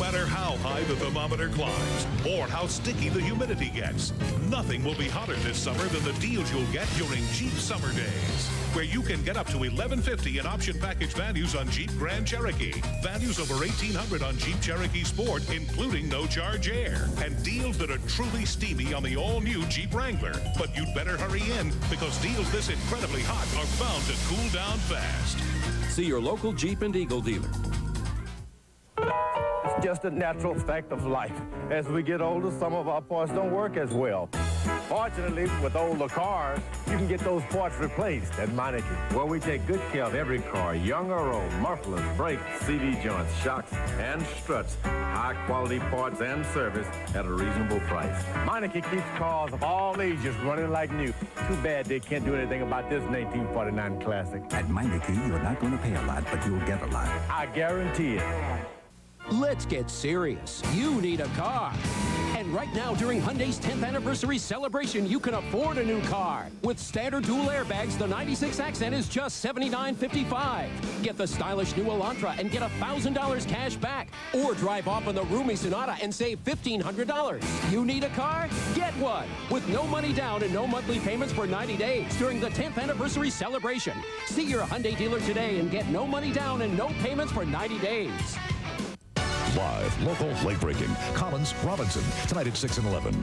matter how high the thermometer climbs or how sticky the humidity gets, nothing will be hotter this summer than the deals you'll get during Jeep Summer Days, where you can get up to $1,150 in option package values on Jeep Grand Cherokee, values over $1,800 on Jeep Cherokee Sport, including no-charge air, and deals that are truly steamy on the all-new Jeep Wrangler. But you'd better hurry in, because deals this incredibly hot are bound to cool down fast. See your local Jeep and Eagle dealer. It's just a natural fact of life. As we get older, some of our parts don't work as well. Fortunately, with older cars, you can get those parts replaced at Meineke, where we take good care of every car, young or old, mufflers, brakes, CD joints, shocks, and struts. High-quality parts and service at a reasonable price. Meineke keeps cars of all ages running like new. Too bad they can't do anything about this 1949 classic. At Meineke, you're not going to pay a lot, but you'll get a lot. I guarantee it. Let's get serious. You need a car. And right now, during Hyundai's 10th anniversary celebration, you can afford a new car. With standard dual airbags, the 96 Accent is just $79.55. Get the stylish new Elantra and get $1,000 cash back. Or drive off on the roomy Sonata and save $1,500. You need a car? Get one. With no money down and no monthly payments for 90 days during the 10th anniversary celebration. See your Hyundai dealer today and get no money down and no payments for 90 days. Live, local, late-breaking. Collins, Robinson, tonight at 6 and 11.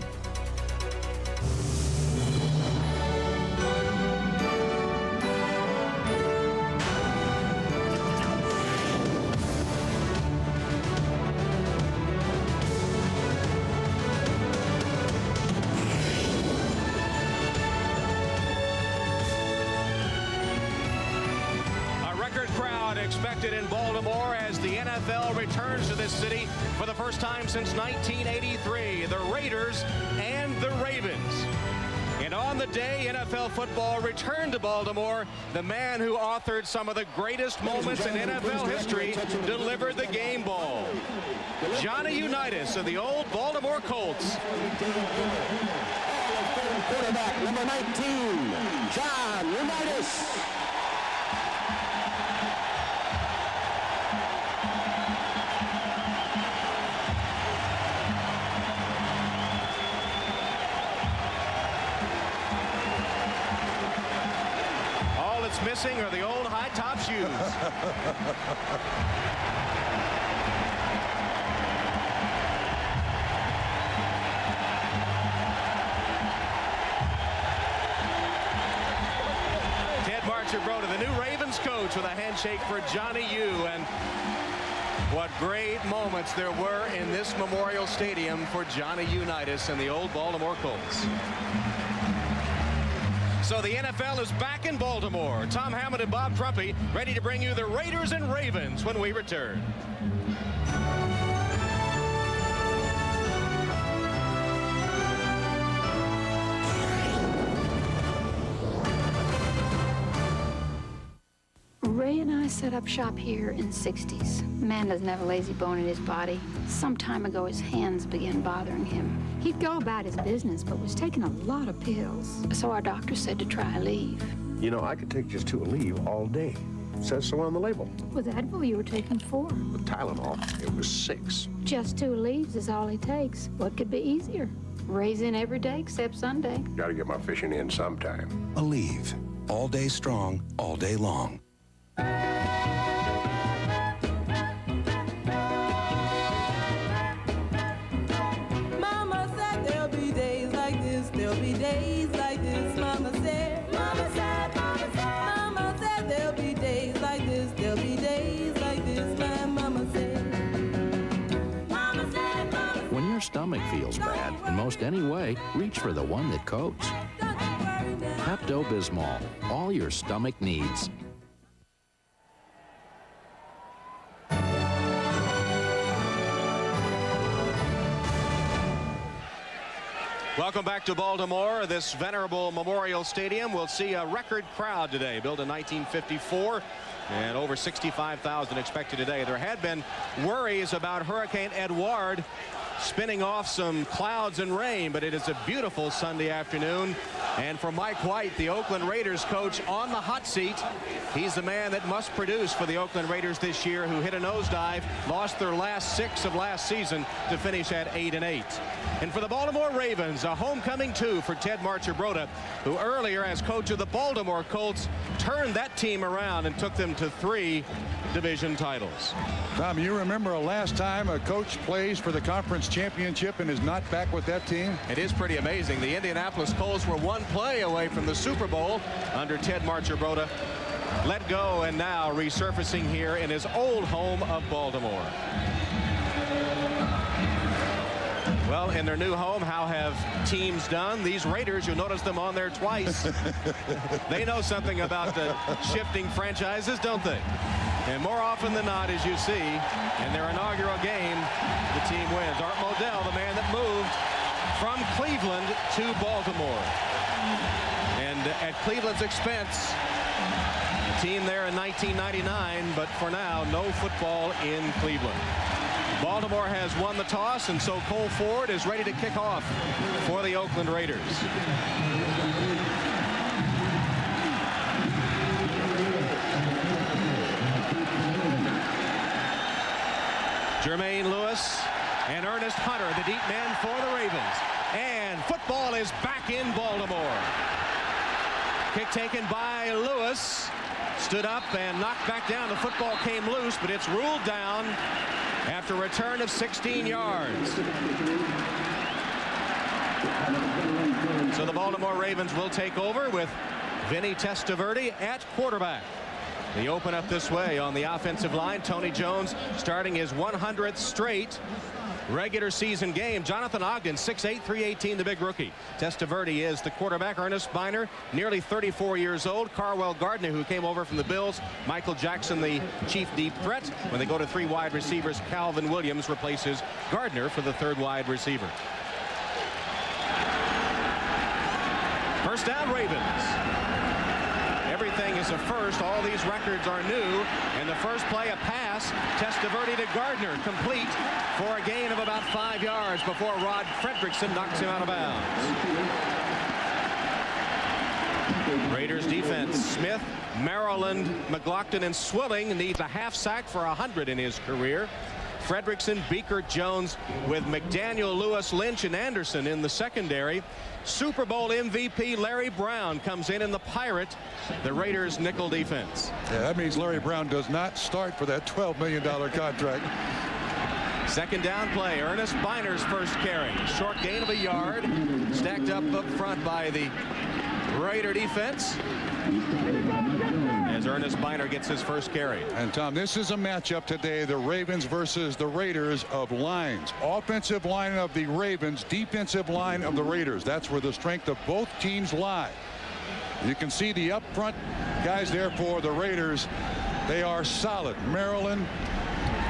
Expected in Baltimore as the NFL returns to this city for the first time since 1983. The Raiders and the Ravens. And on the day NFL football returned to Baltimore, the man who authored some of the greatest moments in NFL history delivered the game ball. Johnny Unitas of the old Baltimore Colts. Quarterback number 19, John Unitas. Missing are the old high-top shoes. Ted Marchibroda, the new Ravens coach, with a handshake for Johnny U. And what great moments there were in this Memorial Stadium for Johnny Unitas and the old Baltimore Colts. So the NFL is back in Baltimore. Tom Hammond and Bob Trumpy ready to bring you the Raiders and Ravens when we return. Ray and I set up shop here in the 60s. The man doesn't have a lazy bone in his body. Some time ago, his hands began bothering him. He'd go about his business, but was taking a lot of pills. So our doctor said to try a leave. You know, I could take just 2 Aleve all day. It says so on the label. With Advil, you were taking 4. With Tylenol, it was 6. Just 2 Aleves is all he takes. What could be easier? Ray's in every day except Sunday. Gotta get my fishing in sometime. Aleve. All day strong, all day long. Mama said there'll be days like this, there'll be days like this. Mama said, Mama said, Mama said, Mama said there'll be days like this, there'll be days like this. My mama said, Mama said, Mama said. When your stomach feels bad in most any way, reach for the one that coats. Pepto-Bismol, all your stomach needs. Welcome back to Baltimore. This venerable Memorial Stadium will see a record crowd today, built in 1954, and over 65,000 expected today. There had been worries about Hurricane Edouard spinning off some clouds and rain, but it is a beautiful Sunday afternoon. And for Mike White, the Oakland Raiders coach, on the hot seat. He's the man that must produce for the Oakland Raiders this year, who hit a nosedive, lost their last 6 of last season to finish at 8-8. And for the Baltimore Ravens, a homecoming 2 for Ted Marchibroda, who earlier as coach of the Baltimore Colts turned that team around and took them to 3 division titles. Tom, you remember a last time a coach plays for the conference championship and is not back with that team? It is pretty amazing. The Indianapolis Colts were 1 play away from the Super Bowl under Ted Marchibroda. Let go, and now resurfacing here in his old home of Baltimore. Well, in their new home, how have teams done? These Raiders, you'll notice them on there twice. They know something about the shifting franchises, don't they? And more often than not, as you see, in their inaugural game, the team wins. Art Modell, the man that moved from Cleveland to Baltimore. And at Cleveland's expense, team there in 1999, but for now, no football in Cleveland. Baltimore has won the toss, and so Cole Ford is ready to kick off for the Oakland Raiders. Jermaine Lewis and Ernest Hunter, the deep man for the Ravens. And football is back in Baltimore. Kick taken by Lewis. Stood up and knocked back down. The football came loose, but it's ruled down after a return of 16 yards. So the Baltimore Ravens will take over with Vinny Testaverde at quarterback. They open up this way on the offensive line. Tony Jones starting his 100th straight regular season game. Jonathan Ogden, 6'8", 318, the big rookie. Testaverde is the quarterback. Ernest Biner, nearly 34 years old. Carwell Gardner, who came over from the Bills. Michael Jackson, the chief deep threat. When they go to 3 wide receivers, Calvin Williams replaces Gardner for the 3rd wide receiver. First down, Ravens. Everything is a first. All these records are new. And the first play, a pass. Testaverde to Gardner, complete for a gain of about 5 yards before Rod Fredrickson knocks him out of bounds. Raiders defense. Smith, Maryland, McLaughlin, and Swilling needs a half sack for 100 in his career. Fredrickson, Beaker, Jones with McDaniel, Lewis, Lynch, and Anderson in the secondary. Super Bowl MVP Larry Brown comes in the Pirate, the Raiders nickel defense. Yeah, that means Larry Brown does not start for that $12 million contract. Second down play. Ernest Biner's first carry. Short gain of a yard. Stacked up front by the Raider defense. As Ernest Biner gets his first carry. And Tom, this is a matchup today, the Ravens versus the Raiders of lines. Offensive line of the Ravens, defensive line of the Raiders. That's where the strength of both teams lie. You can see the up front guys there for the Raiders. They are solid. Maryland,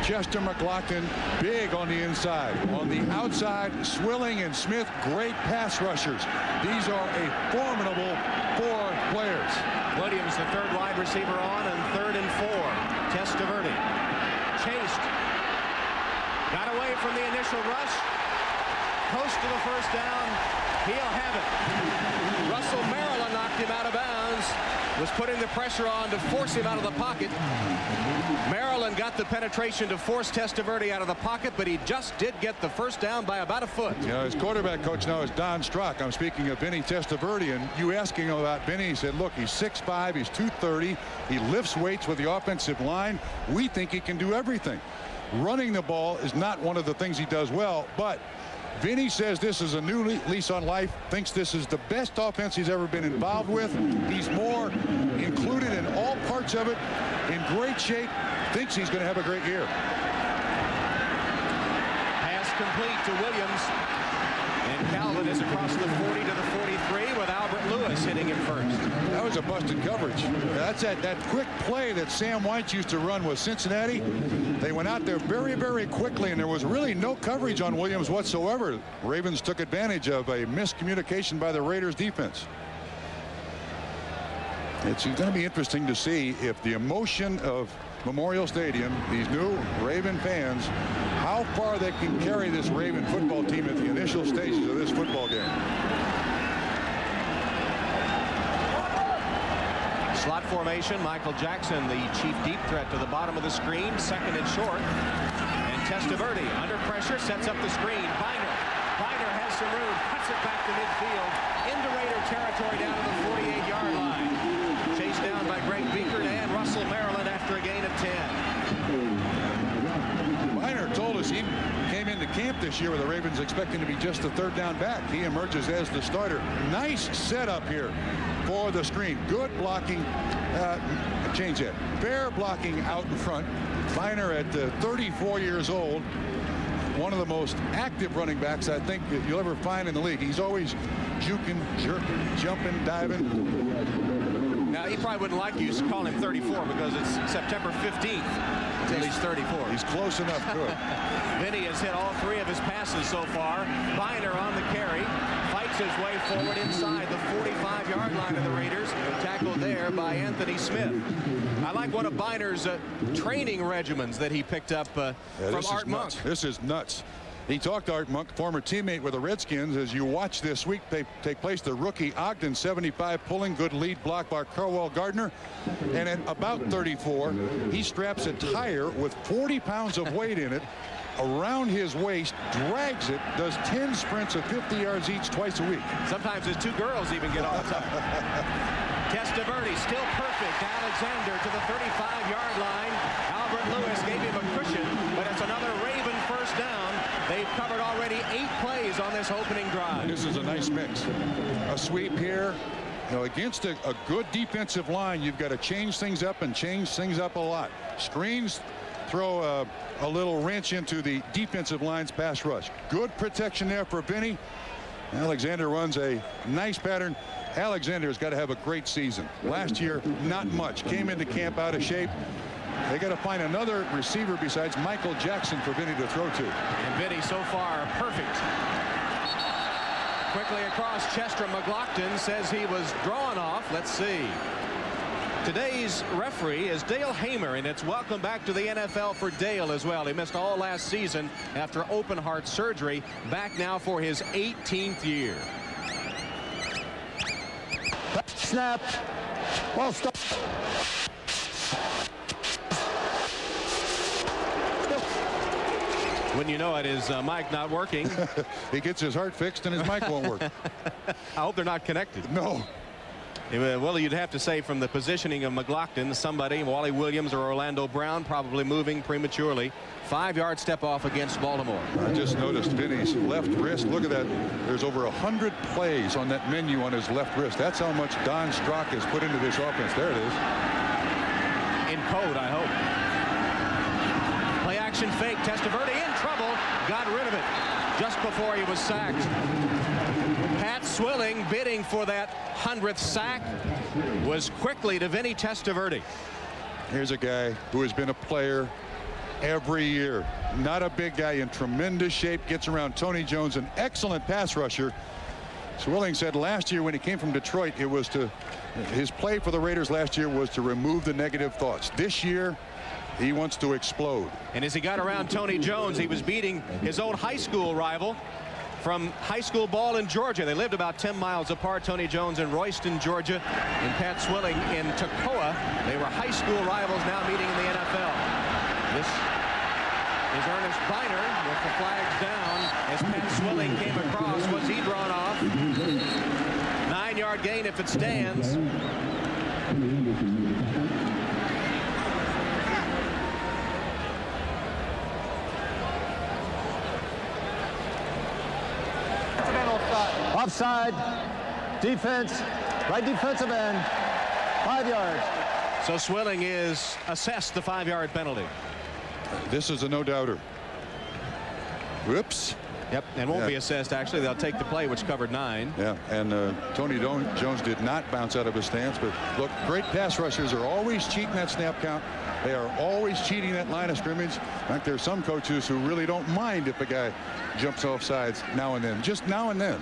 Chester McLaughlin, big on the inside. On the outside, Swilling and Smith, great pass rushers. These are a formidable 4 players. Williams, the 3rd wide receiver on, and 3rd and 4. Testaverde chased. Got away from the initial rush. Close to the first down. He'll have it. Russell Maryland knocked him out of bounds. Was putting the pressure on to force him out of the pocket. Maryland got the penetration to force Testaverde out of the pocket, but he just did get the first down by about a foot. You know, his quarterback coach now is Don Strock. I'm speaking of Vinny Testaverde, and you asking him about Vinny, he said, look, he's 6'5", he's 230. He lifts weights with the offensive line. We think he can do everything. Running the ball is not one of the things he does well, but Vinny says this is a new lease on life, thinks this is the best offense he's ever been involved with. He's more included in all parts of it, in great shape, thinks he's going to have a great year. Pass complete to Williams. And Calvin is across the 40 to the 43 with Albert Lewis hitting him first. That was a busted coverage. That's that quick play that Sam White used to run with Cincinnati. They went out there very, very quickly, and there was really no coverage on Williams whatsoever. Ravens took advantage of a miscommunication by the Raiders defense. It's going to be interesting to see if the emotion of Memorial Stadium, these new Raven fans, how far they can carry this Raven football team at the initial stages of this football game. Slot formation, Michael Jackson, the chief deep threat to the bottom of the screen, second and short. And Testaverde under pressure, sets up the screen. Biner has some room, cuts it back to midfield, into Raider territory down to the 48-yard line. Chased down by Greg Biekert and Russell Maryland after a gain of 10. Biner told us he came into camp this year with the Ravens expecting to be just the third down back. He emerges as the starter. Nice setup here for the screen. Good blocking. Change that. Bear blocking out in front. Biner at 34 years old. One of the most active running backs I think that you'll ever find in the league. He's always juking, jerking, jumping, diving. Now, he probably wouldn't like you to call him 34 because it's September 15th until he's 34. He's close enough to it. Vinny has hit all 3 of his passes so far. Biner on the carry. Fights his way forward inside the 45-yard line of the Raiders. Tackled there by Anthony Smith. I like one of Biner's training regimens that he picked up from Art Monk. This is nuts. He talked to Art Monk, former teammate with the Redskins. As you watch this week take place, the rookie Ogden, 75, pulling, good lead block by Carwell Gardner. And at about 34, he straps a tire with 40 pounds of weight in it around his waist, drags it, does 10 sprints of 50 yards each twice a week. Sometimes his 2 girls even get on top. Testaverde still perfect. Alexander to the 35-yard line. Albert Lewis gave him a cushion, but it's another Raven first down. They've covered already 8 plays on this opening drive. This is a nice mix. A sweep here. You know, against a good defensive line, you've got to change things up and change things up a lot. Screens throw a little wrench into the defensive line's pass rush. Good protection there for Vinny. Alexander runs a nice pattern. Alexander's got to have a great season. Last year, not much. Came into camp out of shape. They got to find another receiver besides Michael Jackson for Vinny to throw to. And Vinny so far perfect. Quickly across, Chester McLaughlin says he was drawn off. Let's see. Today's referee is Dale Hamer, and it's welcome back to the NFL for Dale as well. He missed all last season after open heart surgery. Back now for his 18th year. Snap. Ball stop. When you know it, his mic not working. He gets his heart fixed and his mic won't work. I hope they're not connected. No. Well, you'd have to say from the positioning of McLaughlin, somebody, Wally Williams or Orlando Brown, probably moving prematurely. 5-yard step off against Baltimore. I just noticed Vinny's left wrist. Look at that. There's over 100 plays on that menu on his left wrist. That's how much Don Strock has put into this offense. There it is. In code, I hope. Play action fake. Testaverde in trouble. Got rid of it just before he was sacked. Pat Swilling, bidding for that 100th sack, was quickly to Vinny Testaverde. Here's a guy who has been a player every year. Not a big guy, in tremendous shape, gets around Tony Jones, an excellent pass rusher. Swilling said last year when he came from Detroit, it was his play for the Raiders last year was to remove the negative thoughts. This year, he wants to explode. And as he got around Tony Jones, he was beating his old high school rival from high school ball in Georgia. They lived about 10 miles apart, Tony Jones in Royston, Georgia, and Pat Swilling in Toccoa. They were high school rivals now meeting in the NFL. This is Ernest Biner with the flags down as Pat Swilling came across. Was he drawn off? 9-yard gain if it stands. Offside, defense, right defensive end, 5 yards. So Swilling is assessed the 5-yard penalty. This is a no-doubter. Whoops. Yep, and won't be assessed, actually. They'll take the play, which covered 9. Yeah, and Tony Jones did not bounce out of his stance. But look, great pass rushers are always cheating that snap count. They are always cheating that line of scrimmage. In fact, there's some coaches who really don't mind if a guy jumps off sides now and then, just now and then.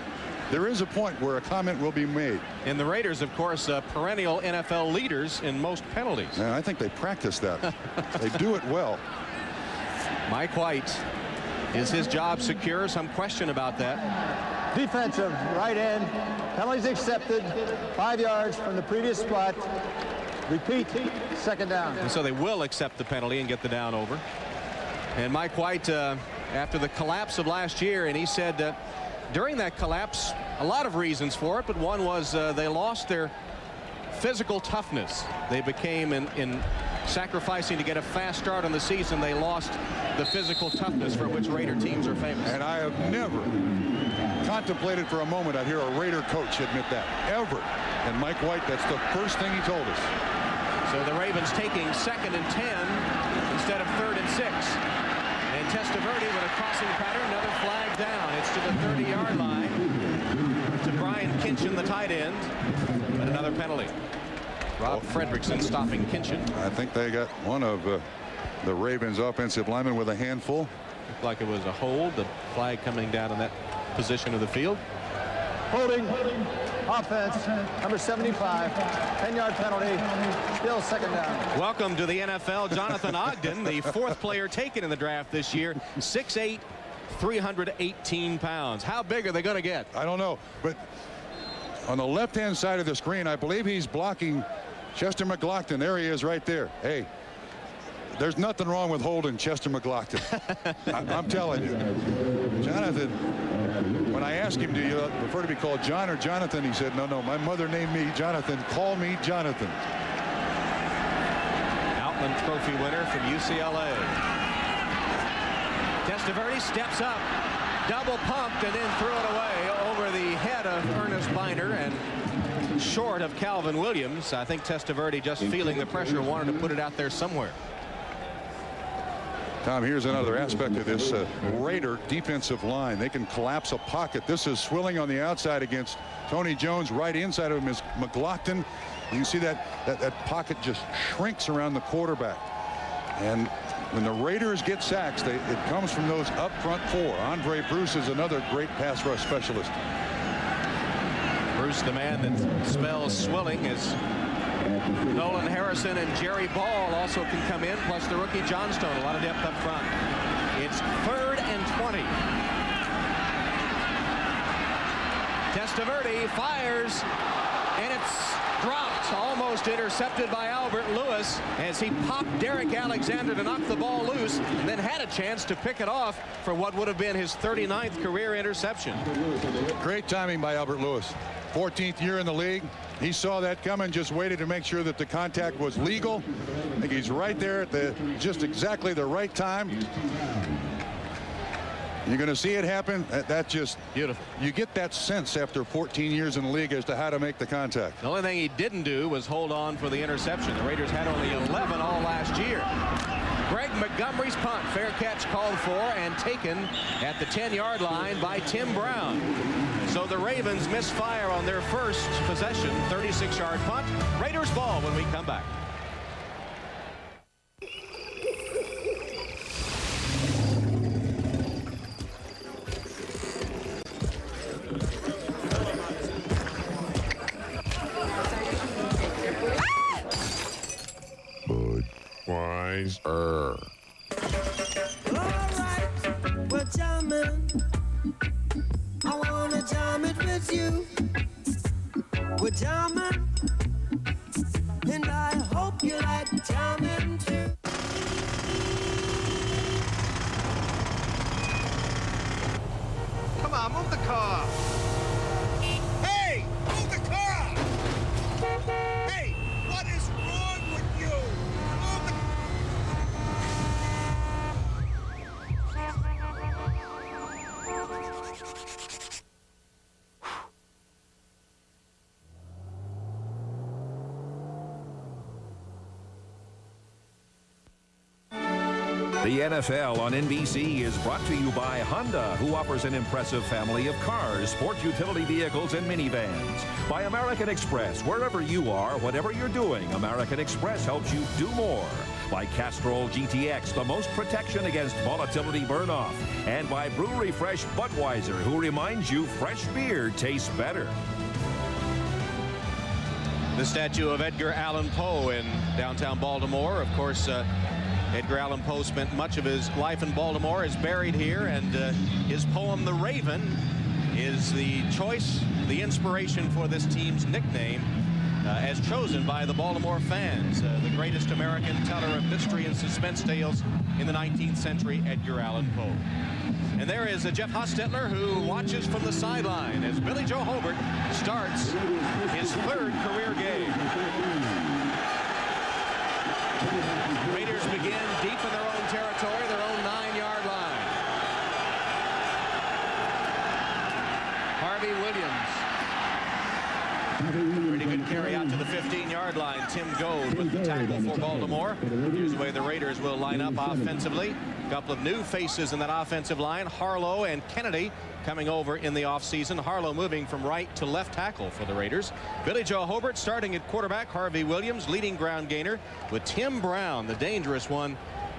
There is a point where a comment will be made. And the Raiders, of course, perennial NFL leaders in most penalties. Yeah, I think they practice that. They do it well. Mike White, is his job secure? Some question about that. Defensive right end, penalties accepted, 5 yards from the previous spot. Repeat. Second down. And so they will accept the penalty and get the down over. And Mike White, after the collapse of last year, and he said during that collapse, a lot of reasons for it, but one was they lost their physical toughness. They became, in sacrificing to get a fast start on the season, they lost the physical toughness for which Raider teams are famous. And I have never contemplated for a moment I'd hear a Raider coach admit that, ever. And Mike White, that's the first thing he told us. So the Ravens taking 2nd and 10 instead of 3rd and 6. And Testaverde with a crossing pattern, another flag down. It's to the 30-yard line to Brian Kinchin, the tight end, but another penalty. Rob Fredrickson stopping Kinchin. I think they got one of the Ravens offensive linemen with a handful. Looked like it was a hold. The flag coming down in that position of the field. Holding. Offense. Number 75. 10-yard penalty. Still second down. Welcome to the NFL. Jonathan Ogden, the 4th player taken in the draft this year. 6'8", 318 pounds. How big are they going to get? I don't know. But on the left-hand side of the screen, I believe he's blocking Chester McLaughlin. There he is right there. Hey, there's nothing wrong with holding Chester McLaughlin. I'm telling you. Jonathan, when I asked him, do you prefer to be called John or Jonathan? He said, no, my mother named me Jonathan. Call me Jonathan. Outland Trophy winner from UCLA. Testaverde steps up, double pumped, and then threw it away over the head of Ernest Biner and short of Calvin Williams. I think Testaverde, just feeling the pressure, wanted to put it out there somewhere. Tom, here's another aspect of this Raider defensive line. They can collapse a pocket. This is Swilling on the outside against Tony Jones. Right inside of him is McLaughlin. You can see that pocket just shrinks around the quarterback. And when the Raiders get sacks, it comes from those up front 4. Andre Bruce is another great pass rush specialist. Bruce, the man that spells Swilling, is Nolan Harrison and Jerry Ball also can come in, plus the rookie Johnstone. A lot of depth up front. It's 3rd and 20. Testaverde fires, and it's dropped, almost intercepted by Albert Lewis as he popped Derek Alexander to knock the ball loose, and then had a chance to pick it off for what would have been his 39th career interception. Great timing by Albert Lewis. 14th year in the league. He saw that coming, just waited to make sure that the contact was legal. I think he's right there at just exactly the right time. You're going to see it happen. That just beautiful. You get that sense after 14 years in the league as to how to make the contact. The only thing he didn't do was hold on for the interception. The Raiders had only 11 all last year. Greg Montgomery's punt, fair catch called for and taken at the 10-yard line by Tim Brown. So the Ravens misfire on their first possession, 36-yard punt. Raiders ball when we come back. Budweiser. All right, we're jamming. I wanna jam it with you. We're jamming, and I hope you like jamming too. Come on, move the car. Hey, move the car. Hey, what is wrong with you? Move the... The NFL on NBC is brought to you by Honda, who offers an impressive family of cars, sport utility vehicles, and minivans. By American Express, wherever you are, whatever you're doing, American Express helps you do more. By Castrol GTX, the most protection against volatility burn-off. And by Brewery Fresh Budweiser, who reminds you fresh beer tastes better. The statue of Edgar Allan Poe in downtown Baltimore. Of course, Edgar Allan Poe spent much of his life in Baltimore, is buried here, and his poem, The Raven, is the choice, the inspiration for this team's nickname. as chosen by the Baltimore fans, the greatest American teller of mystery and suspense tales in the 19th century, Edgar Allan Poe. And there is Jeff Hostetler, who watches from the sideline as Billy Joe Hobart starts his 3rd career game. Raiders begin deep in their own territory, their own 9-yard line. Harvey Williams. Pretty good carry out to the 15-yard line. Tim Goad with the tackle for Baltimore. Here's the way the Raiders will line up offensively. A couple of new faces in that offensive line. Harlow and Kennedy coming over in the offseason. Harlow moving from right to left tackle for the Raiders. Billy Joe Hobart starting at quarterback. Harvey Williams leading ground gainer with Tim Brown, the dangerous one,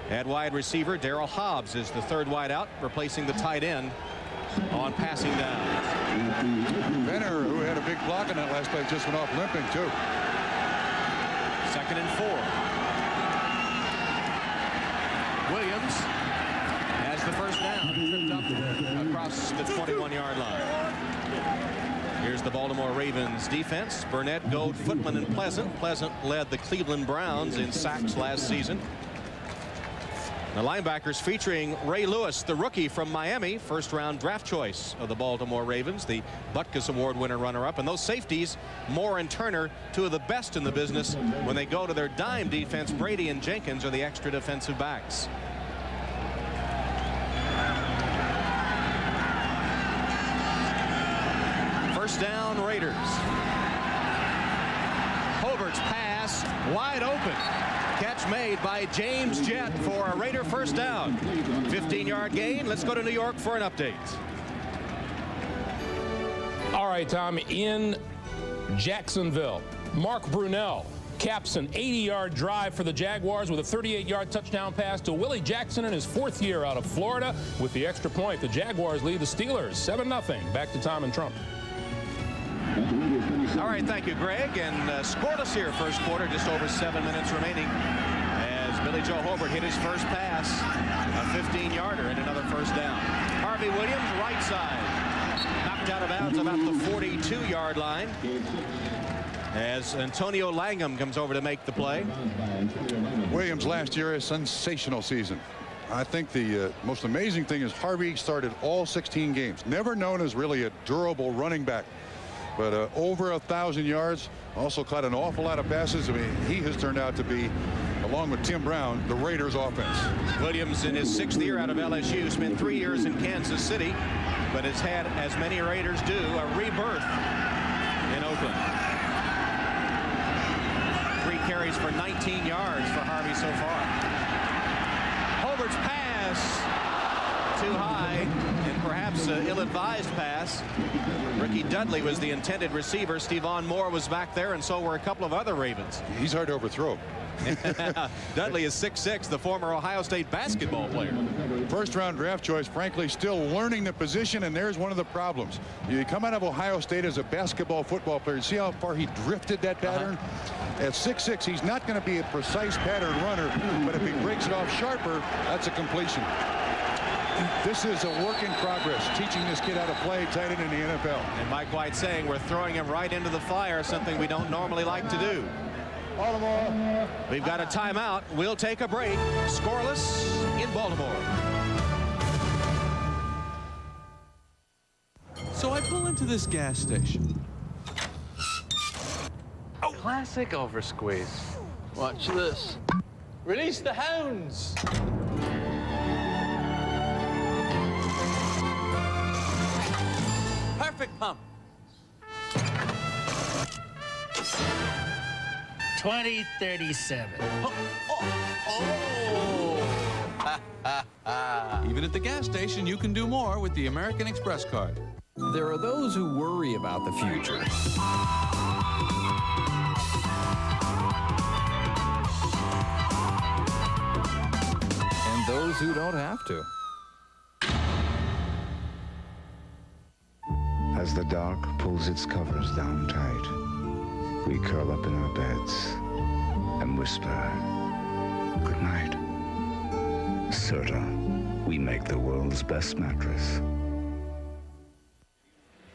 at wide receiver. Darrell Hobbs is the 3rd wide out, replacing the tight end on passing down. Benner, who had a big block on that last play, just went off limping too. 2nd and 4. Williams has the first down, tripped up across the 21-yard line. Here's the Baltimore Ravens defense. Burnett, Goad, Footman, and Pleasant. Pleasant led the Cleveland Browns in sacks last season. The linebackers featuring Ray Lewis, the rookie from Miami, 1st-round draft choice of the Baltimore Ravens, the Butkus Award winner runner-up. And those safeties, Moore and Turner, 2 of the best in the business. When they go to their dime defense, Brady and Jenkins are the extra defensive backs. First down, Raiders. Hobart's pass wide open. Catch made by James Jett for a Raider first down. 15-yard gain. Let's go to New York for an update. All right, Tom, in Jacksonville, Mark Brunell caps an 80-yard drive for the Jaguars with a 38-yard touchdown pass to Willie Jackson in his 4th year out of Florida. With the extra point, the Jaguars lead the Steelers 7-0. Back to Tom and Trump. All right, thank you, Greg. And scoreless here, first quarter, just over 7 minutes remaining, as Billy Joe Hobart hit his first pass, a 15-yarder and another first down. Harvey Williams, right side, knocked out of bounds about the 42-yard line, as Antonio Langham comes over to make the play. Williams last year, a sensational season. I think the most amazing thing is Harvey started all 16 games. Never known as really a durable running back. But over 1,000 yards, also caught an awful lot of passes. I mean, he has turned out to be, along with Tim Brown, the Raiders offense. Williams, in his 6th year out of LSU, spent 3 years in Kansas City, but has had, as many Raiders do, a rebirth in Oakland. 3 carries for 19 yards for Harvey so far. Hobart's pass too high, and perhaps an ill-advised pass. Ricky Dudley was the intended receiver. Stephon Moore was back there, and so were a couple of other Ravens. He's hard to overthrow. Dudley is 6'6", the former Ohio State basketball player. 1st-round draft choice, frankly, still learning the position, and there's one of the problems. You come out of Ohio State as a basketball football player. See how far he drifted that pattern? At 6'6", he's not going to be a precise pattern runner, but if he breaks it off sharper, that's a completion. This is a work in progress, teaching this kid how to play tight end in the NFL. And Mike White saying we're throwing him right into the fire, something we don't normally like to do. Baltimore. We've got a timeout. We'll take a break. Scoreless in Baltimore. So I pull into this gas station. Oh, classic oversqueeze. Watch this. Release the hounds. Perfect pump. 2037. Even at the gas station, you can do more with the American Express card. There are those who worry about the future. And those who don't have to. As the dark pulls its covers down tight, we curl up in our beds and whisper, good night. Serta, we make the world's best mattress.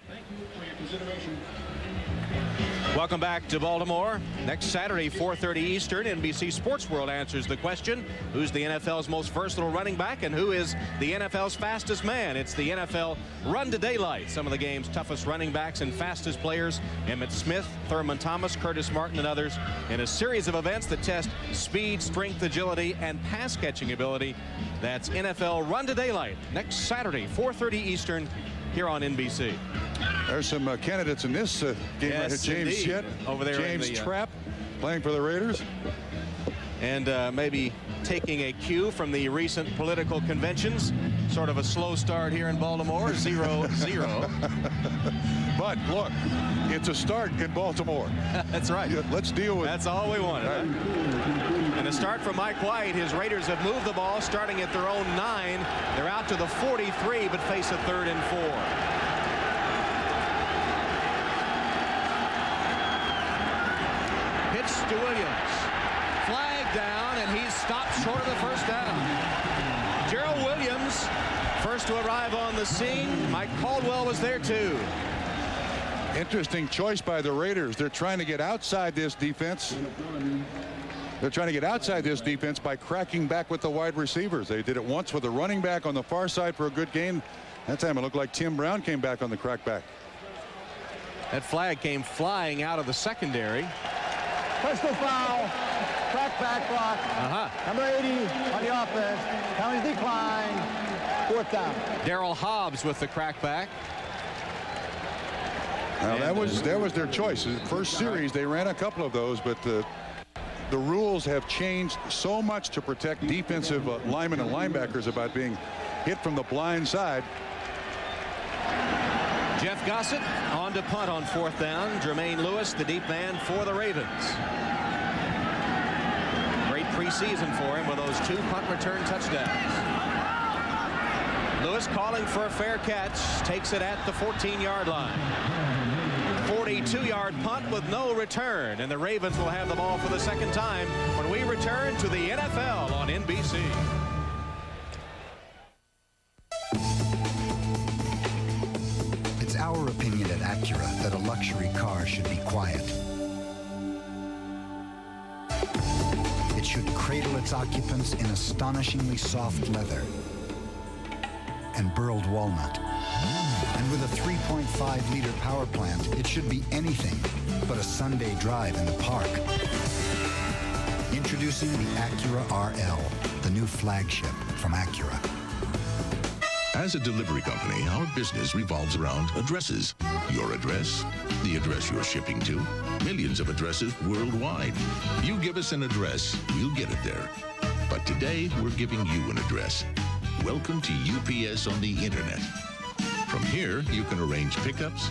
Thank you for your consideration. Welcome back to Baltimore. Next Saturday, 4:30 Eastern, NBC Sports World answers the question, who's the NFL's most versatile running back and who is the NFL's fastest man? It's the NFL Run to Daylight. Some of the game's toughest running backs and fastest players, Emmitt Smith, Thurman Thomas, Curtis Martin, and others, in a series of events that test speed, strength, agility, and pass catching ability. That's NFL Run to Daylight next Saturday, 4:30 Eastern, here on NBC. There's some candidates in this game. Yes, James Shedd, over there, James Trapp, playing for the Raiders, and maybe taking a cue from the recent political conventions. Sort of a slow start here in Baltimore, 0-0. But look, it's a start in Baltimore. That's right. Yeah, let's deal with. That's all we wanted. Right. And a start from Mike White. His Raiders have moved the ball, starting at their own 9. They're out to the 43, but face a 3rd and 4. Pitch to Williams. Flag down, and he's stopped short of the first down. Gerald Williams, first to arrive on the scene. Mike Caldwell was there too. Interesting choice by the Raiders. They're trying to get outside this defense. They're trying to get outside this defense by cracking back with the wide receivers. They did it once with a running back on the far side for a good gain. That time it looked like Tim Brown came back on the crackback. That flag came flying out of the secondary. Personal foul. Crackback block. Number 80 on the offense. Penalty decline. 4th down. Darrell Hobbs with the crackback. Now that was their choice. The first series they ran a couple of those, but the rules have changed so much to protect defensive linemen and linebackers about being hit from the blind side. Jeff Gossett on to punt on 4th down. Jermaine Lewis, the deep man for the Ravens. Great preseason for him with those 2 punt return touchdowns. Lewis calling for a fair catch, takes it at the 14-yard line. 42-yard punt with no return, and the Ravens will have the ball for the second time when we return to the NFL on NBC. It's our opinion at Acura that a luxury car should be quiet. It should cradle its occupants in astonishingly soft leather and burled walnut. And with a 3.5-liter power plant, it should be anything but a Sunday drive in the park. Introducing the Acura RL, the new flagship from Acura. As a delivery company, our business revolves around addresses. Your address, the address you're shipping to, millions of addresses worldwide. You give us an address, we'll get it there. But today, we're giving you an address. Welcome to UPS on the Internet. From here, you can arrange pickups,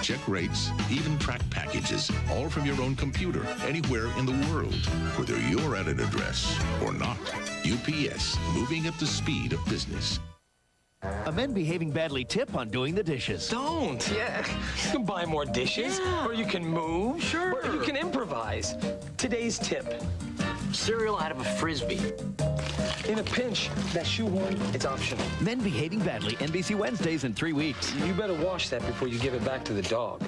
check rates, even track packages, all from your own computer, anywhere in the world, whether you're at an address or not. UPS, moving at the speed of business. A men behaving badly tip on doing the dishes. Don't. Yeah. You can buy more dishes, or you can move. Sure. Or you can improvise. Today's tip. Cereal out of a Frisbee. In a pinch, that shoe horn, it's optional. Men behaving badly, NBC Wednesdays in 3 weeks. You better wash that before you give it back to the dog.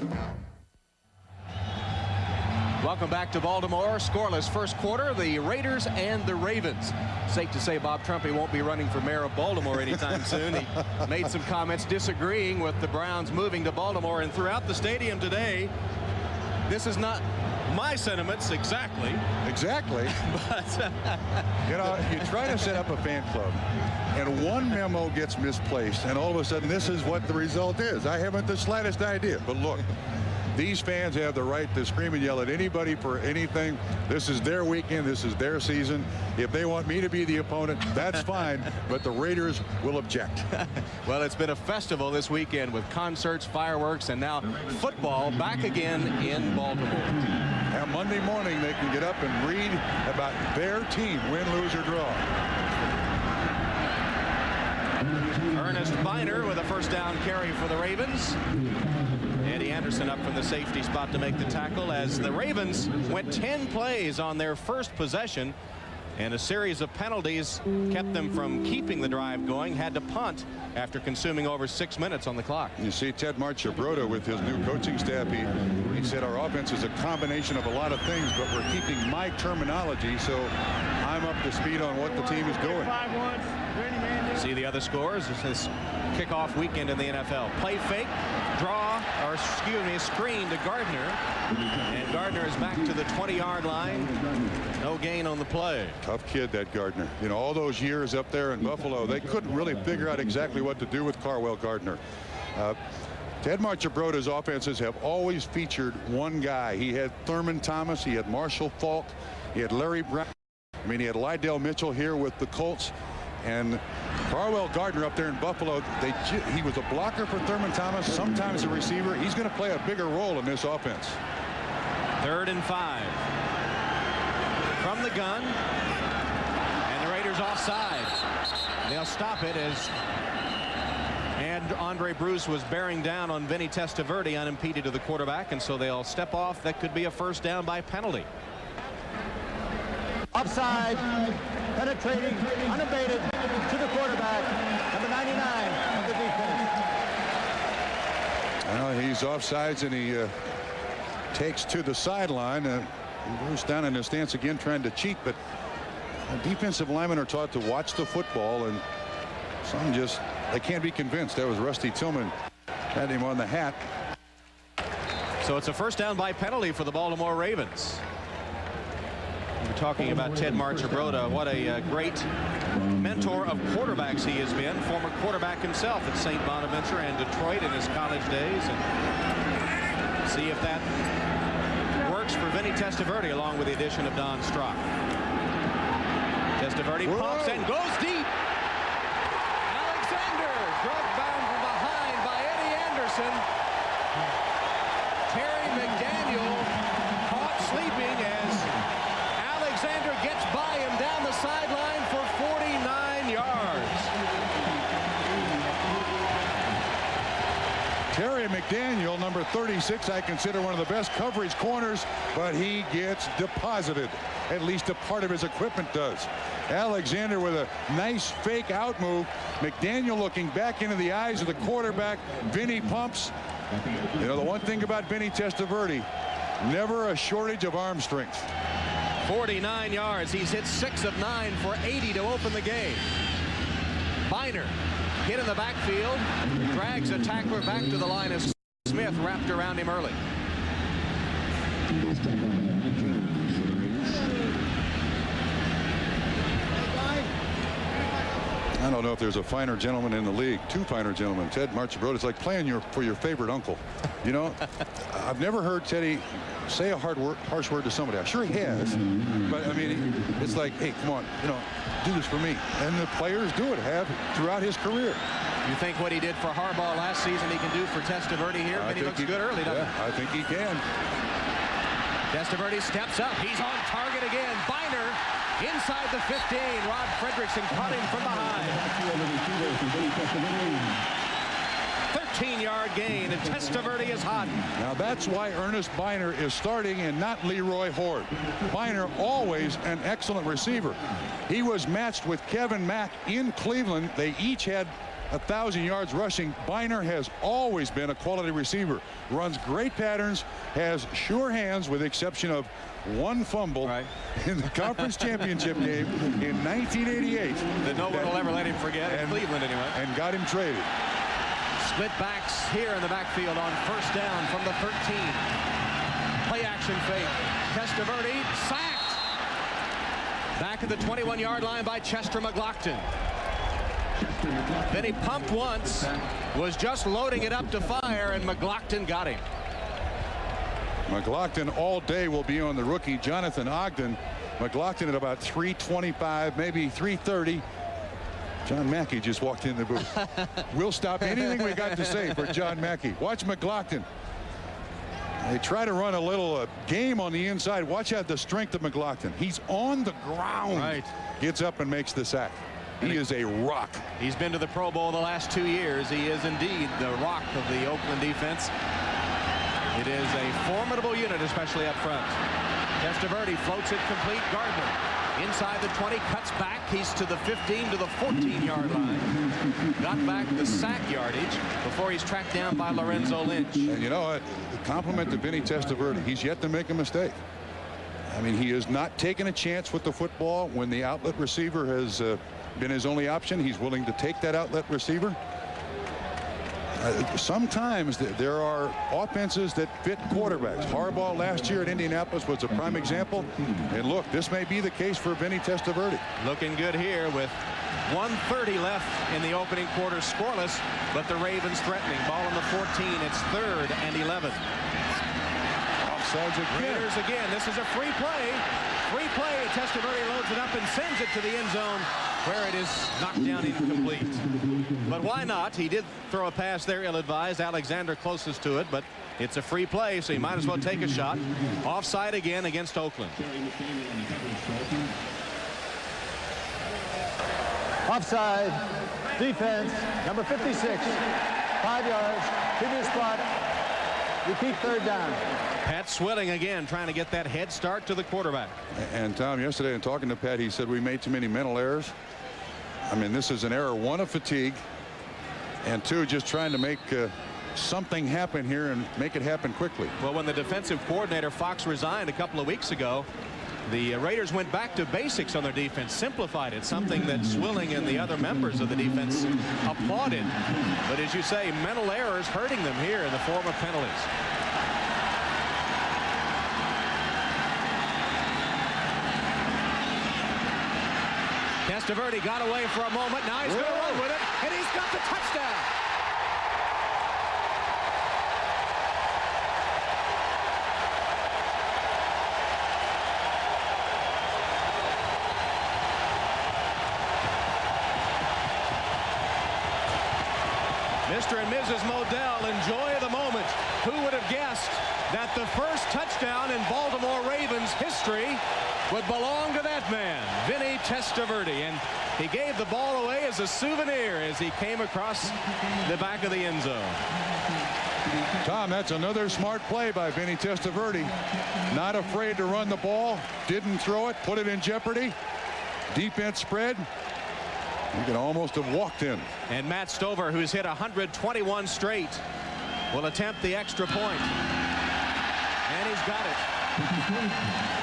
Welcome back to Baltimore. Scoreless first quarter, the Raiders and the Ravens. Safe to say Bob Trumpy won't be running for mayor of Baltimore anytime soon. He made some comments disagreeing with the Browns moving to Baltimore, and throughout the stadium today, this is not my sentiments exactly. Exactly. But you know, you try to set up a fan club and one memo gets misplaced, and all of a sudden this is what the result is. I haven't the slightest idea, but look, these fans have the right to scream and yell at anybody for anything. This is their weekend. This is their season. If they want me to be the opponent, that's fine, but the Raiders will object. Well, it's been a festival this weekend with concerts, fireworks, and now football back again in Baltimore. And Monday morning they can get up and read about their team, win, lose, or draw. Ernest Biner with a first down carry for the Ravens. Eddie Anderson up from the safety spot to make the tackle as the Ravens went 10 plays on their first possession And a series of penalties kept them from keeping the drive going. Had to punt after consuming over 6 minutes on the clock. You see Ted Marchibroda with his new coaching staff. He said our offense is a combination of a lot of things, but we're keeping my terminology, so I'm up to speed on what the team is doing. See the other scores. This is kickoff weekend in the NFL. Play fake, draw, or excuse me, screen to Gardner. And Gardner is back to the 20-yard line. No gain on the play. Tough kid, that Gardner. You know, all those years up there in Buffalo, they couldn't really figure out exactly what to do with Carwell Gardner. Ted Marchibroda's offenses have always featured one guy. He had Thurman Thomas, he had Marshall Faulk, he had Larry Brown. I mean, he had Lydell Mitchell here with the Colts. And Carwell Gardner up there in Buffalo, he was a blocker for Thurman Thomas, sometimes a receiver. He's going to play a bigger role in this offense. 3rd and 5. From the gun. And the Raiders offside. They'll stop it and Andre Bruce was bearing down on Vinny Testaverde unimpeded to the quarterback, and so they'll step off. That could be a first down by penalty. Offside, penetrating, unabated to the quarterback, number 99 of the defense. Well, he's offsides, and he takes to the sideline. Bruce down in his stance again, trying to cheat, but defensive linemen are taught to watch the football, and some just, they can't be convinced. That was Rusty Tillman, had him on the hat. So it's a first down by penalty for the Baltimore Ravens. We're talking about Ted Marchibroda. What a great mentor of quarterbacks he has been. Former quarterback himself at St. Bonaventure and Detroit in his college days. And see if that works for Vinny Testaverde along with the addition of Don Strock. Testaverde pumps and goes deep. Alexander drugged down from behind by Eddie Anderson. Terry McDaniel caught sleeping as Alexander gets by him down the sideline for 49 yards. Terry McDaniel, number 36, I consider one of the best coverage corners, but he gets deposited. At least a part of his equipment does. Alexander with a nice fake out move. McDaniel looking back into the eyes of the quarterback. Vinny pumps. You know, the one thing about Vinny Testaverde, never a shortage of arm strength. 49 yards. He's hit 6 of 9 for 80 to open the game. Biner hit in the backfield, drags a tackler back to the line as Smith wrapped around him early. I don't know if there's a finer gentleman in the league. 2 finer gentlemen. Ted Marchibroda. It's like playing for your favorite uncle. You know, I've never heard Teddy say a harsh word to somebody. I'm sure he has, but I mean, it's like, hey, come on, you know, do this for me. And the players have throughout his career. You think what he did for Harbaugh last season he can do for Testaverde here? But he looks good early, doesn't he? I think he can. Testaverde steps up. He's on target again. Biner inside the 15. Rod Fredrickson caught him from behind. 13-yard gain, and Testaverde is hot. Now that's why Ernest Biner is starting and not Leroy Horde. Biner always an excellent receiver. He was matched with Kevin Mack in Cleveland. They each had 1,000 yards rushing. Biner has always been a quality receiver. Runs great patterns, has sure hands with the exception of one fumble in the conference championship game in 1988. That no one will ever let him forget in Cleveland anyway. And got him traded. Split backs here in the backfield on first down from the 13. Play action fake. Testaverde sacked. Back at the 21-yard line by Chester McLaughlin. Then he pumped once, was just loading it up to fire, and McLaughlin got him. McLaughlin all day will be on the rookie Jonathan Ogden. McLaughlin at about 325, maybe 330. John Mackey just walked in the booth. We'll stop anything we got to say for John Mackey. Watch McLaughlin. They try to run a little game on the inside. Watch out the strength of McLaughlin. He's on the ground. Gets up and makes the sack. He is a rock. He's been to the Pro Bowl the last 2 years. He is indeed the rock of the Oakland defense. It is a formidable unit, especially up front. Testaverde floats it complete. Gardner inside the 20, cuts back. He's to the 15, to the 14-yard line. Got back the sack yardage before he's tracked down by Lorenzo Lynch. And you know what? Compliment to Vinny Testaverde. He's yet to make a mistake. I mean, he has not taken a chance with the football when the outlet receiver has been his only option. He's willing to take that outlet receiver. Sometimes there are offenses that fit quarterbacks. Harbaugh last year at Indianapolis was a prime example. And look, this may be the case for Vinny Testaverde. Looking good here with 1:30 left in the opening quarter, scoreless, but the Ravens threatening. Ball on the 14. It's 3rd and 11. Offsides again. Raiders again. This is a free play. Free play. Testaverde loads it up and sends it to the end zone, where it is knocked down incomplete. But why not? He did throw a pass there, ill-advised. Alexander closest to it, but it's a free play, so you might as well take a shot. Offside again against Oakland. Offside. Defense. Number 56. 5 yards. Previous spot. Repeat 3rd down. Pat Swilling again trying to get that head start to the quarterback. And Tom, yesterday in talking to Pat, he said we made too many mental errors. I mean, this is an error, 1 of fatigue, and 2 just trying to make something happen here and make it happen quickly. Well, when the defensive coordinator Fox resigned a couple of weeks ago, the Raiders went back to basics on their defense, simplified it, something that Swilling and the other members of the defense applauded. But as you say, mental errors hurting them here in the form of penalties. Testaverde got away for a moment. Now he's going to run with it, and he's got the touchdown. Mr. and Mrs. Modell, enjoy the moment. Who would have guessed that the first touchdown in Baltimore Ravens history would belong to that man, Vinny Testaverde, and he gave the ball away as a souvenir as he came across the back of the end zone. Tom, that's another smart play by Vinny Testaverde. Not afraid to run the ball, didn't throw it, put it in jeopardy. Defense spread. You can almost have walked in. And Matt Stover, who's hit 121 straight, will attempt the extra point. And he's got it.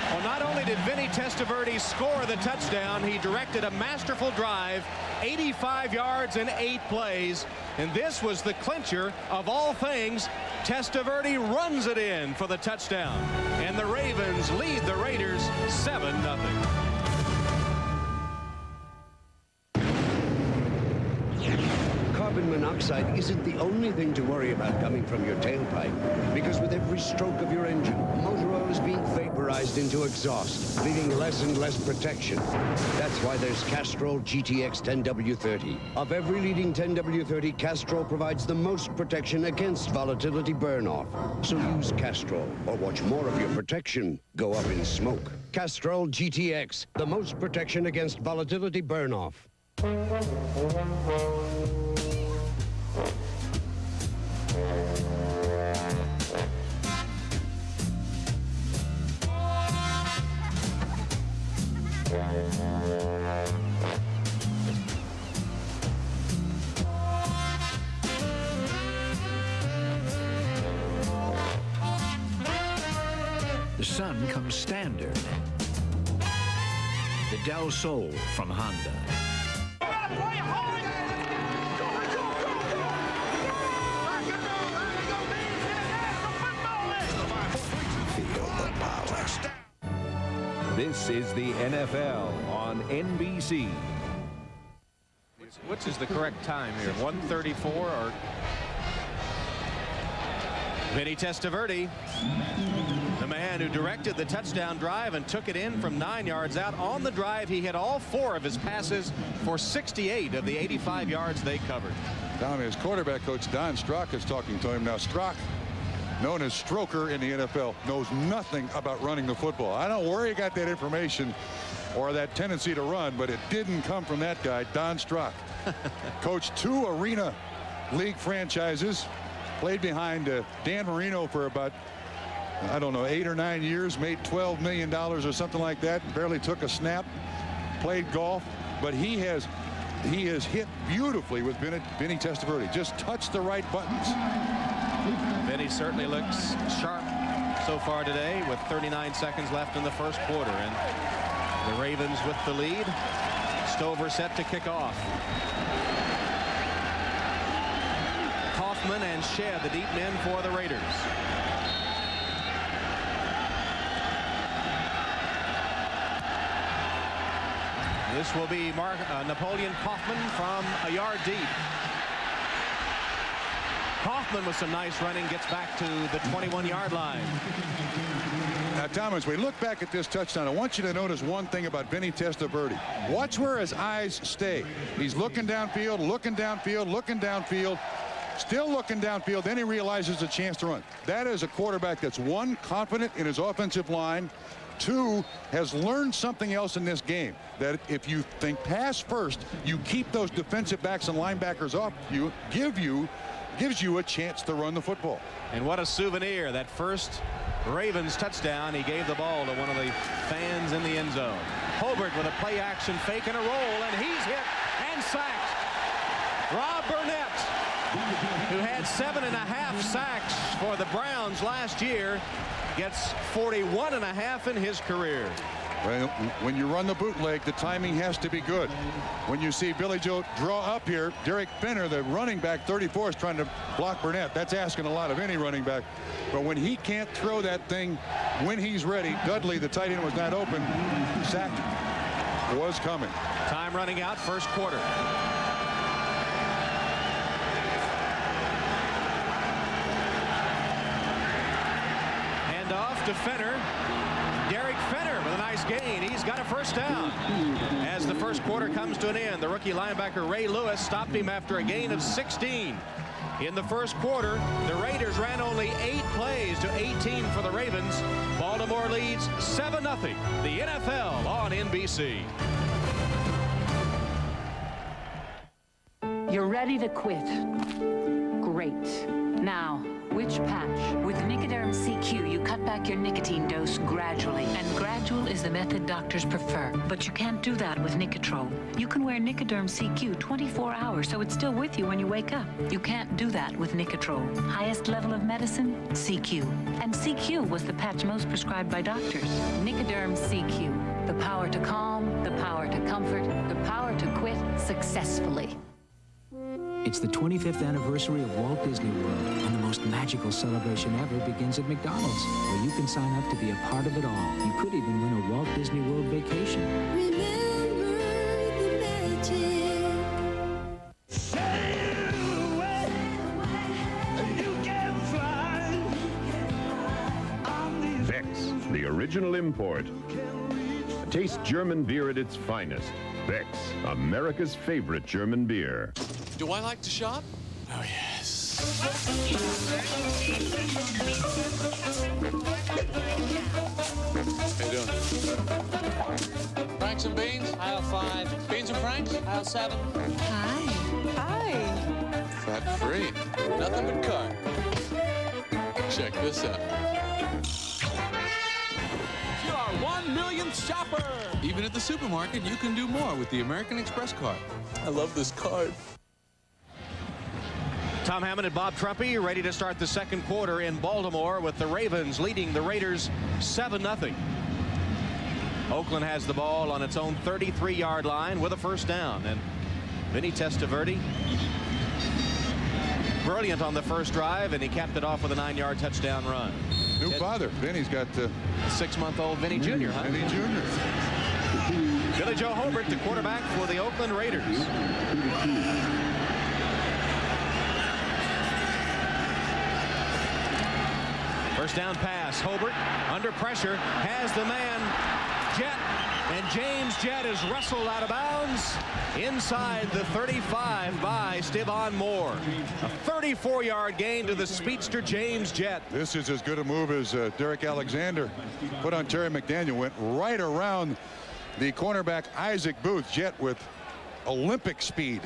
Well, not only did Vinny Testaverde score the touchdown, he directed a masterful drive, 85 yards in 8 plays. And this was the clincher of all things. Testaverde runs it in for the touchdown. And the Ravens lead the Raiders 7-0. Carbon monoxide isn't the only thing to worry about coming from your tailpipe, because with every stroke of your engine, motor oil is being vaporized into exhaust, leaving less and less protection. That's why there's Castrol GTX 10W30. Of every leading 10W30, Castrol provides the most protection against volatility burn-off. So use Castrol, or watch more of your protection go up in smoke. Castrol GTX, the most protection against volatility burn-off. The Sun comes standard. The Del Sol from Honda. This is the NFL on NBC. Which is the correct time here? 1:34 or Vinny Testaverde, the man who directed the touchdown drive and took it in from 9 yards out. On the drive, he hit all 4 of his passes for 68 of the 85 yards they covered. Tom, his quarterback coach Don Strock is talking to him now. Strock, known as Stroker in the NFL, knows nothing about running the football. I don't know where he got that information or that tendency to run, but it didn't come from that guy, Don Strock. Coached 2 Arena League franchises, played behind Dan Marino for about I don't know, 8 or 9 years, made $12 million or something like that, barely took a snap, played golf, but he has hit beautifully with Vinny Testaverde. Just touched the right buttons. Vinny certainly looks sharp so far today with 39 seconds left in the first quarter, and the Ravens with the lead. Stover set to kick off. Kaufman and Shea, the deep men for the Raiders. This will be Napoleon Kaufman from a yard deep. Kaufman with some nice running gets back to the 21-yard line. Now, Thomas, we look back at this touchdown. I want you to notice one thing about Vinny Testaverde. Watch where his eyes stay. He's looking downfield, looking downfield, looking downfield, still looking downfield. Then he realizes a chance to run. That is a quarterback that's, one, confident in his offensive line, two, has learned something else in this game, that if you think pass first, you keep those defensive backs and linebackers off you, gives you a chance to run the football. And what a souvenir, that first Ravens touchdown. He gave the ball to one of the fans in the end zone. Hobart with a play action fake and a roll, and he's hit and sacked. Rob Burnett, who had 7.5 sacks for the Browns last year, gets 41.5 in his career. Well, when you run the bootleg, the timing has to be good. When you see Billy Joe draw up here, Derek Finner, the running back, 34, is trying to block Burnett. That's asking a lot of any running back. But when he can't throw that thing when he's ready, Dudley, the tight end, was not open. Sack was coming. Time running out, first quarter. Hand off to Fenner. Derek Fenner with a nice gain. He's got a first down. As the first quarter comes to an end, the rookie linebacker Ray Lewis stopped him after a gain of 16. In the first quarter, the Raiders ran only 8 plays to 18 for the Ravens. Baltimore leads 7-0. The NFL on NBC. You're ready to quit. Great. Now, which patch? With Nicoderm CQ, you cut back your nicotine dose gradually. And gradual is the method doctors prefer. But you can't do that with Nicotrol. You can wear Nicoderm CQ 24 hours, so it's still with you when you wake up. You can't do that with Nicotrol. Highest level of medicine? CQ. And CQ was the patch most prescribed by doctors. Nicoderm CQ. The power to calm, the power to comfort, the power to quit successfully. It's the 25th anniversary of Walt Disney World, and the most magical celebration ever begins at McDonald's, where you can sign up to be a part of it all. You could even win a Walt Disney World vacation. Remember the magic. Sail away, you can fly. Beck's, the original import. Taste German beer at its finest. Beck's, America's favorite German beer. Do I like to shop? Oh, yes. How you doing? Franks and beans? Aisle 5. Beans and Franks? Aisle 7. Hi. Hi. Fat free. Nothing but carb. Check this out. You're our 1 millionth shopper. Even at the supermarket, you can do more with the American Express card. I love this card. Tom Hammond and Bob Trumpy ready to start the second quarter in Baltimore with the Ravens leading the Raiders 7-0. Oakland has the ball on its own 33-yard line with a first down. And Vinny Testaverde, brilliant on the first drive, and he capped it off with a 9-yard touchdown run. New father. Vinny's got 6-month-old Vinny Jr., huh? Vinny Jr. Billy Joe Hobart, the quarterback for the Oakland Raiders. First down pass. Hobart under pressure has the man Jett, and James Jett is wrestled out of bounds inside the 35 by Stevan Moore. A 34-yard gain to the speedster James Jett. This is as good a move as Derek Alexander put on Terry McDaniel. Went right around the cornerback Isaac Booth. Jett with Olympic speed.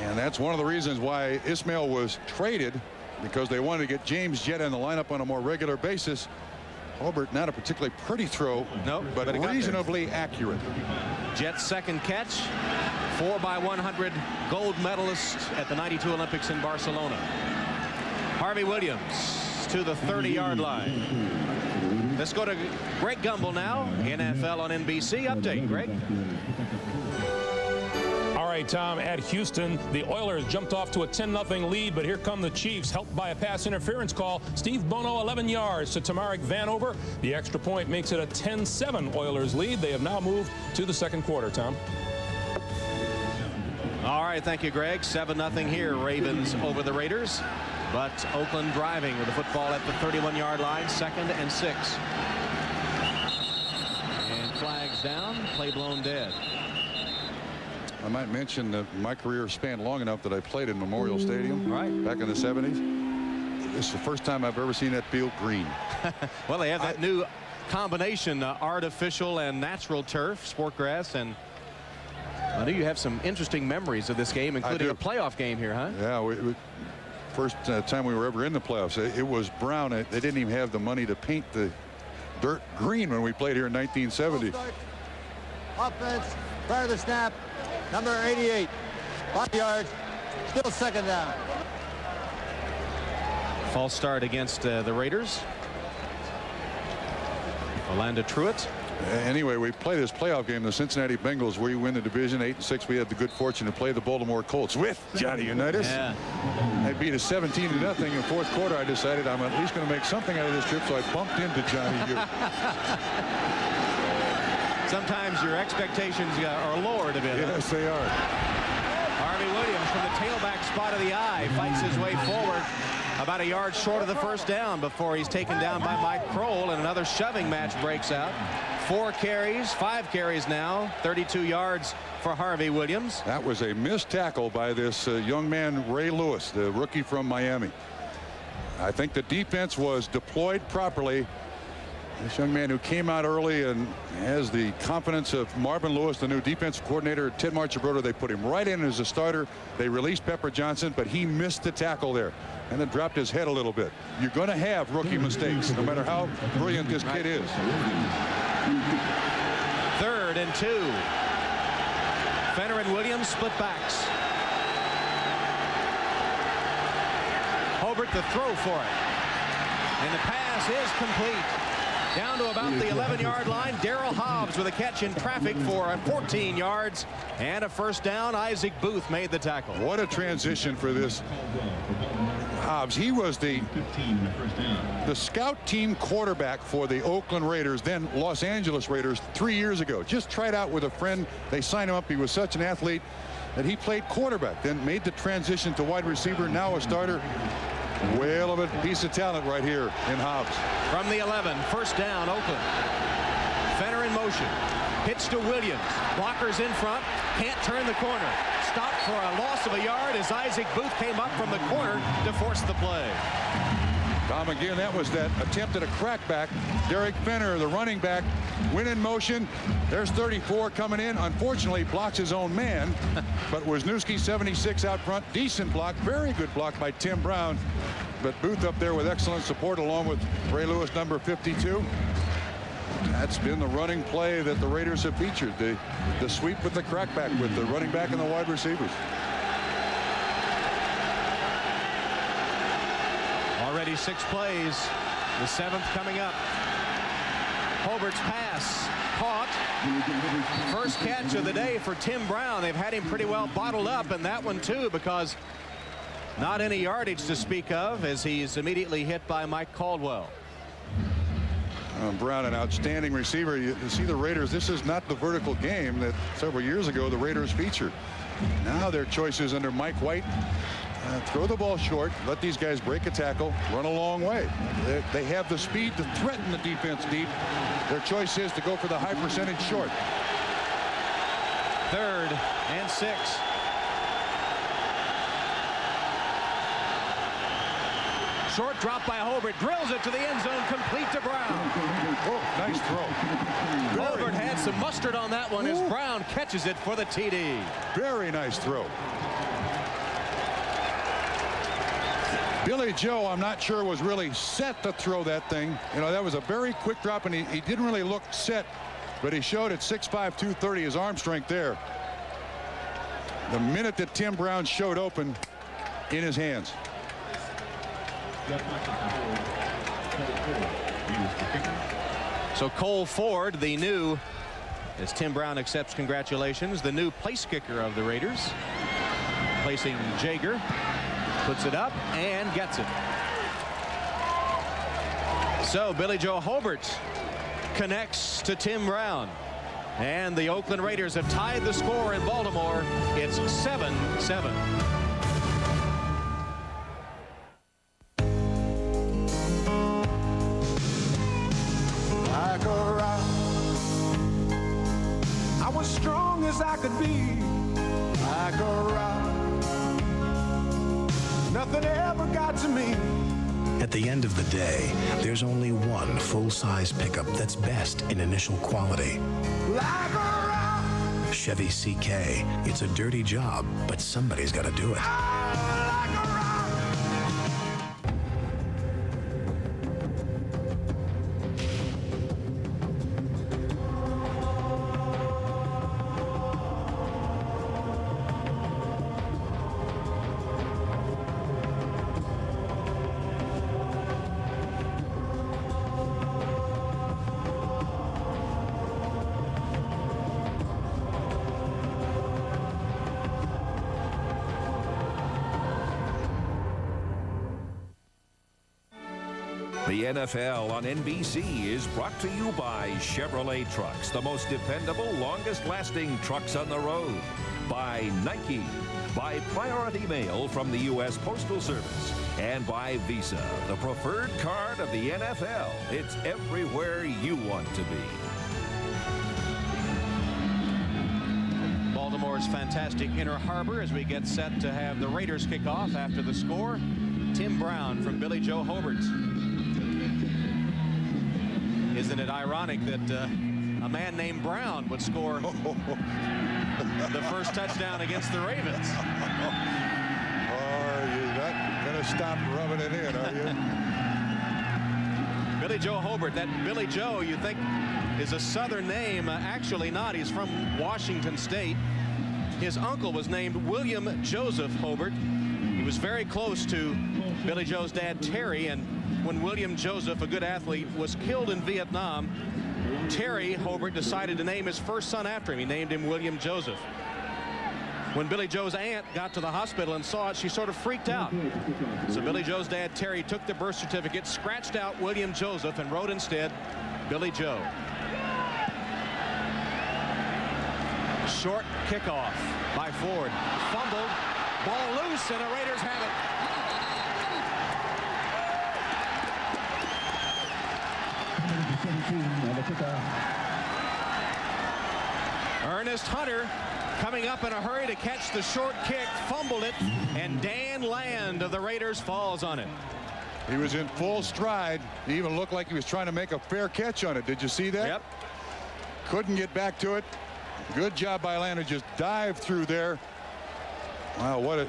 And that's one of the reasons why Ismail was traded because they wanted to get James Jett in the lineup on a more regular basis. Hobart, not a particularly pretty throw, but reasonably accurate. Jett's second catch, 4x100 gold medalist at the '92 Olympics in Barcelona. Harvey Williams to the 30-yard line. Let's go to Greg Gumbel now, NFL on NBC. Update, Greg. All right, Tom, at Houston, the Oilers jumped off to a 10-0 lead, but here come the Chiefs, helped by a pass interference call. Steve Bono, 11 yards to Tamarick Vanover. The extra point makes it a 10-7 Oilers lead. They have now moved to the second quarter, Tom. All right, thank you, Greg. 7-0 here, Ravens over the Raiders. But Oakland driving with the football at the 31-yard line, 2nd and 6. And flags down, play blown dead. I might mention that my career spanned long enough that I played in Memorial Stadium back in the 70s. This is the first time I've ever seen that field green. Well, they have that new combination, artificial and natural turf, sport grass, and I know you have some interesting memories of this game, including a playoff game here, huh? Yeah, first time we were ever in the playoffs. It was brown. They didn't even have the money to paint the dirt green when we played here in 1970. Offense, prior to the snap, number 88, 5 yards, still second down. False start against the Raiders. Orlando Truitt. Anyway, we play this playoff game, the Cincinnati Bengals. We win the division 8-6. We had the good fortune to play the Baltimore Colts with Johnny Unitas. Yeah. They beat us 17-0 in the fourth quarter. I decided I'm at least going to make something out of this trip, so I bumped into Johnny U. Sometimes your expectations are lowered a bit. Yes, they are. Harvey Williams from the tailback spot of the eye fights his way forward about a yard short of the first down before he's taken down by Mike Kroll, and another shoving match breaks out. 4 carries, 5 carries now, 32 yards for Harvey Williams. That was a missed tackle by this young man, Ray Lewis, the rookie from Miami. I think the defense was deployed properly. This young man who came out early and has the confidence of Marvin Lewis, the new defensive coordinator, Ted Marchibroda. They put him right in as a starter. They released Pepper Johnson, but he missed the tackle there and then dropped his head a little bit. You're going to have rookie mistakes, no matter how brilliant this kid is. 3rd and 2. Fenner and Williams split backs. Hobart the throw for it. And the pass is complete. Down to about the 11-yard line. Darrell Hobbs with a catch in traffic for 14 yards and a first down. Isaac Booth made the tackle. What a transition for this Hobbs. He was the scout team quarterback for the Oakland Raiders, then Los Angeles Raiders, 3 years ago. Just tried out with a friend. They signed him up. He was such an athlete that he played quarterback, then made the transition to wide receiver, now a starter. Whale of a piece of talent right here in Hobbs. From the 11, first down, Oakland. Fenner in motion. Pitch to Williams. Blockers in front. Can't turn the corner. Stopped for a loss of a yard as Isaac Booth came up from the corner to force the play. Tom, again, that was that attempt at a crackback. Derek Fenner, the running back, went in motion. There's 34 coming in. Unfortunately, blocks his own man. But Wisniewski, 76 out front. Decent block. Very good block by Tim Brown. But Booth up there with excellent support along with Ray Lewis, number 52. That's been the running play that the Raiders have featured. The sweep with the crackback with the running back and the wide receivers. Already 6 plays. The 7th coming up. Hobart's pass caught. First catch of the day for Tim Brown. They've had him pretty well bottled up, and that one too, because not any yardage to speak of as he's immediately hit by Mike Caldwell. Brown, an outstanding receiver. You see the Raiders, this is not the vertical game that several years ago the Raiders featured. Now their choices under Mike White. Throw the ball short, let these guys break a tackle, run a long way. They have the speed to threaten the defense deep. Their choice is to go for the high percentage short. 3rd and 6. Short drop by Hobart, drills it to the end zone, complete to Brown. Oh, nice throw. Hobart had some mustard on that one as Brown catches it for the TD. Very nice throw. Billy Joe, I'm not sure, was really set to throw that thing. You know, that was a very quick drop, and he didn't really look set, but he showed at 6'5", 230 his arm strength there. The minute that Tim Brown showed open in his hands. So Cole Ford, the new, as Tim Brown accepts congratulations, the new place kicker of the Raiders, placing Jaeger, puts it up and gets it. So Billy Joe Hobart connects to Tim Brown, and the Oakland Raiders have tied the score in Baltimore. It's 7-7. Like a rock, I was strong as I could be. Like a rock, nothing ever got to me. At the end of the day, there's only one full-size pickup that's best in initial quality. Like a rock. Chevy CK. It's a dirty job, but somebody's got to do it. The NFL on NBC is brought to you by Chevrolet Trucks, the most dependable, longest-lasting trucks on the road. By Nike. By Priority Mail from the U.S. Postal Service. And by Visa, the preferred card of the NFL. It's everywhere you want to be. Baltimore's fantastic inner harbor as we get set to have the Raiders kick off after the score. Tim Brown from Billy Joe Hobart. Isn't it ironic that a man named Brown would score the first touchdown against the Ravens? Are you not going to stop rubbing it in, are you? Billy Joe Hobart, that Billy Joe you think is a Southern name. Actually not. He's from Washington State. His uncle was named William Joseph Hobart. He was very close to Billy Joe's dad, Terry, and when William Joseph, a good athlete, was killed in Vietnam, Terry Hobart decided to name his first son after him. He named him William Joseph. When Billy Joe's aunt got to the hospital and saw it, she sort of freaked out. So Billy Joe's dad, Terry, took the birth certificate, scratched out William Joseph, and wrote instead Billy Joe. Short kickoff by Ford. Fumbled. Ball loose, and the Raiders have it. Ernest Hunter coming up in a hurry to catch the short kick, fumbled it, and Dan Land of the Raiders falls on it. He was in full stride. He even looked like he was trying to make a fair catch on it. Did you see that? Yep. Couldn't get back to it. Good job by Land to just dive through there. Wow, what a...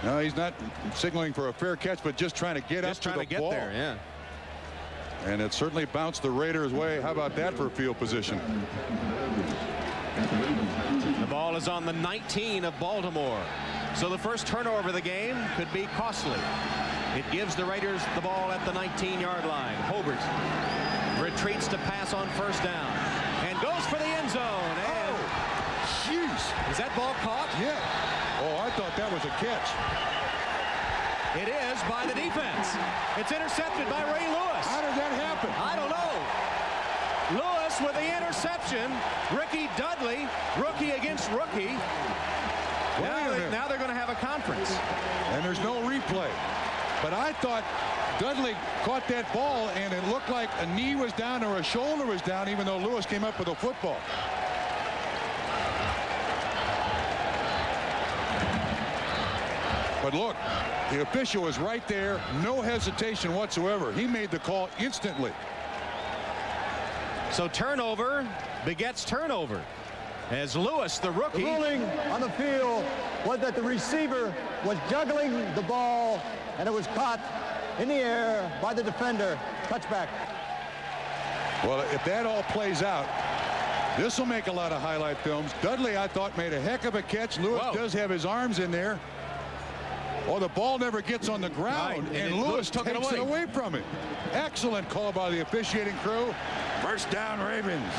No, he's not signaling for a fair catch, but just trying to get up to the ball. Just trying to get there, yeah. And it certainly bounced the Raiders' way. How about that for field position? The ball is on the 19 of Baltimore. So the first turnover of the game could be costly. It gives the Raiders the ball at the 19-yard line. Hobart retreats to pass on first down and goes for the end zone. And jeez. Is that ball caught? Yeah. Oh, I thought that was a catch. It is by the defense. It's intercepted by Ray Lewis. How did that happen? I don't know. Lewis with the interception. Ricky Dudley, rookie against rookie. Now they're going to have a conference. And there's no replay. But I thought Dudley caught that ball, and it looked like a knee was down or a shoulder was down, even though Lewis came up with a football. But look, the official was right there, no hesitation whatsoever. He made the call instantly. So turnover begets turnover. as Lewis, the rookie. The ruling on the field was that the receiver was juggling the ball, and it was caught in the air by the defender. Touchback. Well, if that all plays out, this will make a lot of highlight films. Dudley, I thought, made a heck of a catch. Lewis does have his arms in there. Oh, the ball never gets on the ground, Right, and Lewis takes it away from him. Excellent call by the officiating crew. First down, Ravens.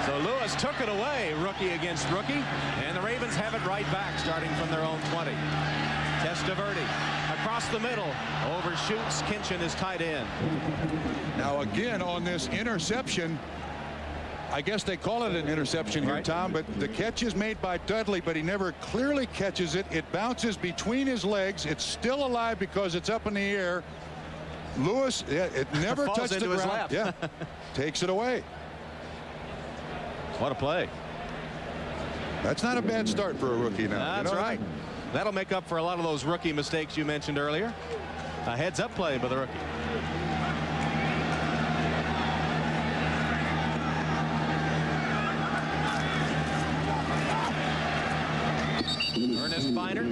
So Lewis took it away, rookie against rookie, and the Ravens have it right back, starting from their own 20. Testaverde across the middle, overshoots. Kinchin is tight end. Now again on this interception, I guess they call it an interception here, Tom, but the catch is made by Dudley, but he never clearly catches it. It bounces between his legs. It's still alive because it's up in the air. Lewis, it never falls touched the into his ground. lap. Yeah, takes it away. What a play. That's not a bad start for a rookie now. That's right. That'll make up for a lot of those rookie mistakes you mentioned earlier. A heads-up play by the rookie. Ernest Biner.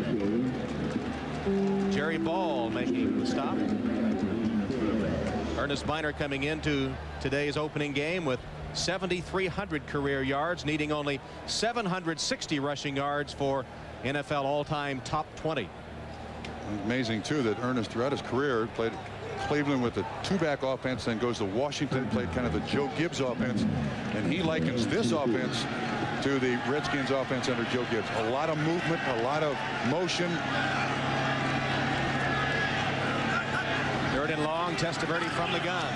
Jerry Ball making the stop. Ernest Biner coming into today's opening game with 7,300 career yards, needing only 760 rushing yards for NFL all-time top 20. Amazing, too, that Ernest, throughout his career, played Cleveland with a two-back offense, then goes to Washington, played kind of the Joe Gibbs offense, and he likens this offense to the Redskins offense under Joe Gibbs. A lot of movement, a lot of motion. Third and long, Testaverde from the gun.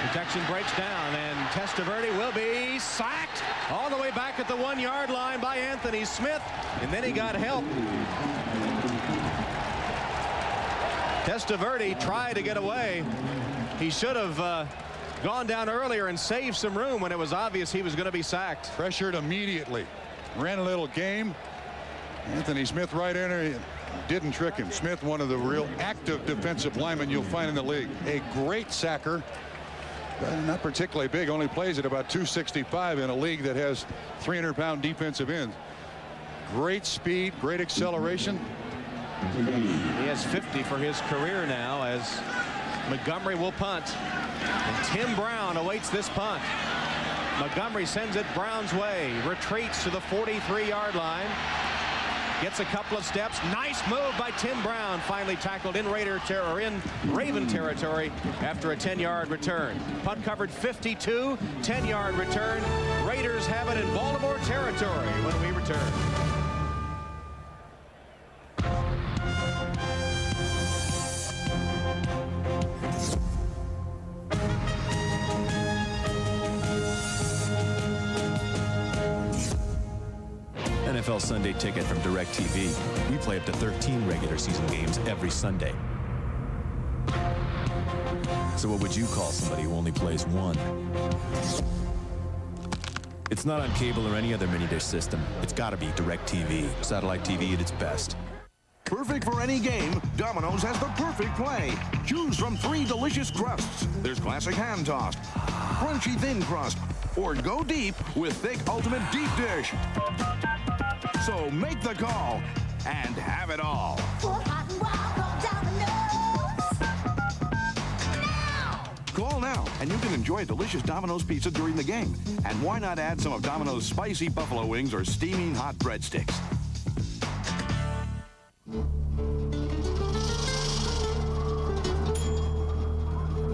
Protection breaks down, and Testaverde will be sacked all the way back at the 1-yard line by Anthony Smith, and then he got help. Testaverde tried to get away. He should have gone down earlier and saved some room when it was obvious he was going to be sacked. Pressured immediately. Ran a little game. Anthony Smith right in there. Didn't trick him. Smith, one of the real active defensive linemen you'll find in the league. A great sacker. Not particularly big. Only plays at about 265 in a league that has 300-pound defensive ends. Great speed. Great acceleration. He has 50 for his career now as Montgomery will punt. And Tim Brown awaits this punt. Montgomery sends it Brown's way. Retreats to the 43-yard line. Gets a couple of steps. Nice move by Tim Brown. Finally tackled in Raven territory after a 10-yard return. Punt covered 52. 10-yard return. Raiders have it in Baltimore territory when we return. NFL Sunday Ticket from DirecTV. We play up to 13 regular season games every Sunday. So what would you call somebody who only plays one? It's not on cable or any other mini-dish system. It's got to be DirecTV. Satellite TV at its best. Perfect for any game, Domino's has the perfect play. Choose from 3 delicious crusts. There's classic hand-tossed, crunchy thin crust, or go deep with thick ultimate deep dish. So make the call and have it all. Call now, and you can enjoy a delicious Domino's pizza during the game. And why not add some of Domino's spicy buffalo wings or steaming hot breadsticks?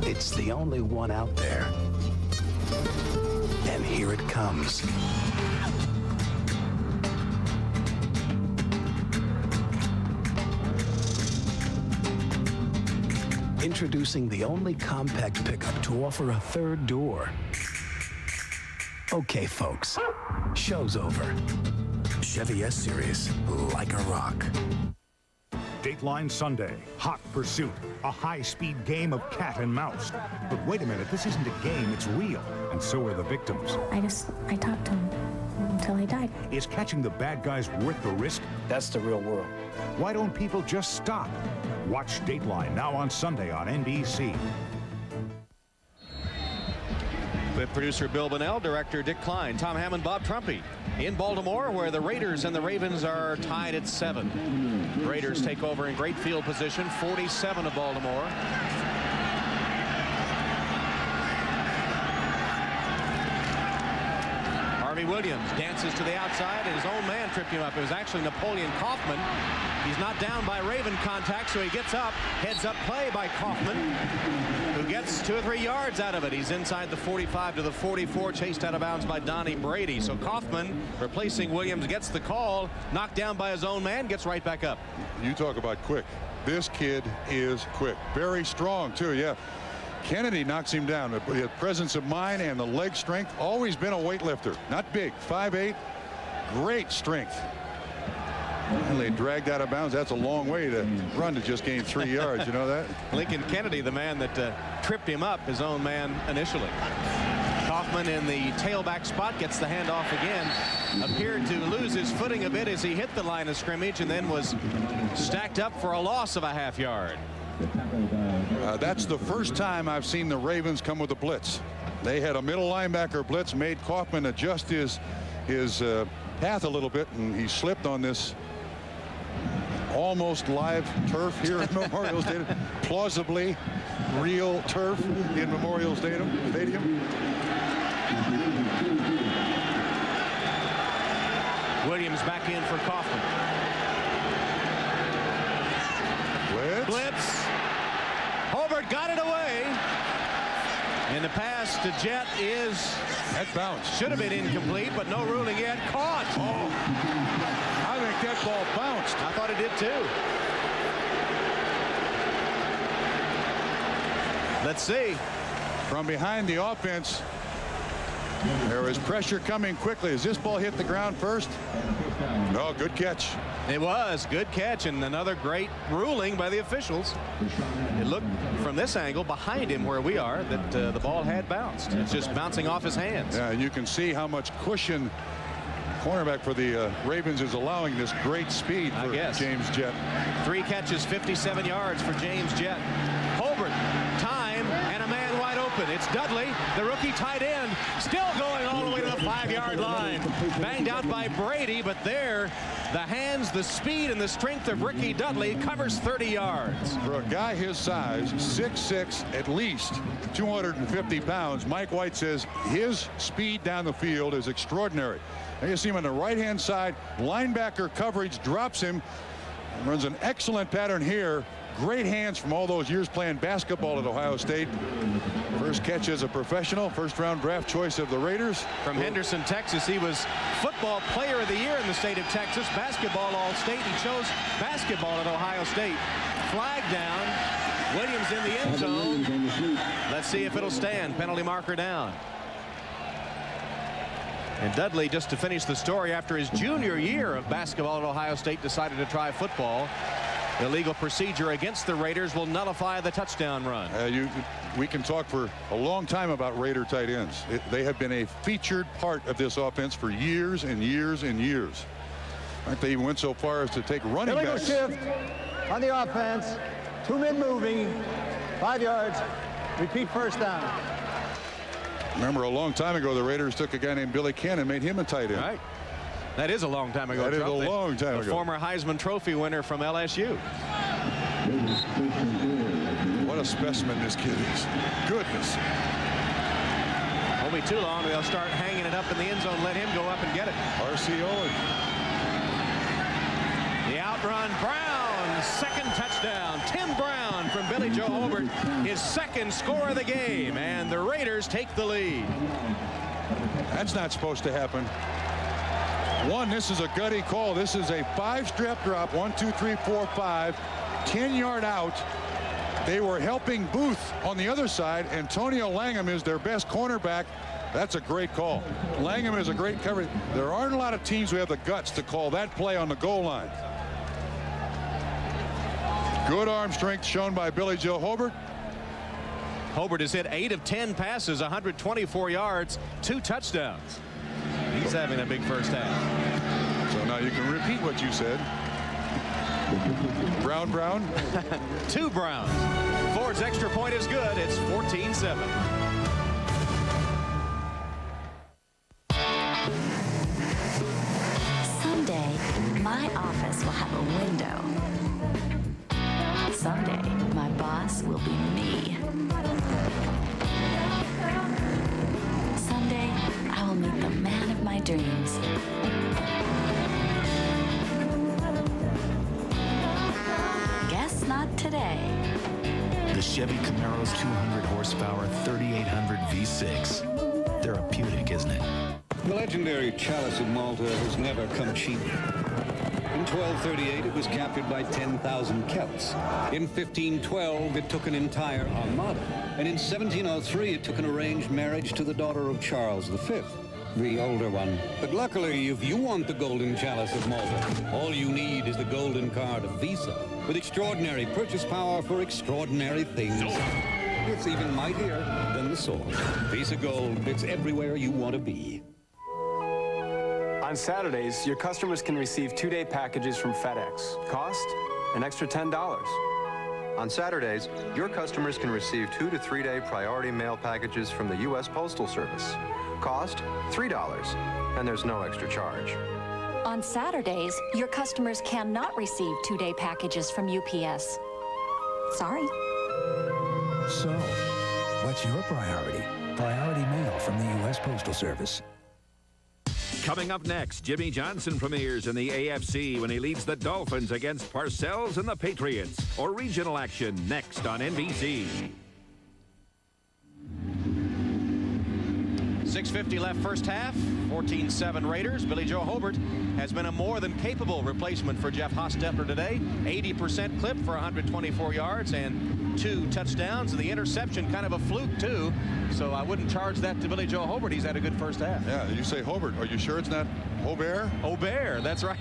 It's the only one out there. And here it comes. Introducing the only compact pickup to offer a third door. Okay, folks, show's over. Chevy S-Series, like a rock. Dateline Sunday, Hot Pursuit, a high-speed game of cat and mouse. But wait a minute, this isn't a game, it's real, and so are the victims. I talked to him until he died. Is catching the bad guys worth the risk? That's the real world. Why don't people just stop? Watch Dateline now on Sunday on NBC. With producer Bill Bonnell, director Dick Klein, Tom Hammond, Bob Trumpy in Baltimore, where the Raiders and the Ravens are tied at 7. The Raiders take over in great field position, 47 of Baltimore. Harvey Williams dances to the outside, and his own man tripped him up. It was actually Napoleon Kaufman. He's not down by Raven contact, so he gets up. Heads up play by Kaufman, who gets 2 or 3 yards out of it. He's inside the 45 to the 44, chased out of bounds by Donnie Brady. So Kaufman, replacing Williams, gets the call, knocked down by his own man, gets right back up. You talk about quick. This kid is quick. Very strong, too, yeah. Kennedy knocks him down. The presence of mind and the leg strength. Always been a weightlifter. Not big. 5'8". Great strength. And they dragged out of bounds. That's a long way to run to just gain 3 yards. You know that? Lincoln Kennedy, the man that tripped him up, his own man initially. Kaufman in the tailback spot gets the handoff again. Appeared to lose his footing a bit as he hit the line of scrimmage and then was stacked up for a loss of a half yard. That's the first time I've seen the Ravens come with a blitz. They had a middle linebacker blitz, made Kaufman adjust his path a little bit, and he slipped on this almost live turf here at Memorial Stadium. Plausibly real turf in Memorial Stadium. Williams back in for Kaufman. Blitz. Hobart got it away. And the pass to Jet is that bounce. Should have been incomplete, but no ruling yet. Caught. Oh, I think that ball bounced. I thought it did too. Let's see. From behind the offense, there is pressure coming quickly. As this ball hit the ground first? No, good catch. It was good catch, and another great ruling by the officials. It looked from this angle behind him where we are that the ball had bounced. It's just bouncing off his hands. Yeah, and you can see how much cushion cornerback for the Ravens is allowing this great speed for James Jett. 3 catches, 57 yards for James Jett. Hobart, time, and a man wide open. It's Dudley, the rookie tight end, still going all the way to the 5-yard line. Banged out by Brady, but there, the hands, the speed, and the strength of Ricky Dudley covers 30 yards. For a guy his size, 6'6", at least 250 pounds, Mike White says his speed down the field is extraordinary. Now you see him on the right-hand side. Linebacker coverage drops him. Runs an excellent pattern here. Great hands from all those years playing basketball at Ohio State. First catch as a professional, first-round draft choice of the Raiders. From Henderson, Texas, he was football player of the year in the state of Texas. Basketball all-state. He chose basketball at Ohio State. Flag down. Williams in the end zone. Let's see if it'll stand. Penalty marker down. And Dudley, just to finish the story, after his junior year of basketball at Ohio State, decided to try football. Illegal procedure against the Raiders will nullify the touchdown run. We can talk for a long time about Raider tight ends. They have been a featured part of this offense for years and years and years. I think they even went so far as to take running backs. Illegal shift on the offense. 2 men moving. 5 yards. Repeat first down. Remember, a long time ago, the Raiders took a guy named Billy Cannon and made him a tight end. Right. That is a long time ago. That is a long time ago. The former Heisman Trophy winner from LSU. What a specimen this kid is. Goodness. Won't be too long. They'll start hanging it up in the end zone. Let him go up and get it. RCO. The outrun. Brown. Second touchdown. Tim Brown from Billy Joe Hobart. His second score of the game. And the Raiders take the lead. That's not supposed to happen. This is a gutty call. This is a 5-step drop. 1, 2, 3, 4, 5. 10-yard out. They were helping Booth on the other side. Antonio Langham is their best cornerback. That's a great call. Langham is a great cover. There aren't a lot of teams who have the guts to call that play on the goal line. Good arm strength shown by Billy Joe Hobart. Hobart has hit 8 of 10 passes, 124 yards, 2 touchdowns. He's having a big first half. So now you can repeat what you said. Brown. 2 Browns. Ford's extra point is good. It's 14-7. have a window. Someday, my boss will be me. Someday, I will meet the man of my dreams. Guess not today. The Chevy Camaro's 200 horsepower 3800 V6. Therapeutic, isn't it? The legendary chalice of Malta has never come cheap. In 1238, it was captured by 10,000 Celts. In 1512, it took an entire armada. And in 1703, it took an arranged marriage to the daughter of Charles V, the older one. But luckily, if you want the golden chalice of Malta, all you need is the golden card of Visa, with extraordinary purchase power for extraordinary things. It's even mightier than the sword. Visa Gold, it's everywhere you want to be. On Saturdays, your customers can receive 2-day packages from FedEx. Cost? An extra $10. On Saturdays, your customers can receive 2- to 3-day priority mail packages from the U.S. Postal Service. Cost? $3, and there's no extra charge. On Saturdays, your customers cannot receive 2-day packages from UPS. Sorry. So, what's your priority? Priority mail from the U.S. Postal Service. Coming up next, Jimmy Johnson premieres in the AFC when he leads the Dolphins against Parcells and the Patriots. Or regional action next on NBC. 6:50 left first half. 14-7 Raiders. Billy Joe Hobart has been a more than capable replacement for Jeff Hostetler today. 80% clip for 124 yards and 2 touchdowns. And the interception kind of a fluke, too. So I wouldn't charge that to Billy Joe Hobart. He's had a good first half. Yeah, you say Hobart. Are you sure it's not Hobart? Hobart, that's right.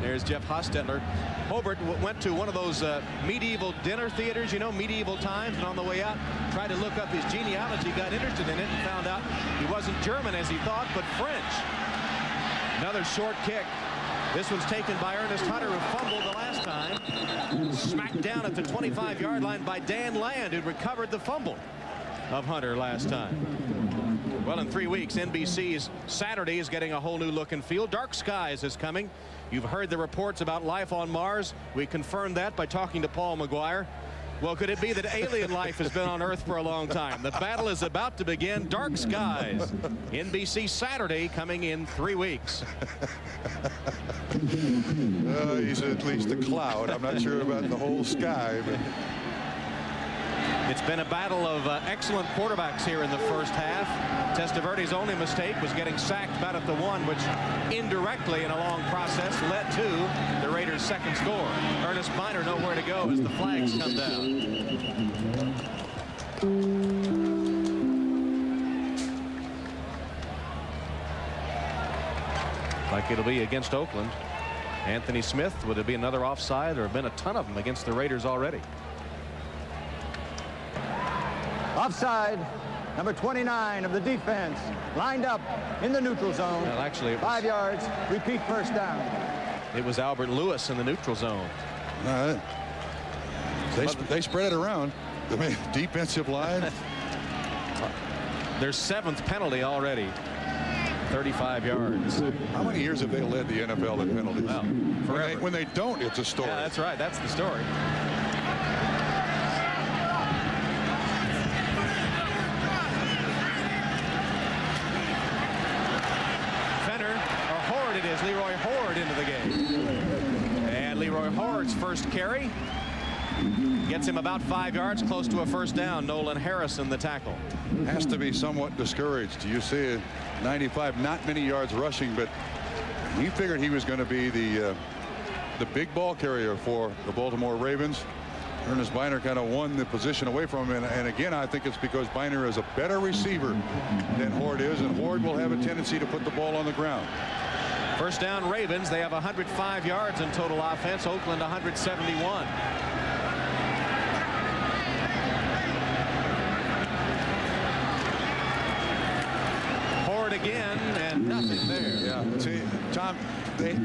There's Jeff Hostetler. Hobart went to one of those medieval dinner theaters, you know, medieval times, and on the way out tried to look up his genealogy, got interested in it, and found out he wasn't German as he thought, but French. Another short kick. This one's taken by Ernest Hunter, who fumbled the last time. Smacked down at the 25-yard line by Dan Land, who recovered the fumble of Hunter last time. Well, in 3 weeks, NBC's Saturday is getting a whole new look and feel. Dark Skies is coming. You've heard the reports about life on Mars. We confirmed that by talking to Paul McGuire. Well, could it be that alien life has been on Earth for a long time? The battle is about to begin. Dark Skies. NBC Saturday coming in 3 weeks. He's at least a cloud. I'm not sure about the whole sky, but it's been a battle of excellent quarterbacks here in the first half. Testaverde's only mistake was getting sacked about at the 1, which indirectly in a long process led to the Raiders' second score. Ernest Miner nowhere to go as the flags come down. Like it'll be against Oakland. Anthony Smith, would it be another offside? There have been a ton of them against the Raiders already. Offside, number 29 of the defense, lined up in the neutral zone. Well, actually, 5 yards, repeat first down. It was Albert Lewis in the neutral zone. They spread it around. I mean, defensive line. Their 7th penalty already. 35 yards. How many years have they led the NFL in penalties? Well, forever. When they don't, it's a story. Yeah, that's right. That's the story. Leroy Horde into the game. And Leroy Horde's first carry gets him about 5 yards, close to a first down. Nolan Harrison, the tackle. Has to be somewhat discouraged. You see it, 95, not many yards rushing, but he figured he was going to be the big ball carrier for the Baltimore Ravens. Ernest Biner kind of won the position away from him, and again, I think it's because Biner is a better receiver than Horde is, and Horde will have a tendency to put the ball on the ground. First down Ravens. They have 105 yards in total offense. Oakland 171. Horde again, and nothing there. Yeah. See, Tom, the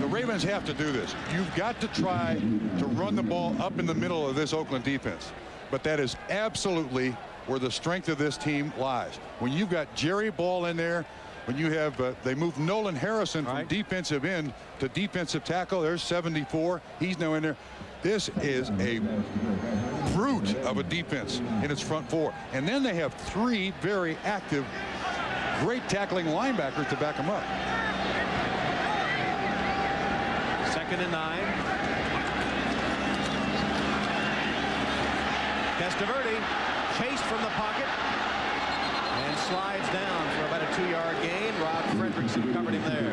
Ravens have to do this. You've got to try to run the ball up in the middle of this Oakland defense. But that is absolutely where the strength of this team lies. When you've got Jerry Ball in there, when you have they moved Nolan Harrison from defensive end to defensive tackle. There's 74. He's now in there. This is a brute of a defense in its front four. And then they have 3 very active, great tackling linebackers to back them up. 2nd and 9. Testaverde chased from the pocket and slides down for about a 2-yard gain. Rod Fredrickson covered him there.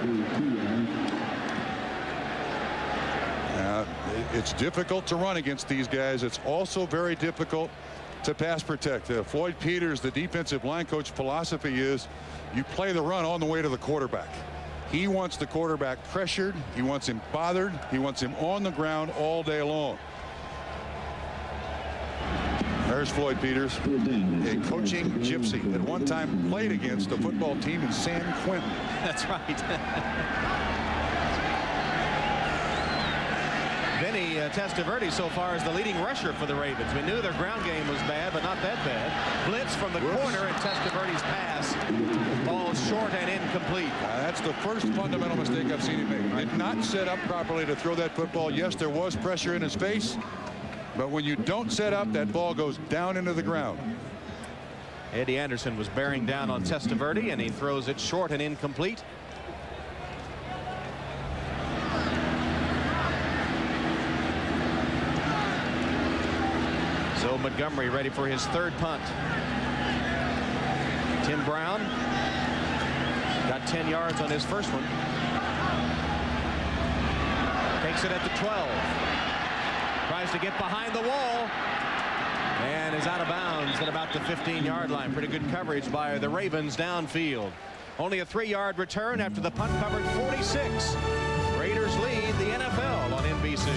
It's difficult to run against these guys. It's also very difficult to pass protect. Floyd Peters, the defensive line coach, philosophy is you play the run on the way to the quarterback. He wants the quarterback pressured. He wants him bothered. He wants him on the ground all day long. There's Floyd Peters, a coaching gypsy. At one time played against a football team in San Quentin. That's right. Vinny Testaverde so far is the leading rusher for the Ravens. We knew their ground game was bad, but not that bad. Blitz from the corner, and Testaverde's pass falls short and incomplete. That's the first fundamental mistake I've seen him make. Did not set up properly to throw that football. Yes, there was pressure in his face, but when you don't set up, that ball goes down into the ground. Eddie Anderson was bearing down on Testaverde, and he throws it short and incomplete. So Montgomery ready for his 3rd punt. Tim Brown got 10 yards on his first one. Takes it at the 12. Tries to get behind the wall and is out of bounds at about the 15-yard line. Pretty good coverage by the Ravens downfield. Only a 3-yard return after the punt covered 46. Raiders lead the NFL on NBC.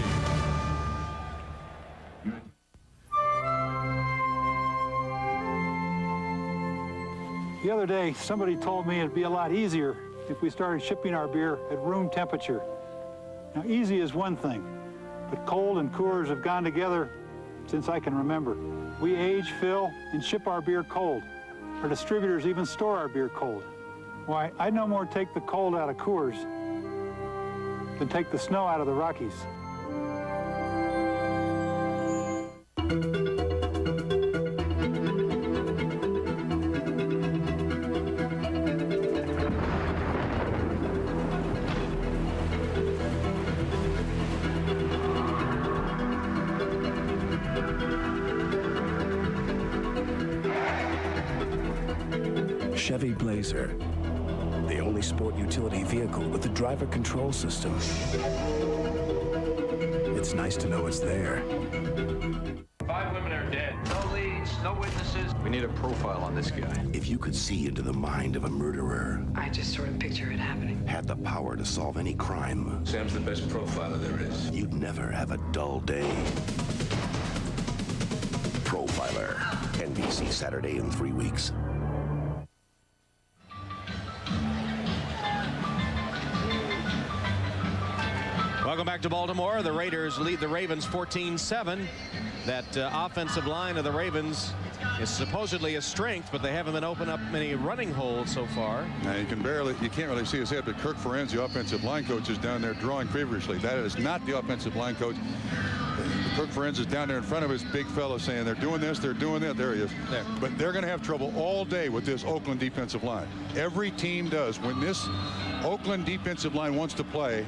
The other day, somebody told me it'd be a lot easier if we started shipping our beer at room temperature. Now, easy is one thing, but cold and Coors have gone together since I can remember. We age, fill, and ship our beer cold. Our distributors even store our beer cold. Why, I'd no more take the cold out of Coors than take the snow out of the Rockies. Chevy Blazer, the only sport utility vehicle with a driver control system. It's nice to know it's there. 5 women are dead. No leads, no witnesses. We need a profile on this guy. If you could see into the mind of a murderer, I just sort of picture it happening. Had the power to solve any crime, Sam's the best profiler there is. You'd never have a dull day. Profiler, NBC Saturday in 3 weeks. Welcome back to Baltimore. The Raiders lead the Ravens 14-7. That offensive line of the Ravens is supposedly a strength, but they haven't been opening up many running holes so far. Now you can't really see his head, but Kirk Ferenz, the offensive line coach, is down there drawing feverishly. That is not the offensive line coach. Kirk Ferenz is down there in front of his big fella saying they're doing this, they're doing that. There he is. There. But they're going to have trouble all day with this Oakland defensive line. Every team does. When this Oakland defensive line wants to play,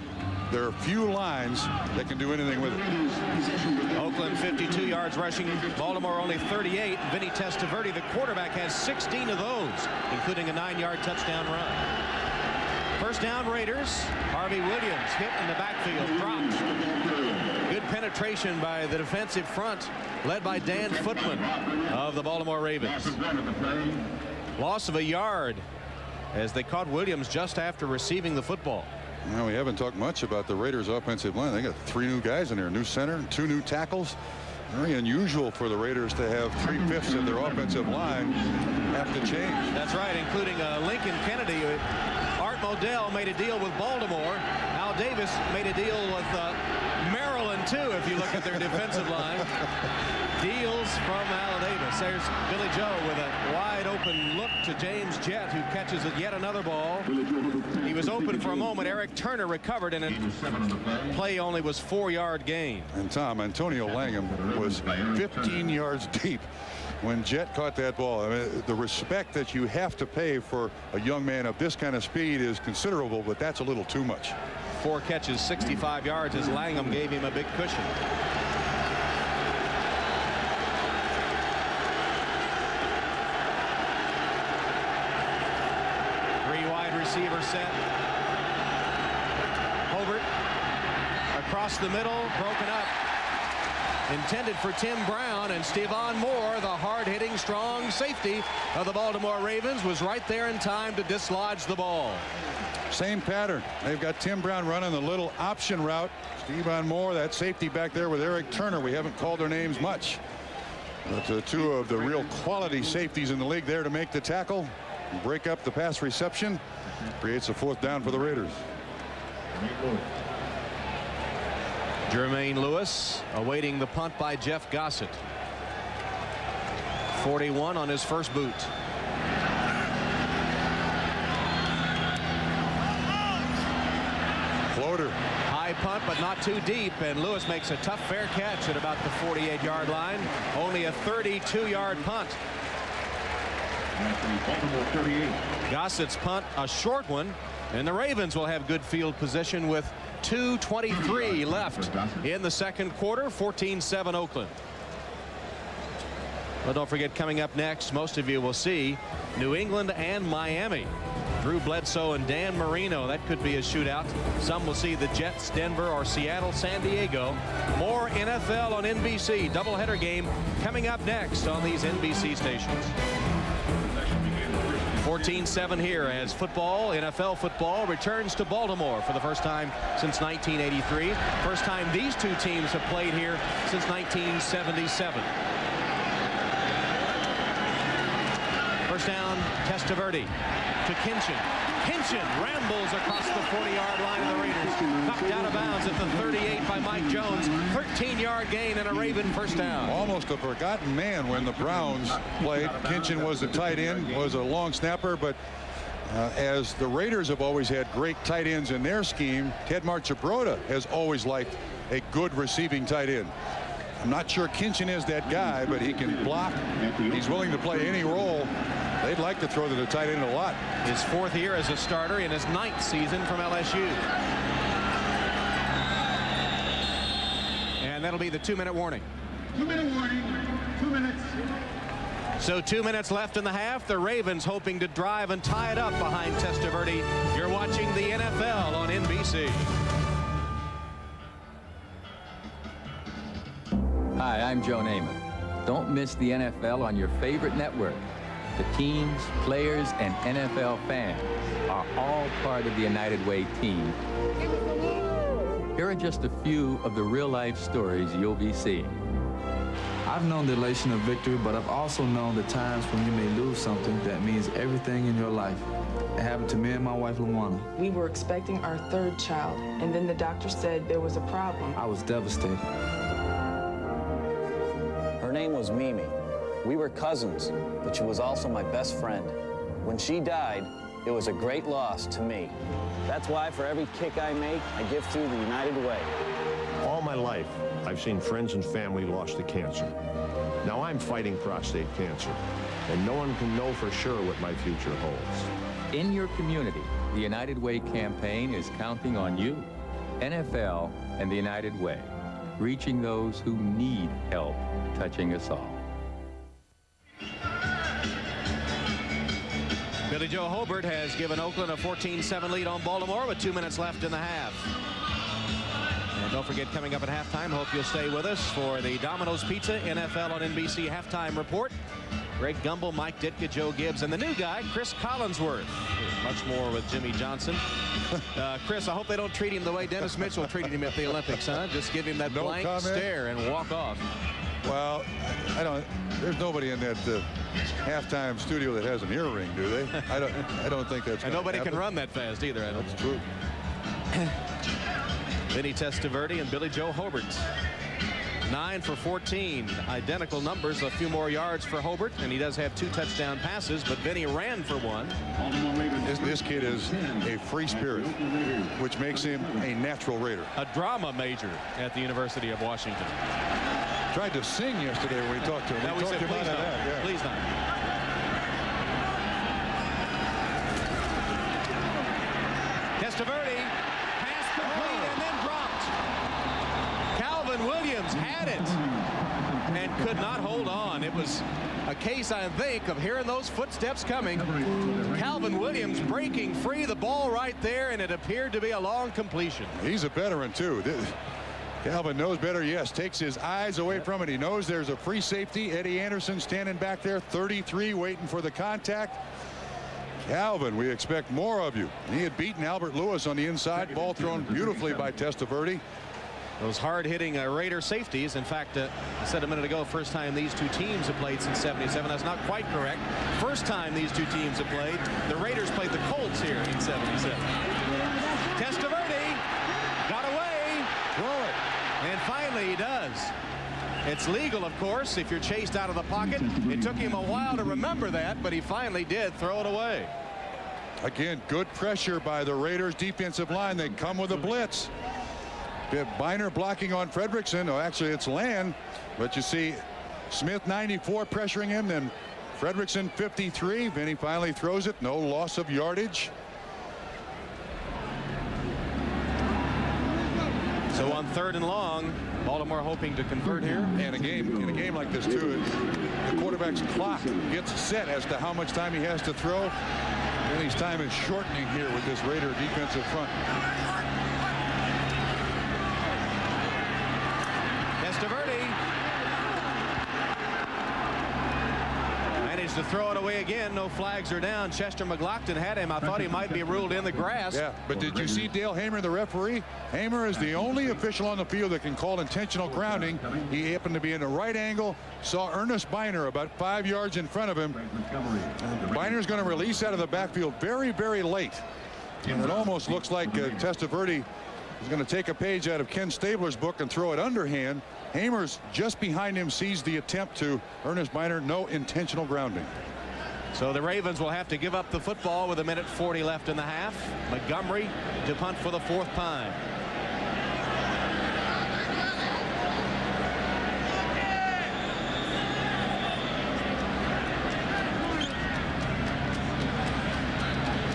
there are few lines that can do anything with it. Oakland 52 yards rushing. Baltimore only 38. Vinny Testaverde, the quarterback, has 16 of those, including a 9-yard touchdown run. First down, Raiders. Harvey Williams hit in the backfield, dropped. Good penetration by the defensive front, led by Dan Footman of the Baltimore Ravens. Loss of a yard as they caught Williams just after receiving the football. Now, we haven't talked much about the Raiders offensive line. They got 3 new guys in there, a new center, 2 new tackles. Very unusual for the Raiders to have 3/5 of their offensive line have to change. That's right, including Lincoln Kennedy. Art Modell made a deal with Baltimore. Al Davis made a deal with Maryland too, if you look at their defensive line. Deals from Al Davis. There's Billy Joe with a wide open look to James Jett, who catches it yet another ball. He was open for a moment. Eric Turner recovered, and the play only was 4-yard gain. And Tom, Antonio Langham was 15 yards deep when Jett caught that ball. I mean, the respect that you have to pay for a young man of this kind of speed is considerable, but that's a little too much. 4 catches, 65 yards, as Langham gave him a big cushion. Receiver set. Hobart across the middle, broken up. Intended for Tim Brown, and Stevan Moore, the hard-hitting, strong safety of the Baltimore Ravens, was right there in time to dislodge the ball. Same pattern. They've got Tim Brown running the little option route. Stevan Moore, that safety back there with Eric Turner. We haven't called their names much, but two of the real quality safeties in the league there to make the tackle, break up the pass reception. Creates a 4th down for the Raiders. Jermaine Lewis awaiting the punt by Jeff Gossett. 41 on his first boot. Floater. High punt, but not too deep, and Lewis makes a tough fair catch at about the 48-yard line. Only a 32-yard punt. Gossett's punt, a short one, and the Ravens will have good field position with 2:23 left in the second quarter. 14-7 Oakland. Well, don't forget, coming up next, most of you will see New England and Miami. Drew Bledsoe and Dan Marino. That could be a shootout. Some will see the Jets, Denver, or Seattle, San Diego. More NFL on NBC. Doubleheader game coming up next on these NBC stations. 14-7 here as football, NFL football, returns to Baltimore for the first time since 1983. First time these two teams have played here since 1977. First down, Testaverde to Kinchin. Kinchin rambles across the 40-yard line of the Raiders. Knocked out of bounds at the 38 by Mike Jones. 13-yard gain and a Raven first down. Almost a forgotten man when the Browns played. Kinchin was the tight end, was a long snapper, but as the Raiders have always had great tight ends in their scheme, Ted Marchibroda has always liked a good receiving tight end. I'm not sure Kinchin is that guy, but he can block. He's willing to play any role. They'd like to throw to the tight end a lot. His 4th year as a starter in his 9th season from LSU. And that'll be the 2-minute warning. 2-minute warning. 2 minutes. So 2 minutes left in the half. The Ravens hoping to drive and tie it up behind Testaverde. You're watching the NFL on NBC. Hi, I'm Joe Namath. Don't miss the NFL on your favorite network. The teams, players, and NFL fans are all part of the United Way team. Here are just a few of the real-life stories you'll be seeing. I've known the elation of victory, but I've also known the times when you may lose something that means everything in your life. It happened to me and my wife, Luana. We were expecting our 3rd child, and then the doctor said there was a problem. I was devastated. Her name was Mimi. We were cousins, but she was also my best friend. When she died, it was a great loss to me. That's why for every kick I make, I give through the United Way. All my life, I've seen friends and family lost to cancer. Now I'm fighting prostate cancer, and no one can know for sure what my future holds. In your community, the United Way campaign is counting on you. NFL and the United Way, reaching those who need help, touching us all. Billy Joe Hobart has given Oakland a 14-7 lead on Baltimore with 2 minutes left in the half. And don't forget, coming up at halftime, hope you'll stay with us for the Domino's Pizza NFL on NBC halftime report. Greg Gumbel, Mike Ditka, Joe Gibbs, and the new guy, Chris Collinsworth. Much more with Jimmy Johnson. Chris, I hope they don't treat him the way Dennis Mitchell treated him at the Olympics, huh? Just give him that blank stare and walk off. Well, there's nobody in that halftime studio that has an earring, do they? I don't think that's. And nobody can run that fast either. I don't. That's true. Vinny Testaverde and Billy Joe Hobert. 9 for 14, identical numbers, a few more yards for Hobert, and he does have 2 touchdown passes, but Vinny ran for 1. This kid is a free spirit, which makes him a natural Raider. A drama major at the University of Washington. Tried to sing yesterday when we talked to him. Now we said, please not. Yeah. Please not. Testaverde, pass complete and then dropped. Calvin Williams had it and could not hold on. It was a case, I think, of hearing those footsteps coming. Calvin Williams breaking free, the ball right there, and it appeared to be a long completion. He's a veteran, too. Calvin knows better, yes, takes his eyes away from it. He knows there's a free safety. Eddie Anderson standing back there, 33, waiting for the contact. Calvin, we expect more of you. He had beaten Albert Lewis on the inside. Ball thrown beautifully by Testaverde. Those hard-hitting Raider safeties. In fact, I said a minute ago, first time these two teams have played since '77. That's not quite correct. First time these two teams have played, the Raiders played the Colts here in '77. Testaverde got away. Throw it. And finally he does. It's legal, of course, if you're chased out of the pocket. It took him a while to remember that, but he finally did throw it away. Again, good pressure by the Raiders defensive line. They come with a blitz. Biner blocking on Fredrickson. Oh, actually, it's Land. But you see Smith 94 pressuring him. Then Fredrickson 53. Vinny finally throws it. No loss of yardage. So on 3rd and long, Baltimore hoping to convert here. And in a game like this, too, the quarterback's clock gets set as to how much time he has to throw. Vinny's time is shortening here with this Raider defensive front. Testaverde managed to throw it away again. No flags are down. Chester McLaughlin had him. I thought he might be ruled in the grass. Yeah, but did you see Dale Hamer, the referee? Hamer is the only official on the field that can call intentional grounding. He happened to be in the right angle, saw Ernest Biner about 5 yards in front of him. Biner's going to release out of the backfield very, very late. And it almost looks like Testaverde is going to take a page out of Ken Stabler's book and throw it underhand. Hamer's just behind him, sees the attempt to Ernest Biner. No intentional grounding. So the Ravens will have to give up the football with 1:40 left in the half. Montgomery to punt for the 4th time.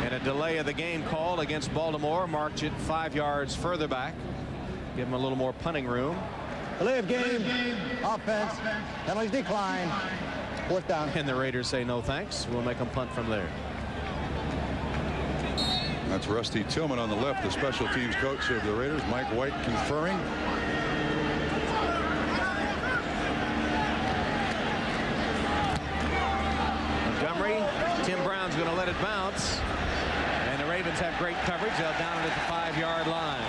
And a delay of the game call against Baltimore. Marked it 5 yards further back. Give him a little more punting room. Delay of game, offense, penalties decline, 4th down. And the Raiders say no thanks. We'll make them punt from there. That's Rusty Tillman on the left, the special teams coach of the Raiders. Mike White conferring. Montgomery, Tim Brown's going to let it bounce. And the Ravens have great coverage. They'll down it at the 5-yard line.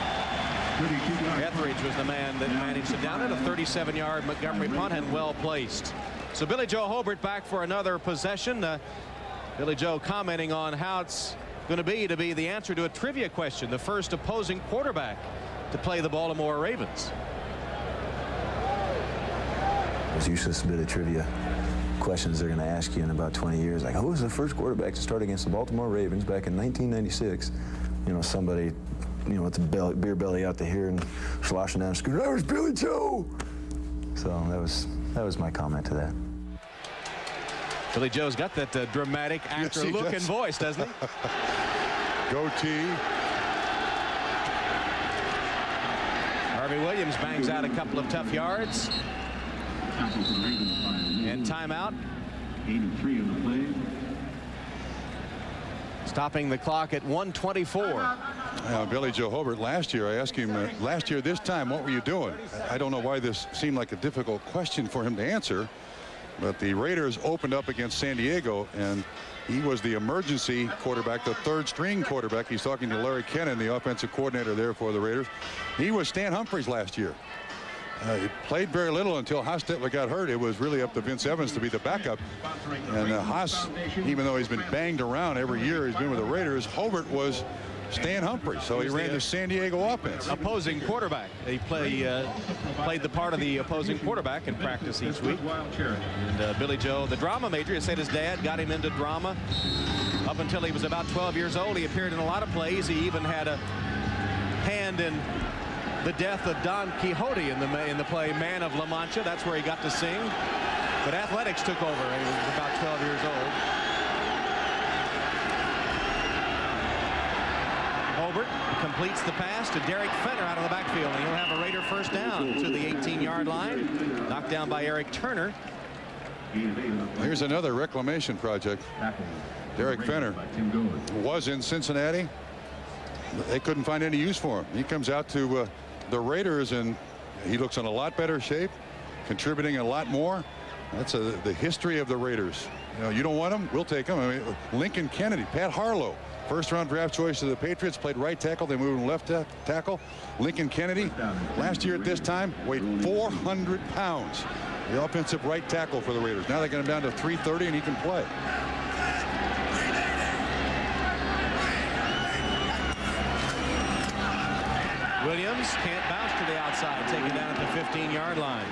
Etheridge was the man that managed to down it. A 37-yard Montgomery punt, and well placed. So Billy Joe Hobert back for another possession. Billy Joe commenting on how it's going to be the answer to a trivia question. The first opposing quarterback to play the Baltimore Ravens. It's useless bit of trivia questions they're going to ask you in about 20 years. Like, who was the first quarterback to start against the Baltimore Ravens back in 1996? You know, somebody, you know, with the beer belly out to here and sloshing down, screaming, "That was Billy Joe!" So that was my comment to that. Billy Joe's got that dramatic actor look and voice, doesn't he? Goatee. Harvey Williams bangs out a couple of tough yards. And timeout. 83 on the play. Stopping the clock at 1:24. Billy Joe Hobert, last year I asked him, last year this time, what were you doing? I don't know why this seemed like a difficult question for him to answer, but the Raiders opened up against San Diego, and he was the emergency quarterback, the 3rd string quarterback. He's talking to Larry Kennan, the offensive coordinator there for the Raiders. He was Stan Humphries last year. He played very little until Hostetler got hurt. It was really up to Vince Evans to be the backup. And Haas, even though he's been banged around every year he's been with the Raiders, Hobert was Stan Humphries. So he ran the San Diego offense. Opposing quarterback. He played the part of the opposing quarterback in practice each week. And Billy Joe, the drama major, he said his dad got him into drama up until he was about 12 years old. He appeared in a lot of plays. He even had a hand in the death of Don Quixote in the play Man of La Mancha. That's where he got to sing. But athletics took over when he was about 12 years old. Hobart completes the pass to Derek Fenner out of the backfield, and he'll have a Raider first down to the 18-yard line. Knocked down by Eric Turner. Here's another reclamation project. Derek Fenner was in Cincinnati. They couldn't find any use for him. He comes out to the Raiders, and he looks in a lot better shape, contributing a lot more. That's the history of the Raiders. You know, you don't want him, we'll take him. I mean, Lincoln Kennedy, Pat Harlow, first-round draft choice of the Patriots, played right tackle. They moved him left tackle. Lincoln Kennedy, last year at this time, weighed 400 pounds. The offensive right tackle for the Raiders. Now they got him down to 330, and he can play. Williams can't bounce to the outside, taken down at the 15-yard line.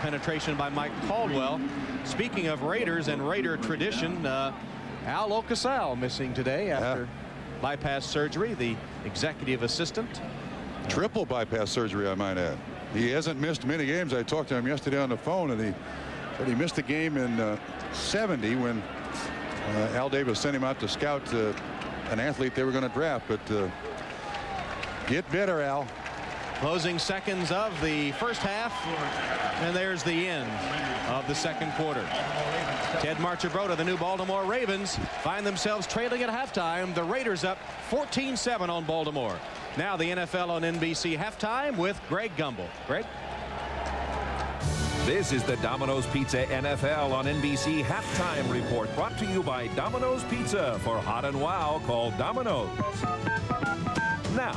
Penetration by Mike Caldwell. Speaking of Raiders and Raider tradition, Al Ocasal missing today after bypass surgery, the executive assistant. Triple bypass surgery, I might add. He hasn't missed many games. I talked to him yesterday on the phone, and he said he missed a game in 70 when Al Davis sent him out to scout an athlete they were going to draft. But get better, Al. Closing seconds of the first half, and there's the end of the second quarter. Ted Marchibroda, the new Baltimore Ravens, find themselves trailing at halftime. The Raiders up 14-7 on Baltimore. Now the NFL on NBC halftime with Greg Gumbel. Greg? This is the Domino's Pizza NFL on NBC halftime report, brought to you by Domino's Pizza. For hot and wow, call Domino's. Now.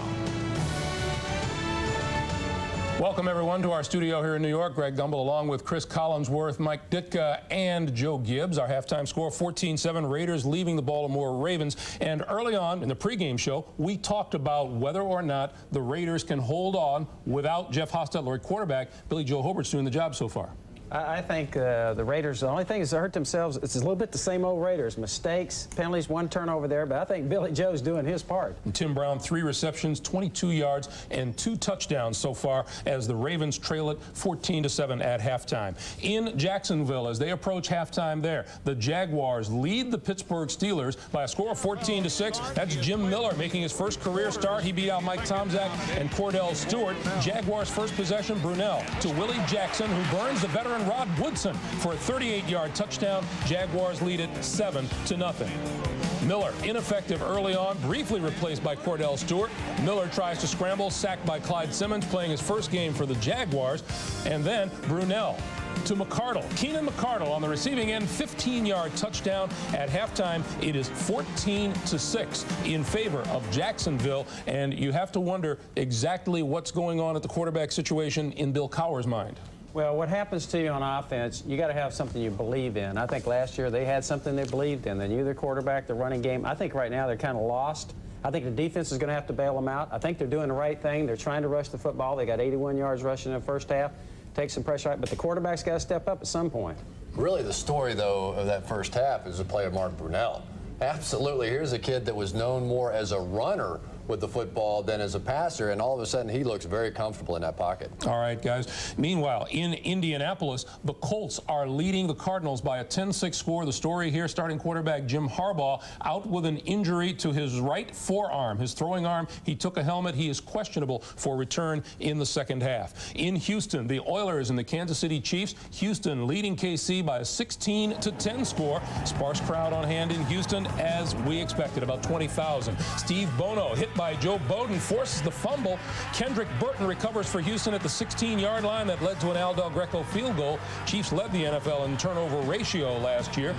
Welcome, everyone, to our studio here in New York. Greg Gumbel along with Chris Collinsworth, Mike Ditka, and Joe Gibbs. Our halftime score, 14-7, Raiders leaving the Baltimore Ravens. And early on in the pregame show, we talked about whether or not the Raiders can hold on without Jeff Hostetler at quarterback. Billy Joe Hobart's doing the job so far. I think the Raiders, the only thing is they hurt themselves. It's a little bit the same old Raiders. Mistakes, penalties, one turnover there, but I think Billy Joe's doing his part. And Tim Brown, 3 receptions, 22 yards, and 2 touchdowns so far as the Ravens trail it 14-7 at halftime. In Jacksonville, as they approach halftime there, the Jaguars lead the Pittsburgh Steelers by a score of 14-6. That's Jim Miller making his first career start. He beat out Mike Tomczak and Cordell Stewart. Jaguars' first possession, Brunell to Willie Jackson, who burns the veteran Rod Woodson for a 38-yard touchdown. Jaguars lead it 7-0. Miller, ineffective early on, briefly replaced by Cordell Stewart. Miller tries to scramble, sacked by Clyde Simmons, playing his first game for the Jaguars. And then Brunell to McCardle. Keenan McCardle on the receiving end, 15-yard touchdown. At halftime, it is 14-6 in favor of Jacksonville. And you have to wonder exactly what's going on at the quarterback situation in Bill Cowher's mind. Well, what happens to you on offense, you got to have something you believe in. I think last year they had something they believed in. They knew their quarterback, the running game. I think right now they're kind of lost. I think the defense is going to have to bail them out. I think they're doing the right thing. They're trying to rush the football. They got 81 yards rushing in the first half. Take some pressure out, but the quarterback's got to step up at some point. Really, the story, though, of that first half is the play of Mark Brunell. Absolutely. Here's a kid that was known more as a runner with the football than as a passer, and all of a sudden he looks very comfortable in that pocket. All right, guys. Meanwhile, in Indianapolis, the Colts are leading the Cardinals by a 10-6 score. The story here, starting quarterback Jim Harbaugh out with an injury to his right forearm, his throwing arm. He took a helmet. He is questionable for return in the second half. In Houston, the Oilers and the Kansas City Chiefs. Houston leading KC by a 16-10 score. Sparse crowd on hand in Houston, as we expected, about 20,000. Steve Bono hit by Joe Bowden, forces the fumble. Kendrick Burton recovers for Houston at the 16-yard line. That led to an Al Del Greco field goal. Chiefs led the NFL in turnover ratio last year.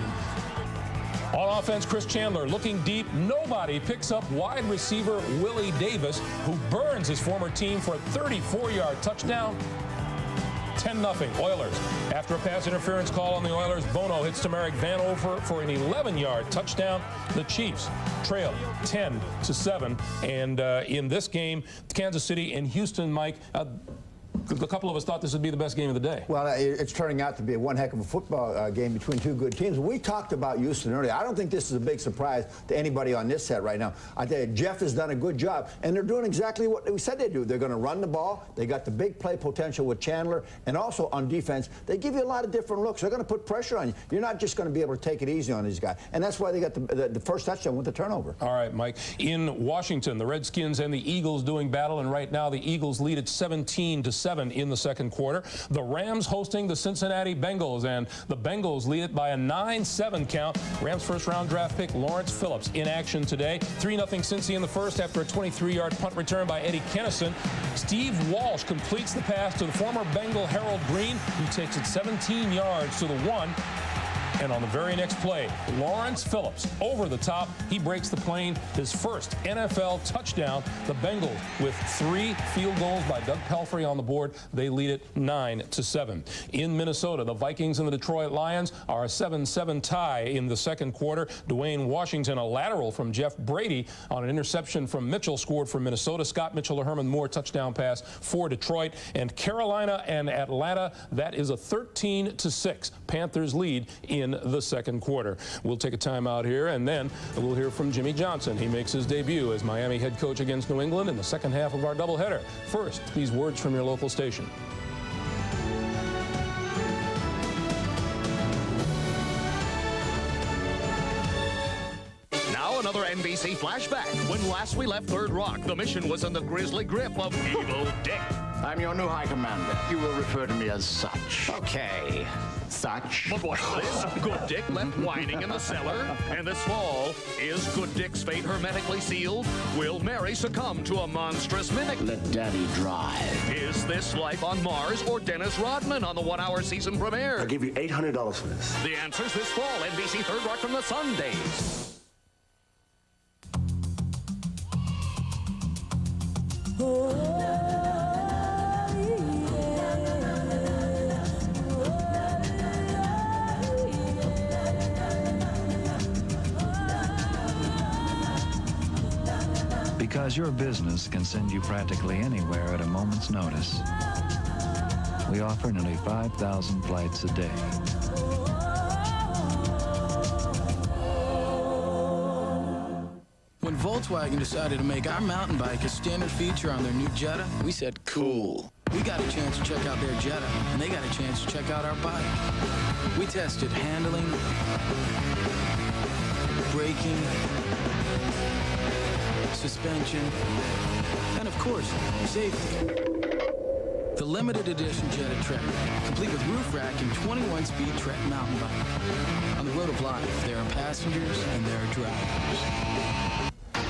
On offense, Chris Chandler looking deep. Nobody picks up wide receiver Willie Davis, who burns his former team for a 34-yard touchdown. 10-0 Oilers. After a pass interference call on the Oilers, Bono hits Tamarick Vanover for an 11-yard touchdown. The Chiefs trail 10-7. And in this game, Kansas City and Houston, Mike, a couple of us thought this would be the best game of the day. Well, it's turning out to be one heck of a football game between two good teams. We talked about Houston earlier. I don't think this is a big surprise to anybody on this set right now. I think Jeff has done a good job, and they're doing exactly what we said they'd do. They're going to run the ball. They got the big play potential with Chandler, and also on defense, they give you a lot of different looks. They're going to put pressure on you. You're not just going to be able to take it easy on these guys, and that's why they got the first touchdown with the turnover. All right, Mike. In Washington, the Redskins and the Eagles doing battle, and right now the Eagles lead at 17-7 in the second quarter. The Rams hosting the Cincinnati Bengals, and the Bengals lead it by a 9-7 count. Rams first-round draft pick Lawrence Phillips in action today. 3-0 Cincy in the first after a 23-yard punt return by Eddie Kennison. Steve Walsh completes the pass to the former Bengal Harold Green. He takes it 17 yards to the 1. And on the very next play, Lawrence Phillips over the top. He breaks the plane, his first NFL touchdown. The Bengals with 3 field goals by Doug Pelfrey on the board. They lead it 9-7. In Minnesota, the Vikings and the Detroit Lions are a 7-7 tie in the second quarter. Dwayne Washington, a lateral from Jeff Brady on an interception from Mitchell, scored for Minnesota. Scott Mitchell to Herman Moore, touchdown pass for Detroit. And Carolina and Atlanta, that is a 13-6 Panthers lead in the second quarter. We'll take a timeout here, and then we'll hear from Jimmy Johnson. He makes his debut as Miami head coach against New England in the second half of our doubleheader. First, these words from your local station. Now another NBC flashback. When last we left Third Rock, the mission was in the grisly grip of Evil Dick. I'm your new High Commander. You will refer to me as such. Okay. Such. But what's this? Good Dick left whining in the cellar. And this fall, is Good Dick's fate hermetically sealed? Will Mary succumb to a monstrous mimic? Let Daddy drive. Is this life on Mars or Dennis Rodman on the one-hour season premiere? I'll give you $800 for this. The answer's this fall, NBC Third Rock from the Sundays. Because your business can send you practically anywhere at a moment's notice, we offer nearly 5,000 flights a day. When Volkswagen decided to make our mountain bike a standard feature on their new Jetta, we said, cool. We got a chance to check out their Jetta, and they got a chance to check out our bike. We tested handling, braking, suspension, and of course, safety. The limited edition Jetta Trek, complete with roof rack and 21-speed Trek mountain bike. On the road of life, there are passengers and there are drivers.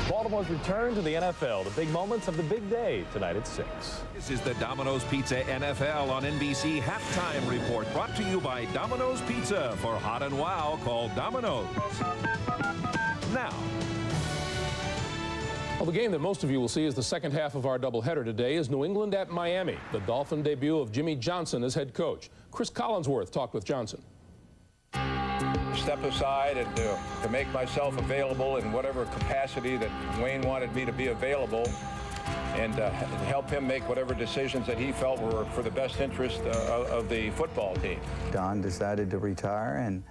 Baltimore's return to the NFL, the big moments of the big day, tonight at 6. This is the Domino's Pizza NFL on NBC Halftime Report, brought to you by Domino's Pizza. For hot and wow, call Domino's. Now. Well, the game that most of you will see is the second half of our doubleheader today is New England at Miami, the Dolphin debut of Jimmy Johnson as head coach. Chris Collinsworth talked with Johnson. Step aside and to make myself available in whatever capacity that Wayne wanted me to be available, and help him make whatever decisions that he felt were for the best interest of the football team. Don decided to retire,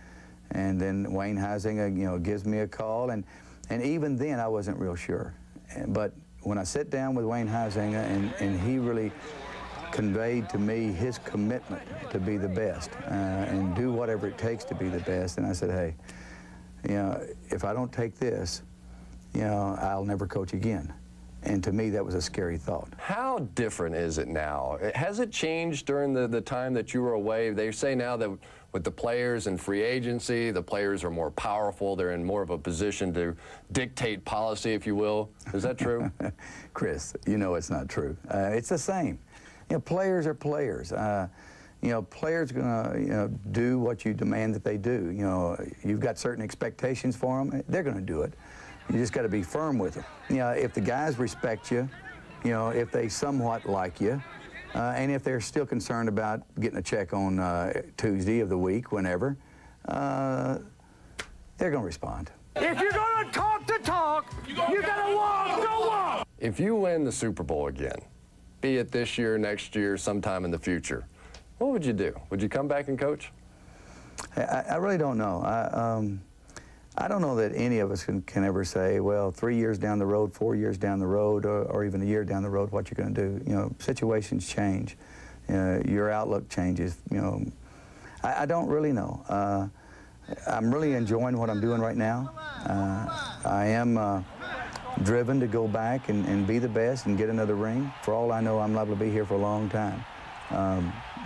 and then Wayne Huizenga, gives me a call, and even then I wasn't real sure. But when I sit down with Wayne Huizenga, and he really conveyed to me his commitment to be the best and do whatever it takes to be the best. And I said, hey, if I don't take this, I'll never coach again. And to me, that was a scary thought. How different is it now? Has it changed during the time that you were away? They say now that with the players and free agency, the players are more powerful. They're in more of a position to dictate policy, if you will. Is that true? Chris, it's not true. It's the same. Players are players. Players are going to do what you demand that they do. You've got certain expectations for them. They're going to do it. You just got to be firm with them. If the guys respect you, if they somewhat like you, And if they're still concerned about getting a check on Tuesday of the week, whenever, they're going to respond. If you're going to talk the talk, you got to walk the walk. If you win the Super Bowl again, be it this year, next year, sometime in the future, what would you do? Would you come back and coach? I really don't know. I don't know that any of us can ever say, well, 3 years down the road, 4 years down the road, or even a year down the road, what you're going to do. You know, situations change. Your outlook changes. You know, I don't really know. I'm really enjoying what I'm doing right now. I am driven to go back and be the best and get another ring. For all I know, I'm liable to be here for a long time.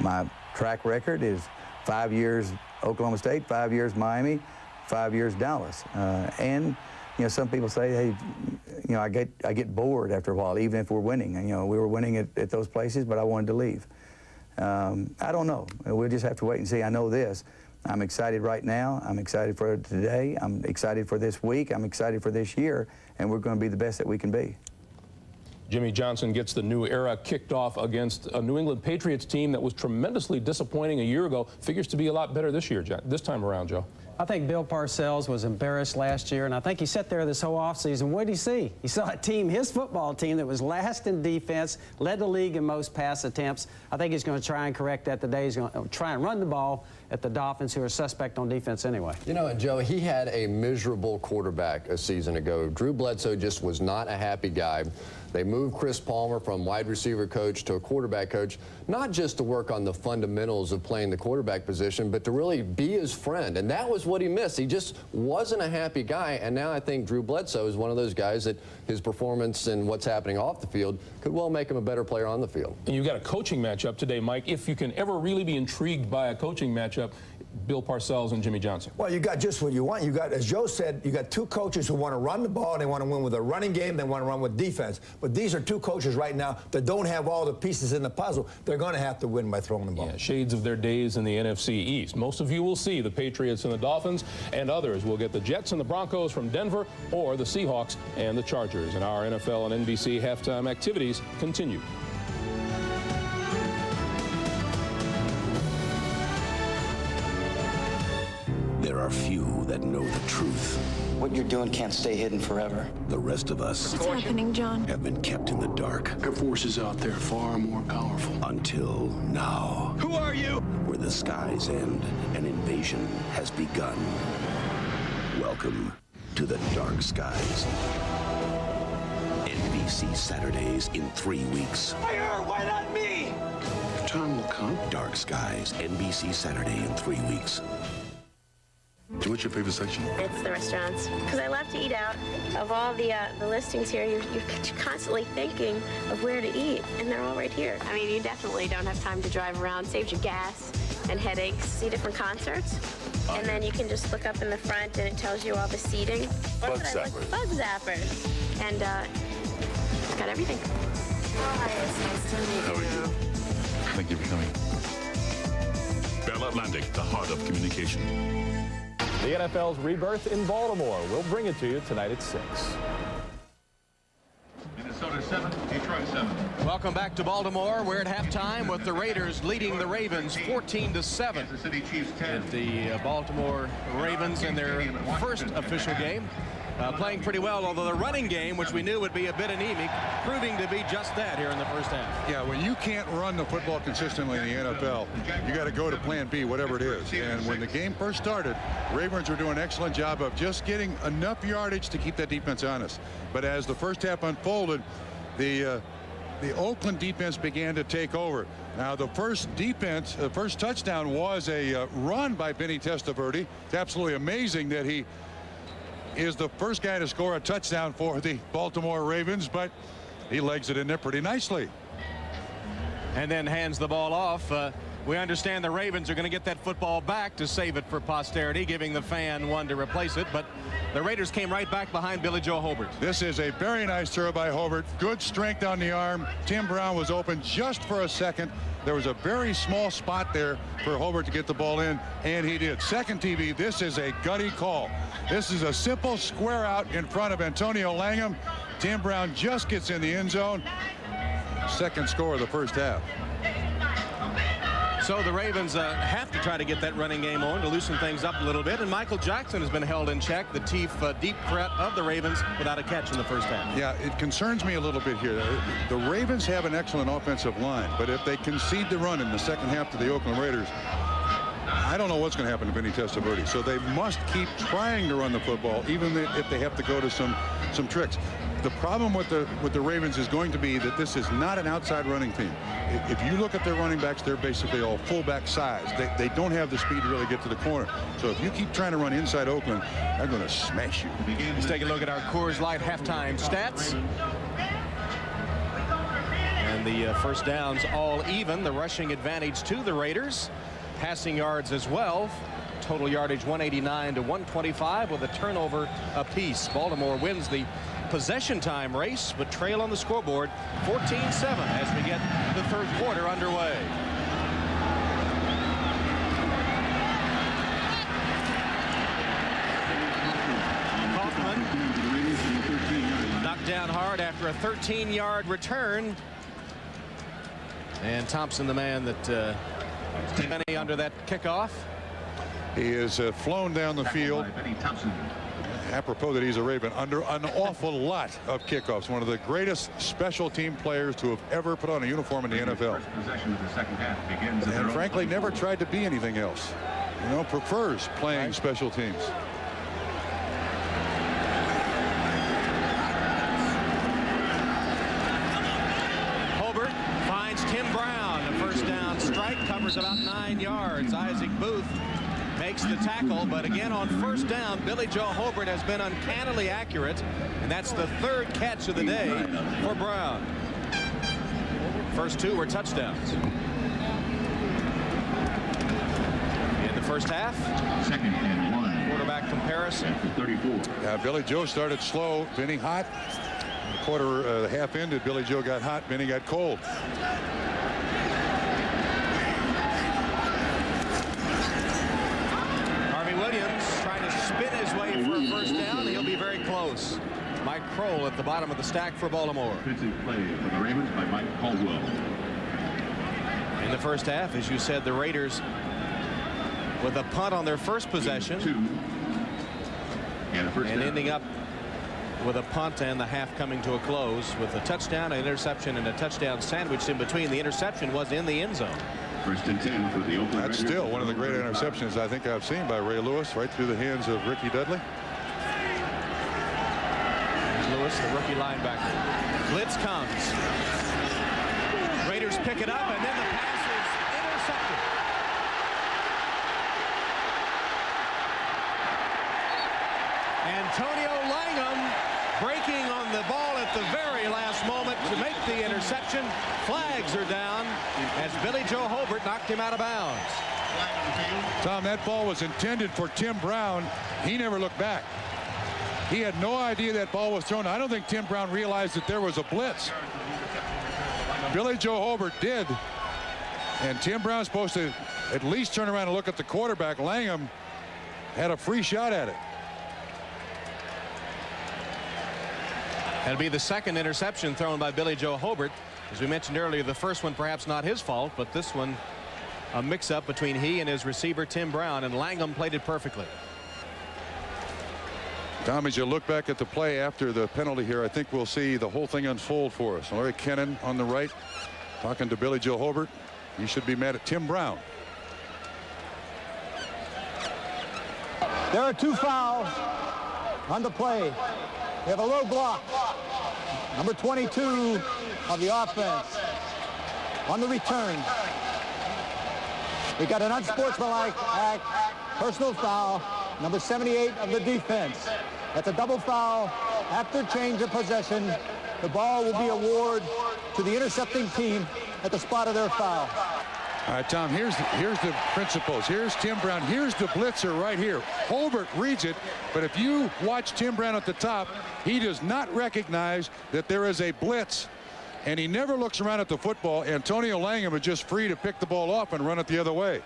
My track record is 5 years Oklahoma State, 5 years Miami, 5 years Dallas. And, you know, some people say, hey, you know, I get bored after a while, even if we're winning. And, you know, we were winning at those places, but I wanted to leave. I don't know. We'll just have to wait and see. I know this. I'm excited right now. I'm excited for today. I'm excited for this week. I'm excited for this year. And we're going to be the best that we can be. Jimmy Johnson gets the new era kicked off against a New England Patriots team that was tremendously disappointing a year ago. Figures to be a lot better this year, this time around, Joe. I think Bill Parcells was embarrassed last year, and I think he sat there this whole offseason. What did he see? He saw a team, his football team, that was last in defense, led the league in most pass attempts. I think he's going to try and correct that today. He's going to try and run the ball at the Dolphins, who are suspect on defense anyway. You know, and Joe, he had a miserable quarterback a season ago. Drew Bledsoe just was not a happy guy. They moved Chris Palmer from wide receiver coach to a quarterback coach, not just to work on the fundamentals of playing the quarterback position, but to really be his friend. And that was what he missed. He just wasn't a happy guy. And now I think Drew Bledsoe is one of those guys that his performance and what's happening off the field could well make him a better player on the field. And you've got a coaching matchup today, Mike. If you can ever really be intrigued by a coaching matchup, Bill Parcells and Jimmy Johnson. Well, you got just what you want. You got, as Joe said, you got two coaches who want to run the ball. They want to win with a running game. They want to run with defense. But these are two coaches right now that don't have all the pieces in the puzzle. They're going to have to win by throwing the ball. Yeah, shades of their days in the NFC East. Most of you will see the Patriots and the Dolphins, and others will get the Jets and the Broncos from Denver, or the Seahawks and the Chargers. And our NFL and NBC halftime activities continue. There are few that know the truth. What you're doing can't stay hidden forever. The rest of us What's happening, John? have been kept in the dark. There are forces out there far more powerful. Until now. Who are you? Where the skies end, an invasion has begun. Welcome to the dark skies. NBC Saturdays in 3 weeks. Fire! Why not me? The time will come. Dark Skies, NBC Saturday in 3 weeks. What's your favorite section? It's the restaurants, because I love to eat out. Of all the listings here, you're constantly thinking of where to eat, and they're all right here. I mean, you definitely don't have time to drive around, saves you gas and headaches, see different concerts, and then you can just look up in the front and it tells you all the seating. Bug zappers. Bug zappers. And it's got everything. Hi, it's nice to meet How are you? Thank you for coming. Bell Atlantic, the heart of communication. The NFL's rebirth in Baltimore. We'll bring it to you tonight at 6. Minnesota 7, Detroit 7. Welcome back to Baltimore. We're at halftime with the Raiders leading the Ravens 14-7. The City Chiefs 10. The Baltimore Ravens in their first official game. Playing pretty well, although the running game, which we knew would be a bit anemic, proving to be just that here in the first half. Yeah, when you can't run the football consistently in the NFL, you got to go to plan B, whatever it is. And when the game first started, Ravens were doing an excellent job of just getting enough yardage to keep that defense honest. But as the first half unfolded, the Oakland defense began to take over. Now, the first touchdown was a run by Benny Testaverde. It's absolutely amazing that he is the first guy to score a touchdown for the Baltimore Ravens, but he legs it in there pretty nicely. And then hands the ball off. We understand the Ravens are going to get that football back to save it for posterity, giving the fan one to replace it. But the Raiders came right back behind Billy Joe Hobart. This is a very nice throw by Hobart. Good strength on the arm. Tim Brown was open just for a second. There was a very small spot there for Hobart to get the ball in, and he did. Second TV, this is a gutty call. This is a simple square out in front of Antonio Langham. Tim Brown just gets in the end zone. Second score of the first half. So the Ravens have to try to get that running game on to loosen things up a little bit. And Michael Jackson has been held in check, the deep threat of the Ravens, without a catch in the first half. Yeah, it concerns me a little bit here. The Ravens have an excellent offensive line, but if they concede the run in the second half to the Oakland Raiders, I don't know what's going to happen to Vinny Testaverde. So they must keep trying to run the football, even if they have to go to some tricks. The problem with the Ravens is going to be that this is not an outside running team. If you look at their running backs, they're basically all fullback size. They don't have the speed to really get to the corner. So if you keep trying to run inside Oakland, they're going to smash you. Let's take a look at our Coors Light halftime stats. And the first downs all even. The rushing advantage to the Raiders. Passing yards as well. Total yardage 189 to 125 with a turnover apiece. Baltimore wins the possession time race, but trail on the scoreboard 14-7 as we get the third quarter underway. Kaufman knocked down hard after a 13-yard return. And Thompson, the man that Benny under that kickoff. He is flown down the field. Apropos that he's a Raven, under an awful lot of kickoffs. One of the greatest special team players to have ever put on a uniform in the NFL. And frankly, never tried to be anything else. You know, prefers playing special teams. Hobart finds Tim Brown. A first down strike, covers about 9 yards. Isaac Booth makes the tackle, but again on first down, Billy Joe Hobart has been uncannily accurate, and that's the third catch of the day for Brown. First two were touchdowns. In the first half, 2nd and 1. Quarterback comparison. 34. Billy Joe started slow, Vinny hot. The half ended, Billy Joe got hot, Vinny got cold. Williams trying to spin his way for a first down. He'll be very close. Mike Kroll at the bottom of the stack for Baltimore. Defensive play for the Ravens by Mike Caldwell. In the first half, as you said, the Raiders with a punt on their first possession. And ending up with a punt and the half coming to a close with a touchdown, an interception, and a touchdown sandwiched in between. The interception was in the end zone. First and 10 for the Oakland That's Raiders. Still one of the great interceptions I think I've seen by Ray Lewis, right through the hands of Ricky Dudley. Lewis, the rookie linebacker. Blitz comes. Raiders pick it up, and then the pass is intercepted. Antonio Langham breaking on the ball at the very last moment to make the interception. Flags are down as Billy Joe Hobart knocked him out of bounds. Tom, that ball was intended for Tim Brown. He never looked back. He had no idea that ball was thrown. I don't think Tim Brown realized that there was a blitz. Billy Joe Hobart did. And Tim Brown's supposed to at least turn around and look at the quarterback. Langham had a free shot at it. That'll be the second interception thrown by Billy Joe Hobart. As we mentioned earlier, the first one perhaps not his fault, but this one a mix-up between he and his receiver Tim Brown, and Langham played it perfectly. Tom, as you look back at the play after the penalty here, I think we'll see the whole thing unfold for us. Larry Kennan on the right talking to Billy Joe Hobart. He should be mad at Tim Brown. There are 2 fouls on the play. We have a low block. Number 22 of the offense on the return. We got an unsportsmanlike act, personal foul, number 78 of the defense. That's a double foul. After change of possession, the ball will be awarded to the intercepting team at the spot of their foul. All right, Tom, here's the principles. Here's Tim Brown. Here's the blitzer right here. Hobart reads it, but if you watch Tim Brown at the top, he does not recognize that there is a blitz, and he never looks around at the football. Antonio Langham is just free to pick the ball off and run it the other way.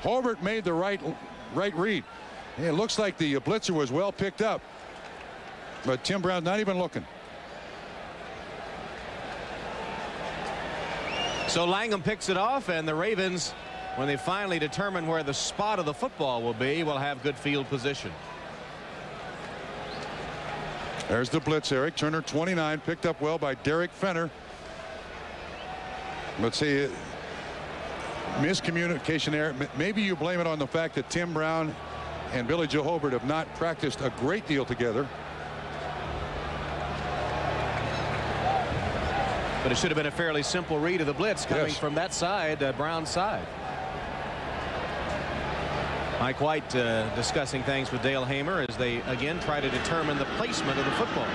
Hobart made the right read. And it looks like the blitzer was well picked up, but Tim Brown's not even looking. So Langham picks it off, and the Ravens when they finally determine where the spot of the football will be, will have good field position. There's the blitz, Eric. Turner 29, picked up well by Derek Fenner. Let's see, miscommunication there. Maybe you blame it on the fact that Tim Brown and Billy Joe Hobart have not practiced a great deal together. But it should have been a fairly simple read of the blitz coming from that side, Brown's side. Mike White discussing things with Dale Hamer as they again try to determine the placement of the football.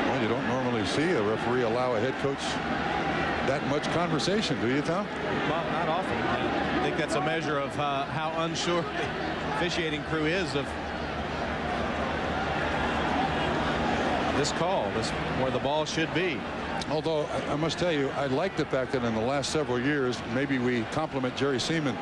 Well, you don't normally see a referee allow a head coach that much conversation, do you, Tom? Well, not often. I think that's a measure of how unsure the officiating crew is of this call, where the ball should be. Although I must tell you, I like the fact that in the last several years, maybe we compliment Jerry Seaman,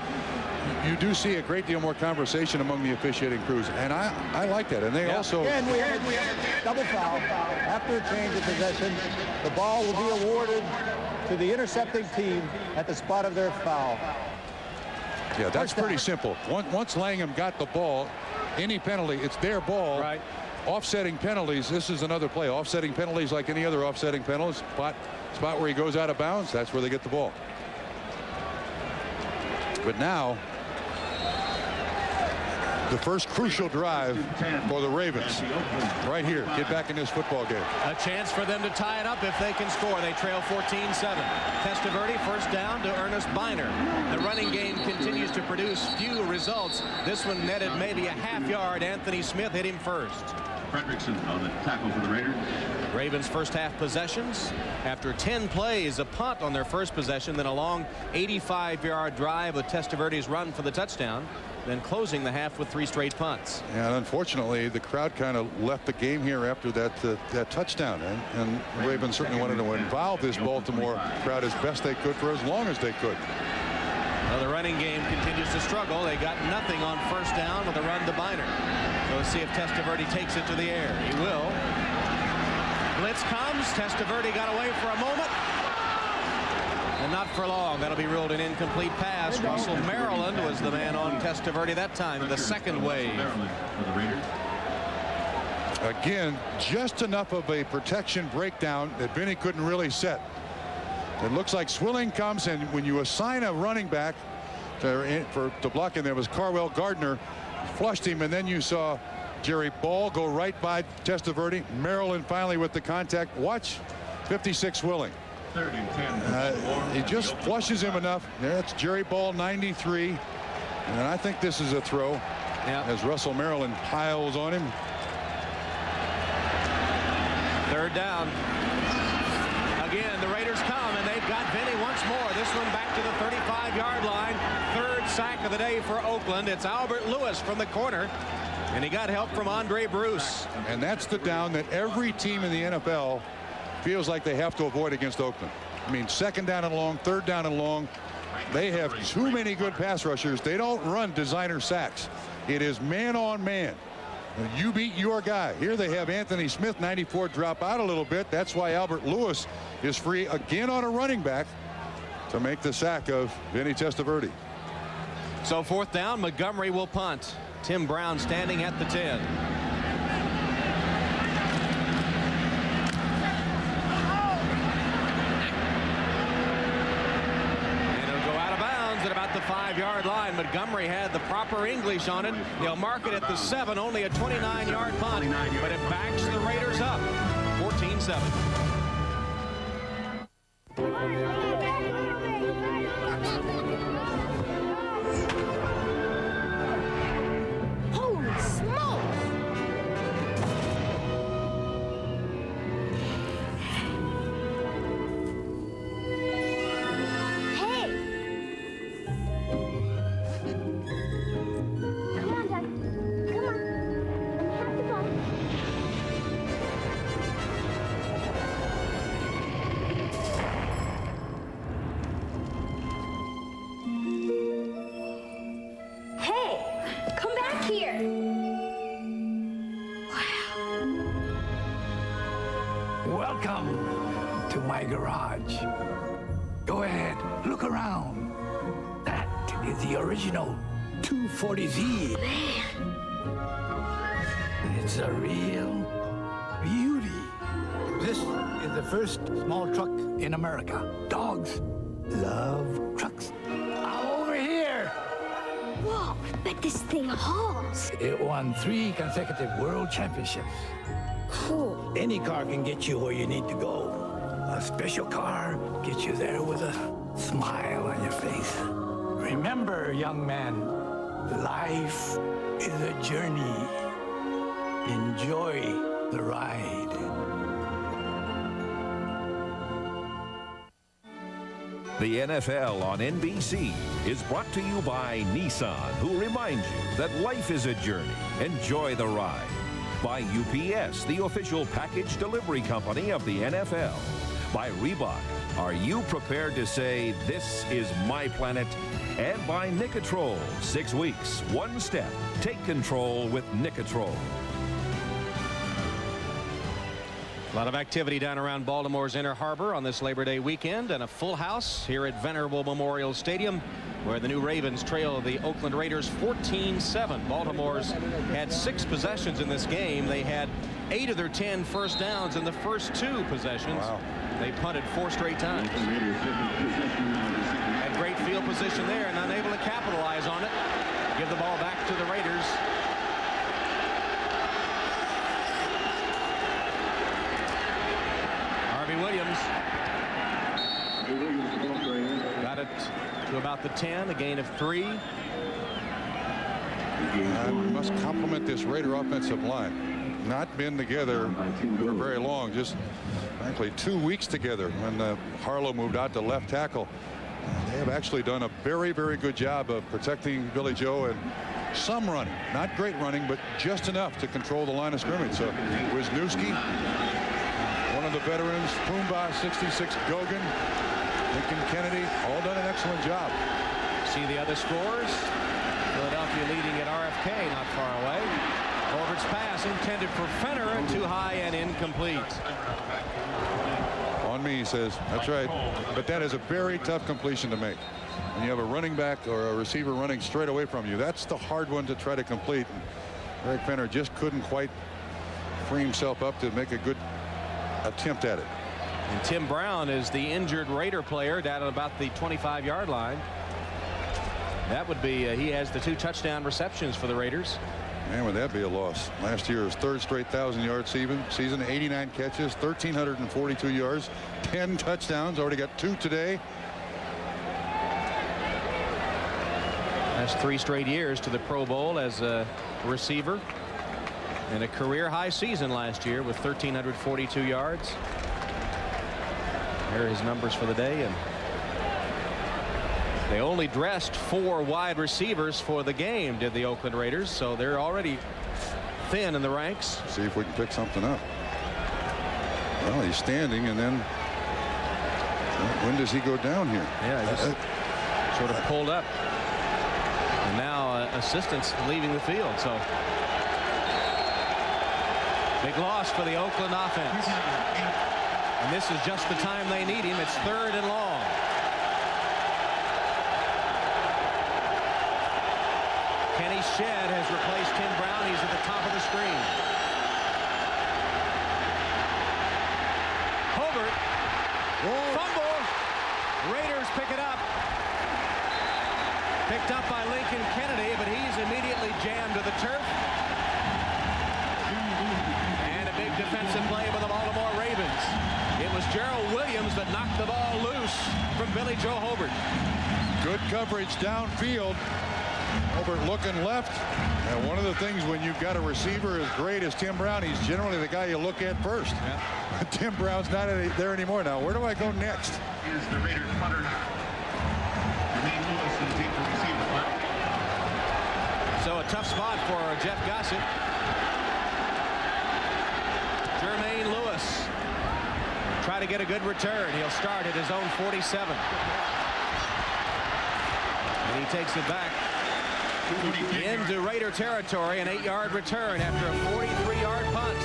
you do see a great deal more conversation among the officiating crews, and I like that. And they also. Again, we have a double foul. After a change of possession, the ball will be awarded to the intercepting team at the spot of their foul. Yeah, that's pretty simple. Once Langham got the ball, any penalty, it's their ball. Right. Offsetting penalties, this is another play. Offsetting penalties like any other offsetting penalties. Spot where he goes out of bounds, that's where they get the ball. But now, the first crucial drive for the Ravens. Right here, get back in this football game. A chance for them to tie it up if they can score. They trail 14-7. Testaverde first down to Ernest Biner. The running game continues to produce few results. This one netted maybe a half yard. Anthony Smith hit him first. Fredrickson on the tackle for the Raiders. Ravens first half possessions. After 10 plays, a punt on their first possession, then a long 85-yard drive with Testaverde's run for the touchdown, then closing the half with 3 straight punts. And unfortunately, the crowd kind of left the game here after that touchdown. And the Ravens certainly wanted to involve this Baltimore crowd as best they could for as long as they could. Well, the running game continues to struggle. They got nothing on first down with a run to Biner. So let's see if Testaverde takes it to the air. He will. Blitz comes. Testaverde got away for a moment. And not for long. That'll be ruled an incomplete pass. Russell Maryland was the man on Testaverde that time in the second wave. Again, just enough of a protection breakdown that Vinny couldn't really set. It looks like Swilling comes, and when you assign a running back to block him, there was Carwell Gardner, flushed him, and then you saw Jerry Ball go right by Testaverde. Maryland finally with the contact. Watch 56 Swilling. He just flushes him enough. That's Jerry Ball, 93. And I think this is a throw as Russell Maryland piles on him. Third down. Again, the Raiders come, and they've got Vinny once more. This one back to the 35-yard line. Third sack of the day for Oakland. It's Albert Lewis from the corner, and he got help from Andre Bruce. And that's the down that every team in the NFL feels like they have to avoid against Oakland. I mean, second down and long, third down and long. They have too many good pass rushers. They don't run designer sacks. It is man on man. You beat your guy. Here they have Anthony Smith, 94, drop out a little bit. That's why Albert Lewis is free again on a running back to make the sack of Vinny Testaverde. So fourth down, Montgomery will punt. Tim Brown standing at the 10. At about the 5-yard line. Montgomery had the proper English on it. They'll mark it at the 7, only a 29-yard punt, but it backs the Raiders up 14-7. Holy smokes! Welcome to my garage. Go ahead, look around. That is the original 240Z. It's a real beauty. This is the first small truck in America. Dogs love trucks. Over here. Whoa, but this thing hauls. It won 3 consecutive world championships. Cool. Any car can get you where you need to go. A special car gets you there with a smile on your face. Remember, young man, life is a journey. Enjoy the ride. The NFL on NBC is brought to you by Nissan, who reminds you that life is a journey. Enjoy the ride. By UPS, the official package delivery company of the NFL. By Reebok, are you prepared to say, this is my planet? And by Nicotrol, 6 weeks, 1 step. Take control with Nicotrol. A lot of activity down around Baltimore's Inner Harbor on this Labor Day weekend, and a full house here at Venerable Memorial Stadium, where the new Ravens trail the Oakland Raiders 14-7. Baltimore's had 6 possessions in this game. They had 8 of their 10 first downs in the first 2 possessions. Wow. They punted 4 straight times. Had great field position there and unable to capitalize on it. Give the ball back to the Raiders. Williams got it to about the 10, a gain of 3. I must compliment this Raider offensive line. Not been together for very long, just frankly 2 weeks together when Harlow moved out to left tackle. They have actually done a very, very good job of protecting Billy Joe and some running. Not great running, but just enough to control the line of scrimmage. So Wisniewski, one of the veterans, Pumbaa, 66, Gogan, Lincoln Kennedy, all done an excellent job. See the other scores. Philadelphia leading at RFK, not far away. Horvath's pass intended for Fenner, too high and incomplete. On me, he says, that's right. But that is a very tough completion to make. When you have a running back or a receiver running straight away from you, that's the hard one to try to complete. And Greg Fenner just couldn't quite free himself up to make a good attempt at it. And Tim Brown is the injured Raider player down at about the 25-yard line. That would be he has the 2 touchdown receptions for the Raiders. Man, would that be a loss. Last year, his 3rd straight 1,000-yard season, 89 catches, 1,342 yards, 10 touchdowns, already got 2 today. That's 3 straight years to the Pro Bowl as a receiver. And a career high season last year with 1,342 yards. Here are his numbers for the day. And they only dressed 4 wide receivers for the game, did the Oakland Raiders. So they're already thin in the ranks. See if we can pick something up. Well, he's standing, and then when does he go down here? Yeah, he just sort of pulled up. And now assistants leaving the field. So big loss for the Oakland offense. And this is just the time they need him. It's 3rd and long. Kenny Shedd has replaced Tim Brown. He's at the top of the screen. Hobart. Fumble. Raiders pick it up. Picked up by Lincoln Kennedy, but he's immediately jammed to the turf. And a big defensive play by the Baltimore Ravens. It was Gerald Williams that knocked the ball loose from Billy Joe Hobart. Good coverage downfield. Hobart looking left. And one of the things when you've got a receiver as great as Tim Brown, he's generally the guy you look at first. Yeah. Tim Brown's not there anymore now. Where do I go next? Here's the Raiders punter. Lewis is deep for receiver. So a tough spot for Jeff Gossett. Jermaine Lewis try to get a good return. He'll start at his own 47. And he takes it back into Raider territory. An 8-yard return after a 43-yard punt.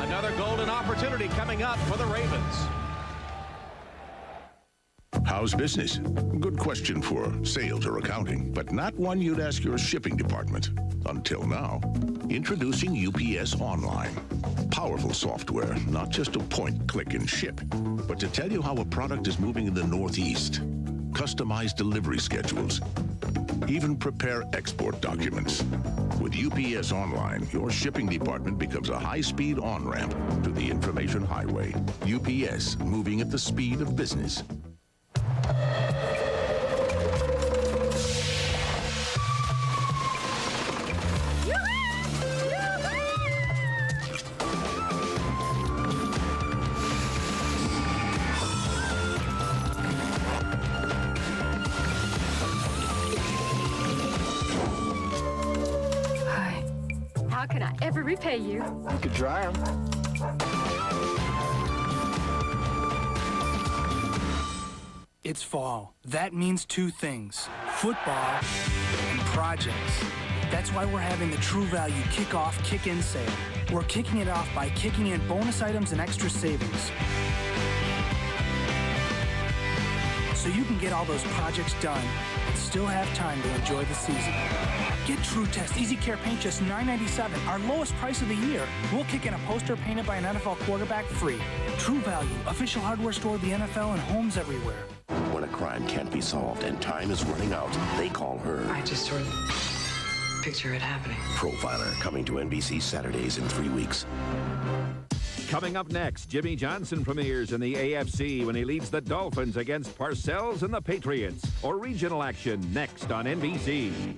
Another golden opportunity coming up for the Ravens. How's business? Good question for sales or accounting, but not one you'd ask your shipping department. Until now. Introducing UPS Online. Powerful software, not just to point, click, and ship, but to tell you how a product is moving in the Northeast. Customize delivery schedules. Even prepare export documents. With UPS Online, your shipping department becomes a high-speed on-ramp to the information highway. UPS, moving at the speed of business. How can I ever repay you? You could try them. It's fall. That means two things: football and projects. That's why we're having the True Value Kickoff Kick-In sale. We're kicking it off by kicking in bonus items and extra savings, so you can get all those projects done and still have time to enjoy the season. Get True Test Easy Care Paint just $9.97, our lowest price of the year. We'll kick in a poster painted by an NFL quarterback free. True Value, official hardware store of the NFL and homes everywhere. When a crime can't be solved and time is running out, they call her. I just sort of picture it happening. Profiler, coming to NBC Saturdays in 3 weeks. Coming up next, Jimmy Johnson premieres in the AFC when he leads the Dolphins against Parcells and the Patriots. Or regional action next on NBC.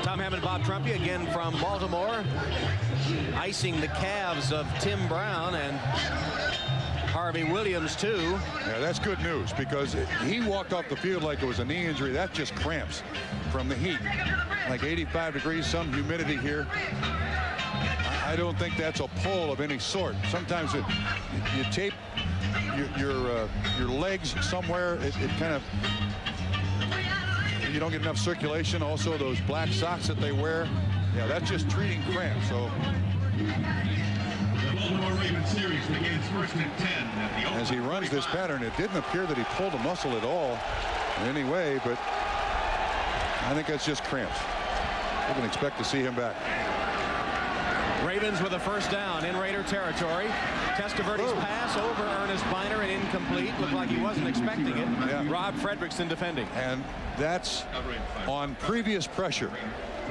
Tom Hammond, Bob Trumpy again from Baltimore, icing the calves of Tim Brown and Harvey Williams, too. Yeah, that's good news because he walked off the field like it was a knee injury. That's just cramps from the heat. Like 85 degrees, some humidity here. I don't think that's a pull of any sort. Sometimes you tape your legs somewhere. It kind of, you don't get enough circulation. Also, those black socks that they wear, yeah, that's just treating cramps. So. The Baltimore Ravens series begins first and 10. As he runs this pattern, it didn't appear that he pulled a muscle at all in any way, but I think that's just cramps. We can expect to see him back. Ravens with a first down in Raider territory. Testaverde's pass over Ernest Biner and incomplete. Looked like he wasn't expecting it. Yeah. Rob Fredrickson defending. And that's on previous pressure.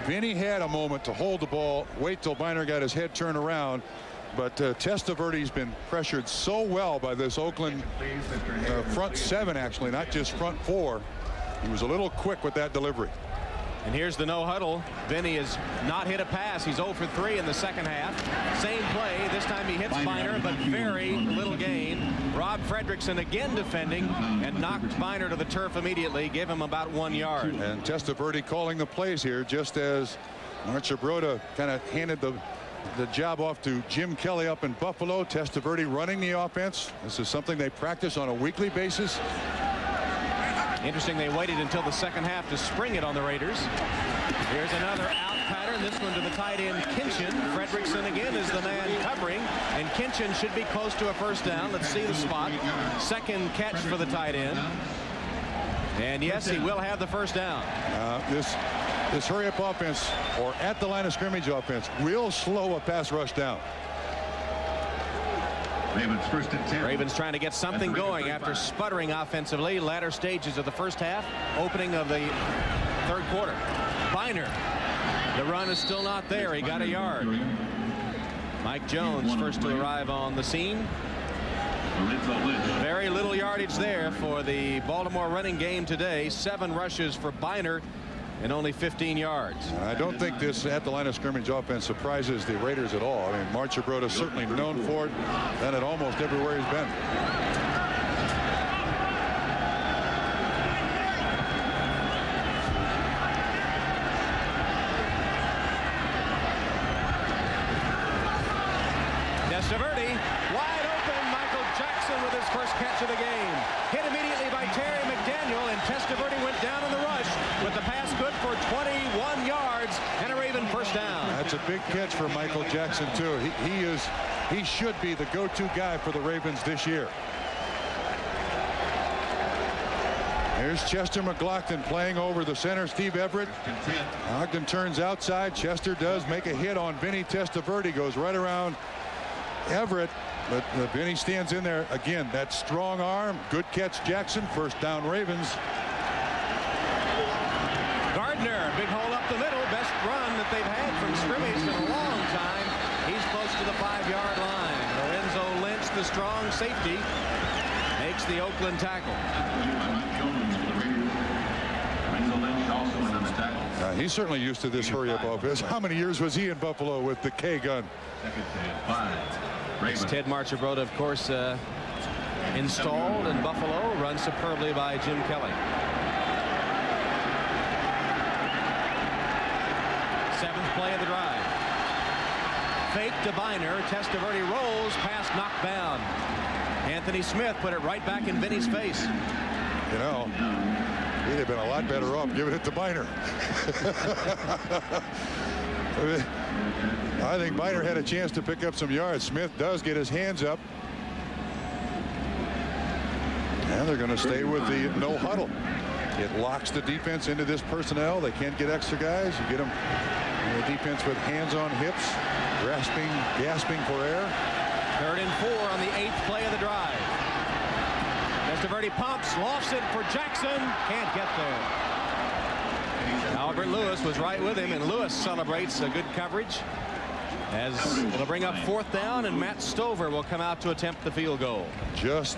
Vinny had a moment to hold the ball, wait till Biner got his head turned around. But Testaverde's been pressured so well by this Oakland front seven, actually, not just front four. He was a little quick with that delivery. And here's the no huddle. Vinny has not hit a pass. He's 0 for 3 in the second half. Same play. This time he hits Biner, but very little gain. Rob Fredrickson again defending and knocked Biner to the turf immediately. Gave him about 1 yard. And Testaverde calling the plays here, just as Marchibroda kind of handed the job off to Jim Kelly up in Buffalo. Testaverde running the offense. This is something they practice on a weekly basis. Interesting, they waited until the second half to spring it on the Raiders. Here's another out pattern, this one to the tight end Kinchin. Fredrickson again is the man covering, and Kinchin should be close to a first down. Let's see the spot. Second catch for the tight end. And yes, he will have the first down. This hurry-up offense, or at the line of scrimmage offense, will slow a pass rush down. Ravens first and 10. Ravens trying to get something going after sputtering offensively. Latter stages of the first half, opening of the third quarter. Biner, the run is still not there. He got a yard. Mike Jones first to arrive on the scene. Very little yardage there for the Baltimore running game today. 7 rushes for Biner and only 15 yards. I don't think this at the line of scrimmage offense surprises the Raiders at all. I mean, Marchibroda is certainly known for it, done it almost everywhere he's been. Testaverde wide open. Michael Jackson Jackson with his first catch of the game. Hit immediately by Terry McDaniel, and Testaverde went down in the rush with the pass good for 21 yards and a Raven first down. That's a big catch for Michael Jackson, too. He should be the go-to guy for the Ravens this year. Here's Chester McLaughlin playing over the center, Steve Everett. Ogden turns outside. Chester does make a hit on Vinny Testaverde, goes right around Everett, but Vinny stands in there. Again, that strong arm. Good catch, Jackson. First down, Ravens. Gardner, big hole up the middle. Best run that they've had from scrimmage in a long time. He's close to the 5-yard line. Lorenzo Lynch, the strong safety, makes the Oakland tackle. He's certainly used to this hurry-up offense. How many years was he in Buffalo with the K-gun? Ted Marchibroda, of course, installed in Buffalo, run superbly by Jim Kelly. 7th play of the drive. Fake to Biner. Testaverde rolls, pass knocked down. Anthony Smith put it right back in Vinny's face. You know, he'd have been a lot better off giving it to Biner. I think Biner had a chance to pick up some yards. Smith does get his hands up. And they're going to stay with the no huddle. It locks the defense into this personnel. They can't get extra guys. You get them in the defense with hands on hips, gasping for air. 3rd and 4 on the 8th play of the drive. Testaverde pumps, lofts it for Jackson. Can't get there. Albert Lewis was right with him, and Lewis celebrates a good coverage as it'll bring up 4th down, and Matt Stover will come out to attempt the field goal. Just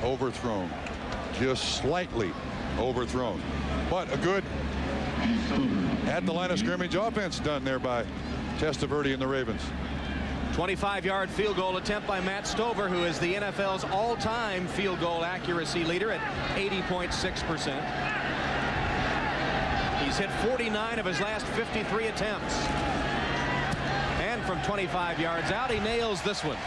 overthrown. Just slightly overthrown. But a good at the line of scrimmage offense done there by Testaverde and the Ravens. 25-yard field goal attempt by Matt Stover, who is the NFL's all-time field goal accuracy leader at 80.6%. He's hit 49 of his last 53 attempts. And from 25 yards out, he nails this one.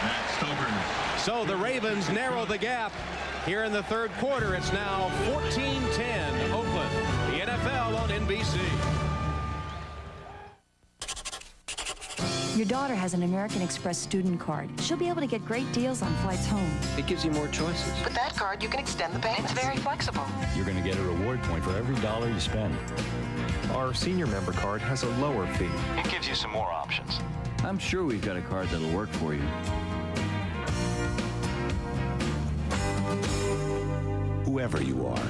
Matt Stover. So the Ravens narrow the gap. Here in the 3rd quarter, it's now 14-10 Oakland. The NFL on NBC. Your daughter has an American Express student card. She'll be able to get great deals on flights home. It gives you more choices. With that card, you can extend the payments. It's very flexible. You're going to get a reward point for every dollar you spend. Our senior member card has a lower fee. It gives you some more options. I'm sure we've got a card that'll work for you. Whoever you are,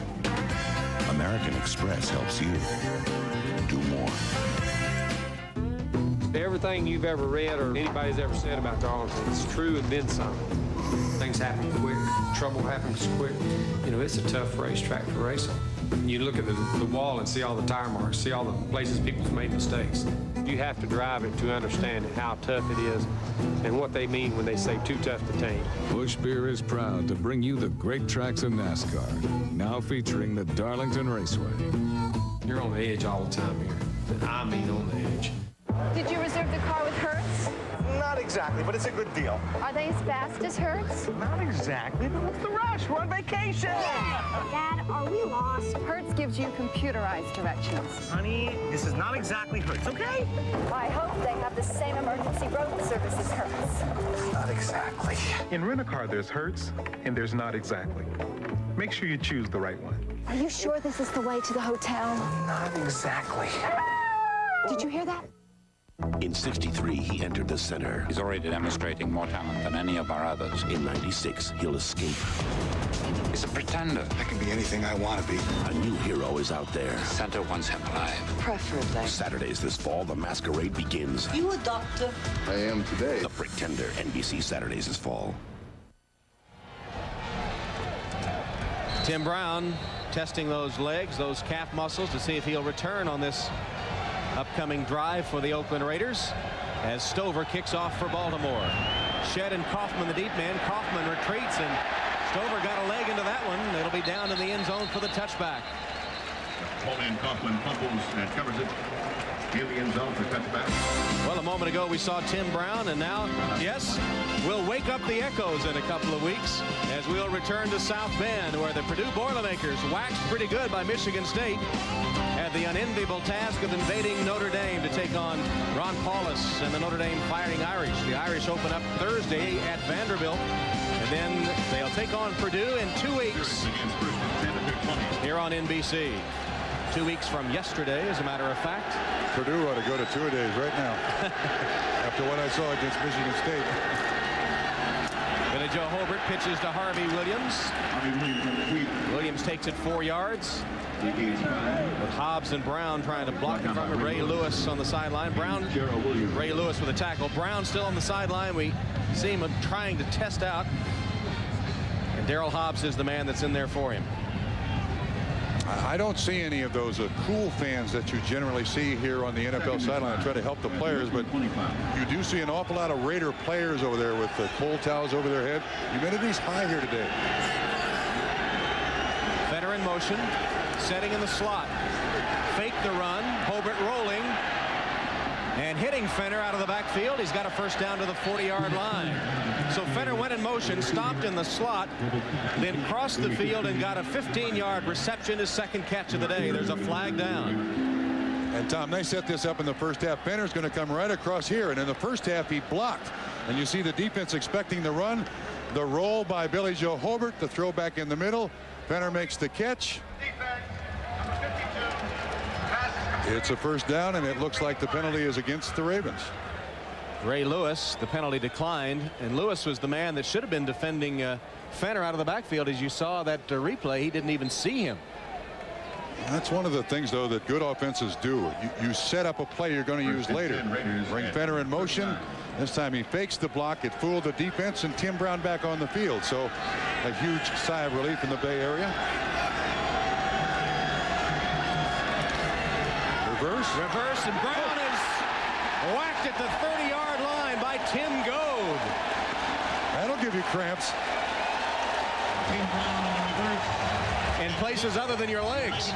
American Express helps you do more. Everything you've ever read or anybody's ever said about Darlington is true and then some. Things happen quick. Trouble happens quick. You know, it's a tough racetrack to race on. You look at the wall and see all the tire marks, see all the places people's made mistakes. You have to drive it to understand how tough it is and what they mean when they say too tough to tame. Busch Beer is proud to bring you the great tracks in NASCAR, now featuring the Darlington Raceway. You're on the edge all the time here. I mean on the edge. Did you reserve the car with Hertz? Not exactly, but it's a good deal. Are they as fast as Hertz? Not exactly, but what's the rush? We're on vacation. Dad, are we lost? Hertz gives you computerized directions. Honey, this is not exactly Hertz, okay? I hope they have the same emergency road service as Hertz. Not exactly. In Rent-A-Car, there's Hertz, and there's Not Exactly. Make sure you choose the right one. Are you sure this is the way to the hotel? Not exactly. Did you hear that? In 63, he entered the center. He's already demonstrating more talent than any of our others. In 96, he'll escape. He's a pretender. I can be anything I want to be. A new hero is out there. Santa wants him alive. Preferably. Saturdays this fall, the masquerade begins. You a doctor? I am today. The Pretender, NBC Saturdays this fall. Tim Brown testing those legs, those calf muscles, to see if he'll return on this upcoming drive for the Oakland Raiders as Stover kicks off for Baltimore. Shedd and Kaufman, the deep man. Kaufman retreats, and Stover got a leg into that one. It'll be down in the end zone for the touchback. Coleman Coughlin fumbles and covers it in the end zone for touchback. Well, a moment ago we saw Tim Brown, and now, yes, we'll wake up the echoes in a couple of weeks as we'll return to South Bend, where the Purdue Boilermakers, waxed pretty good by Michigan State, had the unenviable task of invading Notre Dame to take on Ron Paulus and the Notre Dame Fighting Irish. The Irish open up Thursday at Vanderbilt, and then they'll take on Purdue in 2 weeks here on NBC. 2 weeks from yesterday, as a matter of fact. Purdue ought to go to 2-a-days right now after what I saw against Michigan State. Billy Joe Hobart pitches to Harvey Williams. Williams takes it 4 yards. With Hobbs and Brown trying to block it from Ray Lewis on the sideline. Ray Lewis with a tackle. Brown still on the sideline. We see him trying to test out. And Darryl Hobbs is the man that's in there for him. I don't see any of those cool fans that you generally see here on the NFL sideline try to help the players, but you do see an awful lot of Raider players over there with the cold towels over their head. Humidity's high here today. Fenner in motion, setting in the slot. Fake the run. Hobart rolling and hitting Fenner out of the backfield. He's got a first down to the 40-yard line. So Fenner went in motion, stopped in the slot, then crossed the field and got a 15-yard reception, his second catch of the day. There's a flag down. And Tom, they set this up in the first half. Fenner's going to come right across here, and in the first half he blocked. And you see the defense expecting the run. The roll by Billy Joe Hobart, the throw back in the middle. Fenner makes the catch. It's a first down, and it looks like the penalty is against the Ravens. Ray Lewis, the penalty declined, and Lewis was the man that should have been defending Fenner out of the backfield. As you saw that replay, he didn't even see him. That's one of the things, though, that good offenses do. You set up a play you're going to use later. Bring Fenner in motion. This time he fakes the block. It fooled the defense, and Tim Brown back on the field. So a huge sigh of relief in the Bay Area. Reverse, and Brown is whacked at the 30-yard line by Tim Goad. That'll give you cramps. In places other than your legs.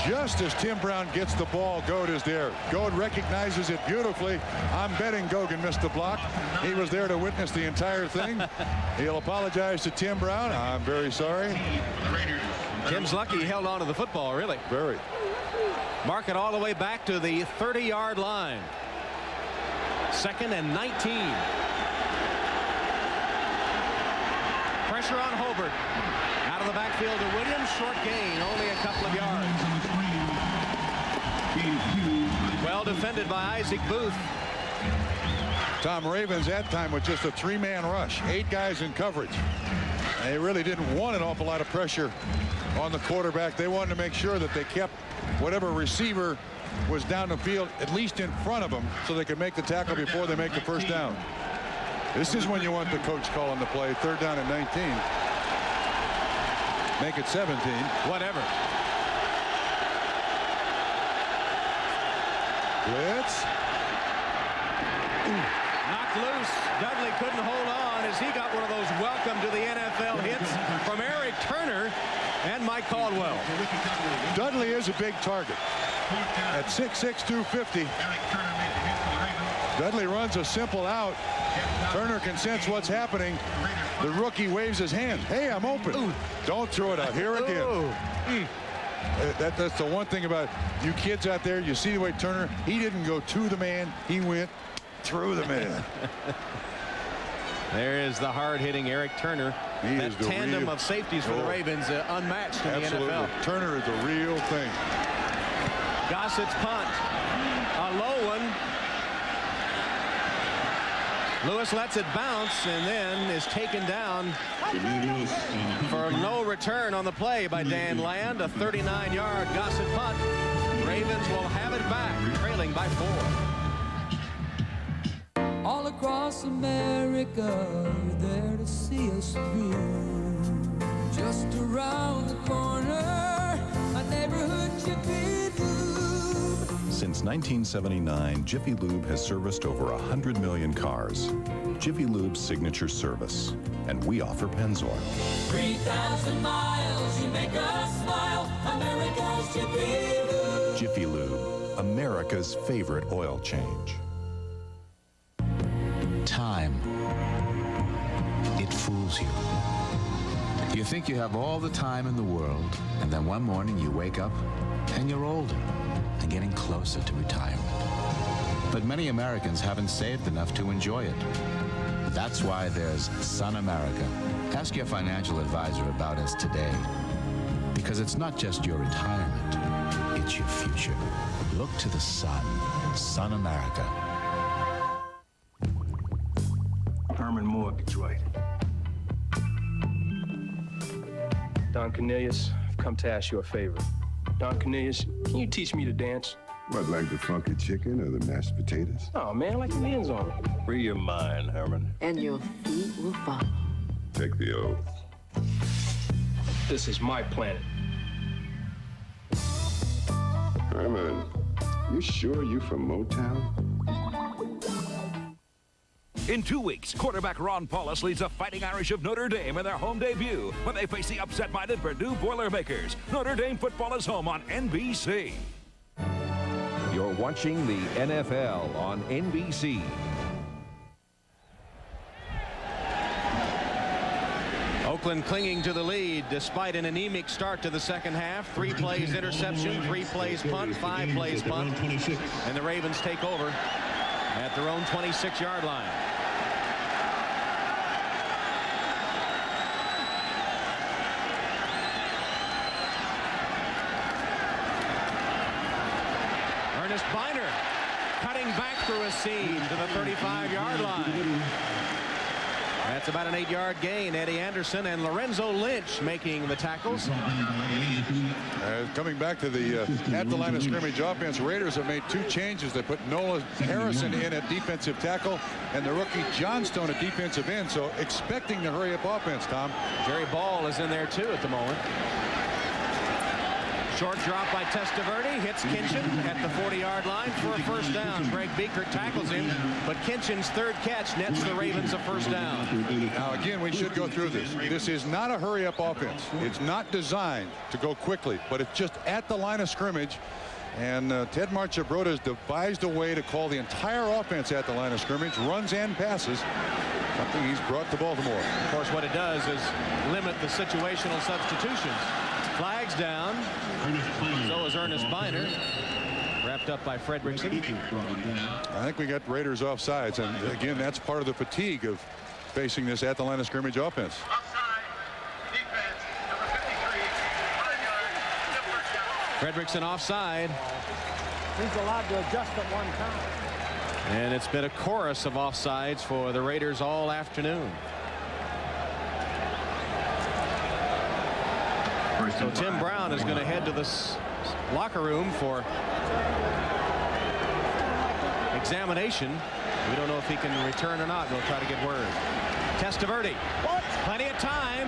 Just as Tim Brown gets the ball, Goad is there. Goad recognizes it beautifully. I'm betting Gogan missed the block. He was there to witness the entire thing. He'll apologize to Tim Brown. I'm very sorry. Tim's lucky he held on to the football, really. Very. Mark it all the way back to the 30-yard line. 2nd and 19. Pressure on Hobart. Out of the backfield to Williams. Short gain, only a couple of yards. Well defended by Isaac Booth. Tom, Ravens that time with just a 3-man rush. 8 guys in coverage. They really didn't want an awful lot of pressure on the quarterback. They wanted to make sure that they kept whatever receiver was down the field at least in front of them so they could make the tackle before they make the first down. This is when you want the coach calling the play. 3rd down and 19. Make it 17. Whatever. Blitz. Knocked loose. Dudley couldn't hold on as he got one of those welcome to the NFL hits from Eric Turner and Mike Caldwell. Dudley is a big target. At 6'6", 250. Dudley runs a simple out. Turner can sense what's happening. The rookie waves his hand. Hey, I'm open. Ooh. Don't throw it out. Here again. That's the one thing about you kids out there. You see the way Turner, he didn't go to the man. He went through the man. There is the hard-hitting Eric Turner. That tandem of safeties for the Ravens, unmatched in the NFL. Turner is the real thing. Gossett's punt. A low one. Lewis lets it bounce and then is taken down for no return on the play by Dan Land. A 39-yard Gossett punt. Ravens will have it back, trailing by 4. All across America, you're there to see us through. Just around the corner, a neighborhood Jiffy Lube. Since 1979, Jiffy Lube has serviced over 100 million cars. Jiffy Lube's signature service, and we offer Pennzoil. 3,000 miles, you make us smile. America's Jiffy Lube. Jiffy Lube, America's favorite oil change. Time. It fools you. You think you have all the time in the world, and then one morning you wake up and you're older and getting closer to retirement. But many Americans haven't saved enough to enjoy it. That's why there's Sun America. Ask your financial advisor about us today. Because it's not just your retirement, it's your future. Look to the sun. Sun America. Herman Mortgage, right? Don Cornelius, I've come to ask you a favor. Don Cornelius, can you teach me to dance? What, like the funky chicken or the mashed potatoes? Oh, man, like the end zone. Free your mind, Herman. And your feet will follow. Take the oath. This is my planet. Herman, you sure you from Motown? In 2 weeks, quarterback Ron Paulus leads the Fighting Irish of Notre Dame in their home debut when they face the upset-minded Purdue Boilermakers. Notre Dame football is home on NBC. You're watching the NFL on NBC. Oakland clinging to the lead despite an anemic start to the second half. 3 plays interception, 3 plays punt, 5 plays punt. And the Ravens take over at their own 26-yard line. Ernest Biner cutting back through a seam to the 35-yard line. That's about an 8-yard gain. Eddie Anderson and Lorenzo Lynch making the tackles. Coming back to the at the line of scrimmage offense, Raiders have made 2 changes. They put Noah Harrison in at defensive tackle and the rookie Johnstone at defensive end. So expecting the hurry up offense, Tom. Jerry Ball is in there too at the moment. Short drop by Testaverde, hits Kinchin at the 40-yard line for a first down. Greg Beekert tackles him, but Kinchin's 3rd catch nets the Ravens a first down. Now, again, we should go through this. This is not a hurry-up offense. It's not designed to go quickly, but it's just at the line of scrimmage. And Ted Marchibroda has devised a way to call the entire offense at the line of scrimmage, runs and passes, something he's brought to Baltimore. Of course, what it does is limit the situational substitutions. Flags down. So is Ernest Biner. Wrapped up by Fredrickson. I think we got Raiders offsides, and again, that's part of the fatigue of facing this at the line of scrimmage offense. Fredrickson offside. He's allowed to adjust at one time. And it's been a chorus of offsides for the Raiders all afternoon. So Tim Brown is going to head to the locker room for examination. We don't know if he can return or not. We'll try to get word. Testaverde. Plenty of time.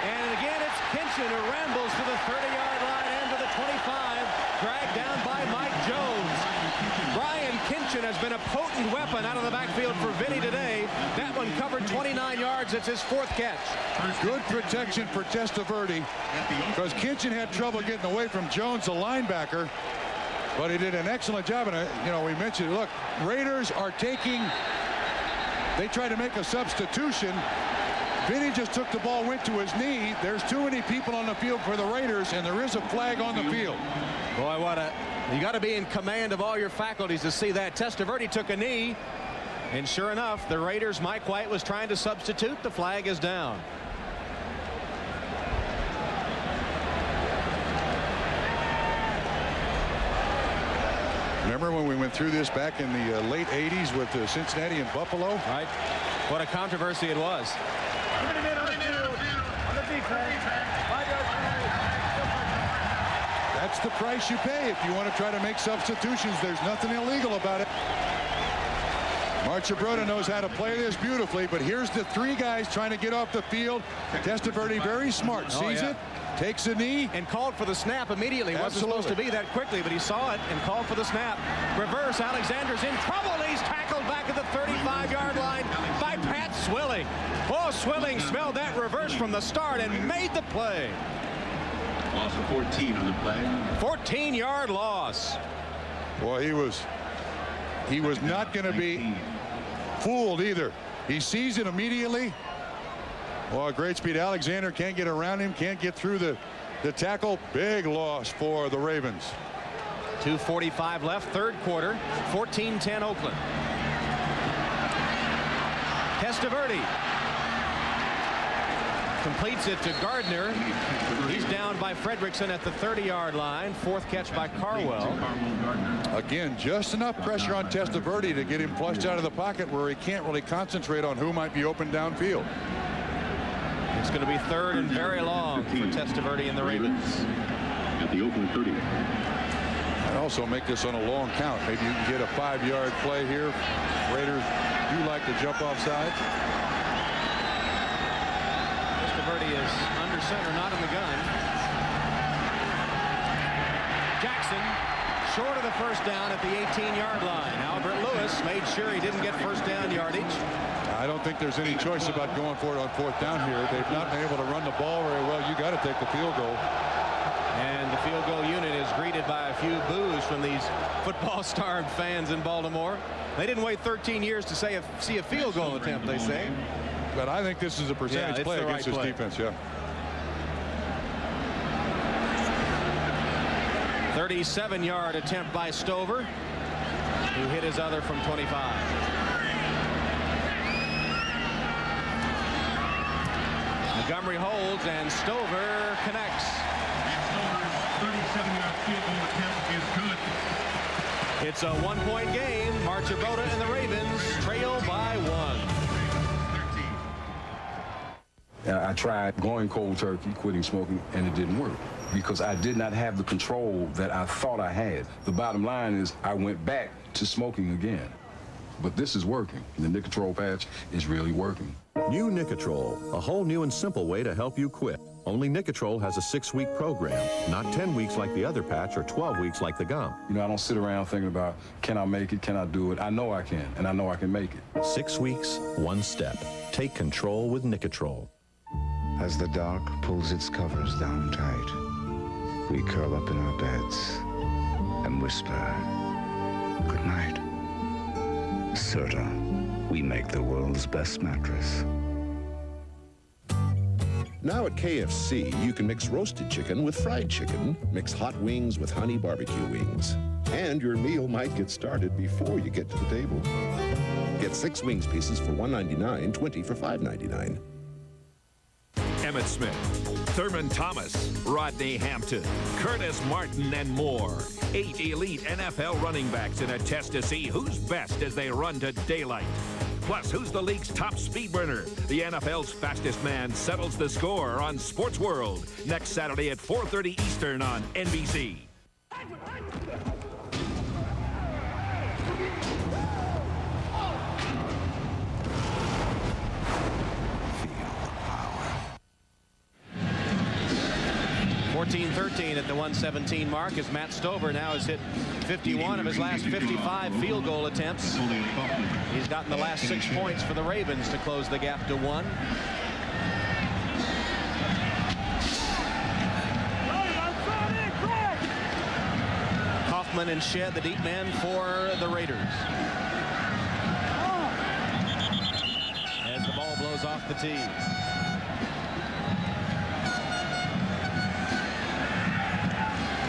And again, it's Kinchin who rambles to the 30-yard line and to the 25. Dragged down by Mike Jones. Brian Kinchin has been a potent weapon out of the backfield for Vinny today. That one covered 29 yards. It's his 4th catch. Good protection for Testaverde because Kinchin had trouble getting away from Jones, the linebacker. But he did an excellent job. And, you know, we mentioned, look, Raiders are taking, they tried to make a substitution. Vinny just took the ball, went to his knee. There's too many people on the field for the Raiders, and there is a flag on the field. Boy, you got to be in command of all your faculties to see that. Testaverde took a knee, and sure enough, the Raiders, Mike White was trying to substitute. The flag is down. Remember when we went through this back in the late 80s with Cincinnati and Buffalo? Right. What a controversy it was. That's the price you pay if you want to try to make substitutions. There's nothing illegal about it. Marchibroda knows how to play this beautifully, but here's the 3 guys trying to get off the field. Testaverde very smart, sees it, takes a knee. And called for the snap immediately. Wasn't supposed to be that quickly, but he saw it and called for the snap. Reverse, Alexander's in trouble. He's tackled back at the 35-yard line by Swilling. Oh, Swilling smelled that reverse from the start and made the play. Loss of 14 on the play. 14-yard loss. Boy, he was not going to be fooled either. He sees it immediately. Well, great speed. Alexander can't get around him, can't get through the tackle. Big loss for the Ravens. 2:45 left, third quarter. 14-10 Oakland. Testaverde completes it to Gardner. He's down by Fredrickson at the 30-yard line. Fourth catch by Carwell. Again, just enough pressure on Testaverde to get him flushed out of the pocket where he can't really concentrate on who might be open downfield. It's going to be third and very long for Testaverde and the Ravens. At the Oakland 30. And also make this on a long count. Maybe you can get a 5-yard play here. Raiders do like to jump off sides. Testaverde is under center, not in the gun. Jackson short of the first down at the 18-yard line. Albert Lewis made sure he didn't get first down yardage. I don't think there's any choice about going for it on fourth down here. They've not been able to run the ball very well. You got to take the field goal. And the field goal unit is greeted by a few boos from these football-starved fans in Baltimore. They didn't wait 13 years to see a field goal attempt, they say. But I think this is a percentage play against this defense, yeah. 37-yard attempt by Stover, who hit his other from 25. Montgomery holds, and Stover connects. 37-yard field goal attempt is good. It's a one-point game. Marchibroda and the Ravens trail by 1. I tried going cold turkey, quitting smoking, and it didn't work because I did not have the control that I thought I had. The bottom line is I went back to smoking again. But this is working. The Nicotrol patch is really working. New Nicotrol, a whole new and simple way to help you quit. Only Nicotrol has a 6-week program, not 10 weeks like the other patch or 12 weeks like the gum. You know, I don't sit around thinking about, can I make it, can I do it? I know I can, and I know I can make it. 6 weeks, 1 step. Take control with Nicotrol. As the dark pulls its covers down tight, we curl up in our beds and whisper, good night. Serta, we make the world's best mattress. Now at KFC, you can mix roasted chicken with fried chicken, mix hot wings with honey barbecue wings. And your meal might get started before you get to the table. Get 6 wings pieces for $1.99, 20 for $5.99. Emmett Smith, Thurman Thomas, Rodney Hampton, Curtis Martin, and more. 8 elite NFL running backs in a test to see who's best as they run to daylight. Plus, who's the league's top speed burner? The NFL's fastest man settles the score on Sports World next Saturday at 4:30 Eastern on NBC. .13 at the 117 mark as Matt Stover now has hit 51 of his last 55 field goal attempts. He's gotten the last 6 points for the Ravens to close the gap to 1. Kaufman and Shedd, the deep men for the Raiders. As the ball blows off the tee.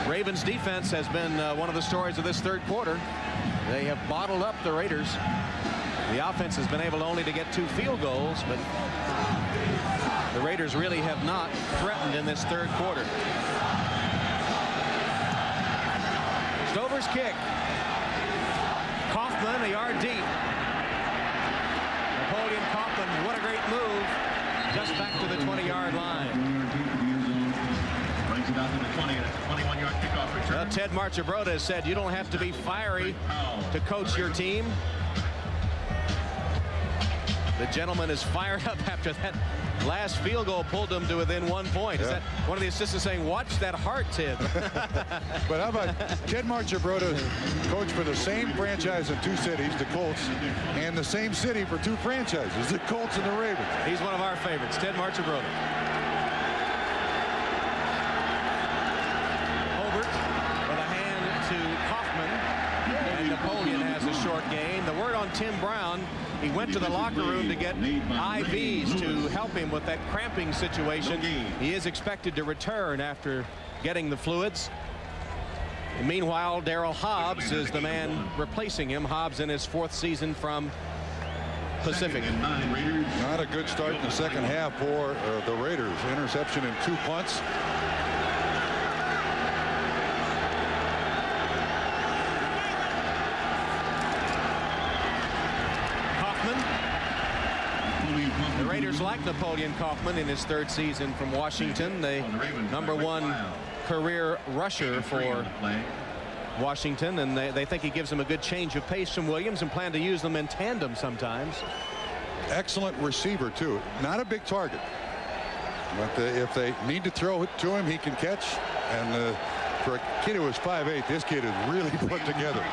Ravens defense has been one of the stories of this third quarter. They have bottled up the Raiders. The offense has been able only to get 2 field goals, but the Raiders really have not threatened in this third quarter. Stover's kick. Kaufman, a yard deep. Napoleon Kaufman, what a great move. Just back to the 20-yard line. Brings it out to the 20 and a 21-yard kickoff return. Well, Ted Marchibroda said you don't have to be fiery to coach your team. The gentleman is fired up after that last field goal pulled them to within 1 point. Is that one of the assistants saying, watch that heart, Ted? But how about Ted Marchibroda, coach for the same franchise in 2 cities, the Colts, and the same city for 2 franchises, the Colts and the Ravens. He's one of our favorites, Ted Marchibroda. Hobert with a hand to Kaufman, and Napoleon has a short gain. The word on Tim Brown, he went to the locker room to get IVs to help him with that cramping situation. He is expected to return after getting the fluids. And meanwhile, Darrell Hobbs is the man replacing him. Hobbs in his 4th season from Pacific. Not a good start in the second half for the Raiders. Interception and 2 punts. The Raiders like Napoleon Kaufman in his 3rd season from Washington, the #1 career rusher for Washington, and they think he gives them a good change of pace from Williams and plan to use them in tandem sometimes. Excellent receiver, too. Not a big target, but if they need to throw it to him, he can catch. And for a kid who was 5'8", this kid is really put together.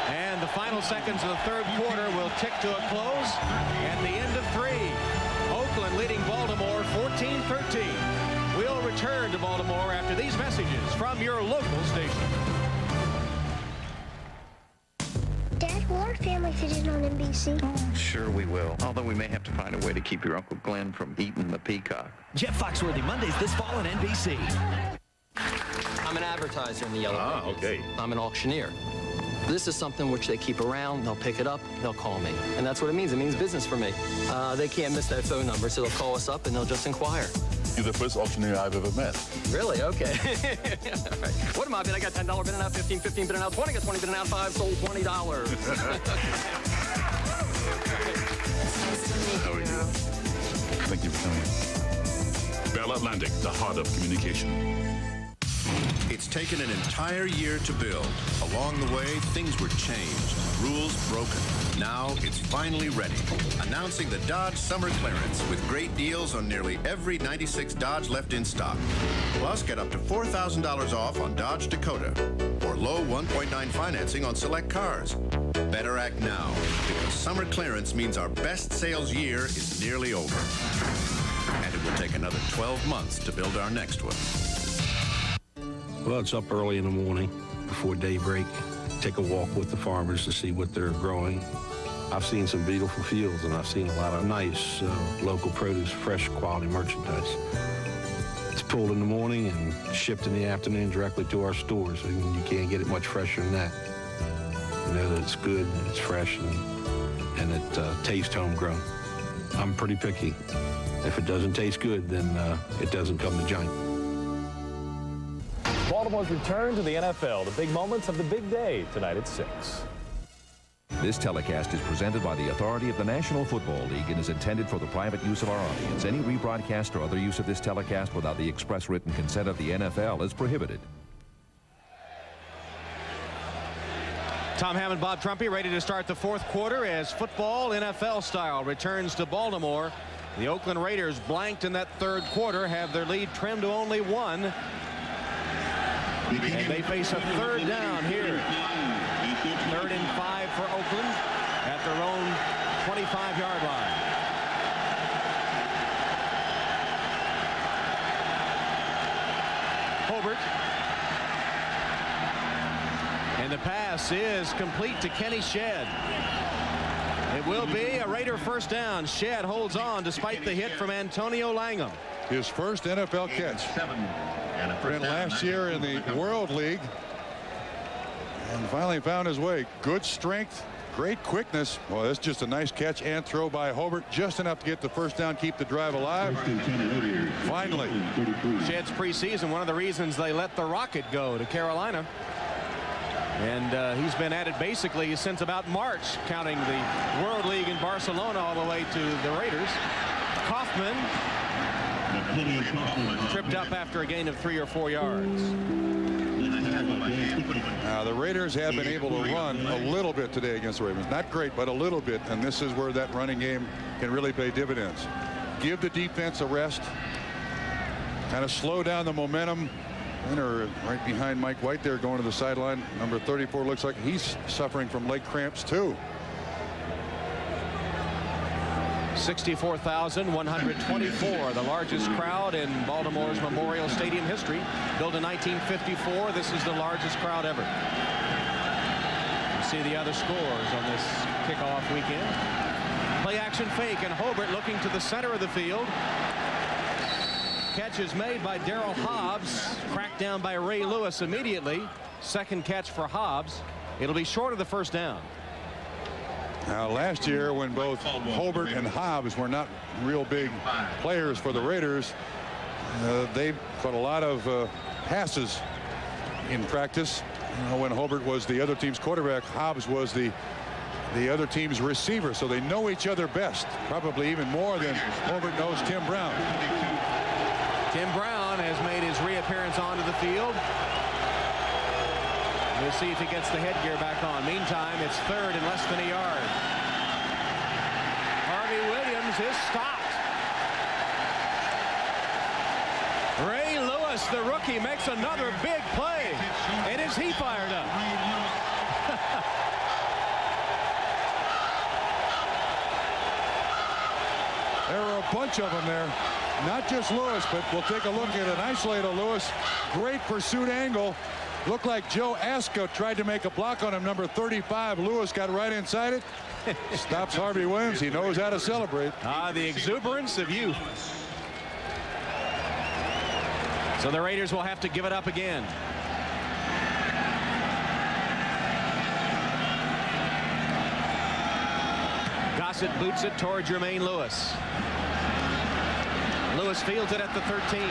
And the final seconds of the 3rd quarter will tick to a close at the end of 3. Oakland leading Baltimore 14-13. We'll return to Baltimore after these messages from your local station. Dad, will our family fit in on NBC? Sure we will. Although we may have to find a way to keep your Uncle Glenn from eating the peacock. Jeff Foxworthy, Mondays this fall on NBC. I'm an advertiser in the Yellow Pages. Okay. I'm an auctioneer. This is something which they keep around. They'll pick it up. They'll call me. And that's what it means. It means business for me. They can't miss that phone number, so they'll call us up and they'll just inquire. You're the first auctioneer I've ever met. Really? Okay. All right. What am I bid? I got $10 bid and out, 15 bid and out, 20, got 20 bid and out, 5, sold $20. How are you? Thank you for coming. Bell Atlantic, the heart of communication. It's taken an entire year to build. Along the way, things were changed, rules broken. Now it's finally ready. Announcing the Dodge Summer Clearance with great deals on nearly every 96 Dodge left in stock. Plus, get up to $4,000 off on Dodge Dakota or low 1.9 financing on select cars. Better act now, because summer clearance means our best sales year is nearly over. And it will take another 12 months to build our next one. Well, it's up early in the morning before daybreak. Take a walk with the farmers to see what they're growing. I've seen some beautiful fields, and I've seen a lot of nice local produce, fresh quality merchandise. It's pulled in the morning and shipped in the afternoon directly to our stores. And you can't get it much fresher than that. You know that it's good, and it's fresh, and it tastes homegrown. I'm pretty picky. If it doesn't taste good, then it doesn't come to Giant. Baltimore's return to the NFL, the big moments of the big day, tonight at 6. This telecast is presented by the authority of the National Football League and is intended for the private use of our audience. Any rebroadcast or other use of this telecast without the express written consent of the NFL is prohibited. Tom Hammond, Bob Trumpy ready to start the 4th quarter as football, NFL style, returns to Baltimore. The Oakland Raiders, blanked in that 3rd quarter, have their lead trimmed to only 1. And they face a 3rd down here. 3rd and 5 for Oakland at their own 25-yard line. Hobert. And the pass is complete to Kenny Shedd. It will be a Raider 1st down. Shedd holds on despite the hit from Antonio Langham. His first NFL catch. And last year in the World League. And finally found his way. Good strength, great quickness. Well, that's just a nice catch and throw by Hobert. Just enough to get the 1st down, keep the drive alive. Finally. Shedd's preseason, one of the reasons they let the Rocket go to Carolina. And he's been at it basically since about March, counting the World League in Barcelona all the way to the Raiders. Kaufman tripped up after a gain of 3 or 4 yards. Now the Raiders have been able to run a little bit today against the Ravens. Not great, but a little bit. And this is where that running game can really pay dividends. give the defense a rest, kind of slow down the momentum. Winner right behind Mike White there going to the sideline. Number 34 looks like he's suffering from leg cramps too. 64,124, the largest crowd in Baltimore's Memorial Stadium history. Built in 1954, this is the largest crowd ever. You see the other scores on this kickoff weekend. Play action fake, and Hobart looking to the center of the field. Catch is made by Darrell Hobbs, cracked down by Ray Lewis immediately. Second catch for Hobbs. It'll be short of the first down. Now, last year, when both Hobart and Hobbs were not real big players for the Raiders, they put a lot of passes in practice. When Hobart was the other team's quarterback, Hobbs was the other team's receiver, so they know each other best, probably even more than Hobart knows Tim Brown. Tim Brown has made his reappearance onto the field. We'll see if he gets the headgear back on. Meantime, it's third and less than a yard. Harvey Williams is stopped. Ray Lewis, the rookie, makes another big play. And is he fired up? There are a bunch of them there. Not just Lewis, but we'll take a look at an isolated Lewis. Great pursuit angle. Looked like Joe Asco tried to make a block on him. Number 35. Lewis got right inside it. Stops Harvey Williams. He knows how to celebrate. The exuberance of youth. So the Raiders will have to give it up again. Gossett boots it toward Jermaine Lewis. Lewis fields it at the 13.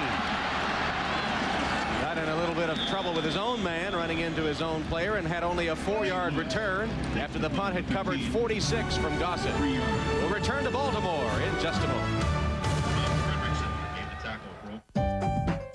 Got in a little bit of trouble with his own man, running into his own player, and had only a 4-yard return after the punt had covered 46 from Gossett. We'll return to Baltimore in just a moment.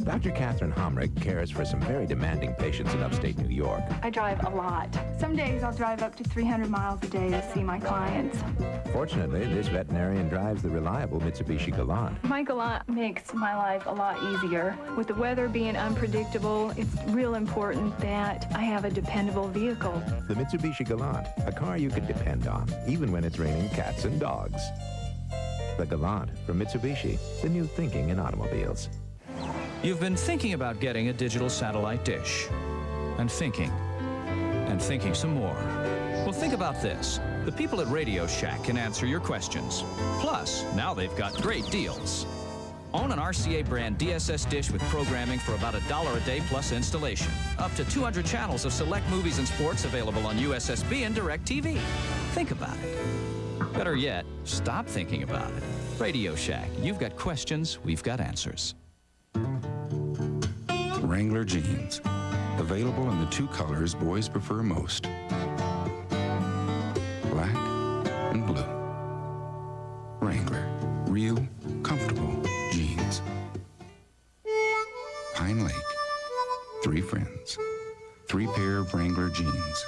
Dr. Catherine Homrick cares for some very demanding patients in upstate New York. I drive a lot. Some days I'll drive up to 300 miles a day to see my clients. Fortunately, this veterinarian drives the reliable Mitsubishi Galant. My Galant makes my life a lot easier. With the weather being unpredictable, it's real important that I have a dependable vehicle. The Mitsubishi Galant, a car you can depend on, even when it's raining cats and dogs. The Galant from Mitsubishi, the new thinking in automobiles. You've been thinking about getting a digital satellite dish. And thinking some more. Well, think about this. The people at Radio Shack can answer your questions. Plus, now they've got great deals. Own an RCA brand DSS dish with programming for about $1 a day plus installation. Up to 200 channels of select movies and sports available on USSB and DirecTV. Think about it. Better yet, stop thinking about it. Radio Shack. You've got questions, we've got answers. Wrangler jeans, available in the 2 colors boys prefer most, black and blue. Wrangler, real, comfortable jeans. Pine Lake, 3 friends, 3 pair of Wrangler jeans.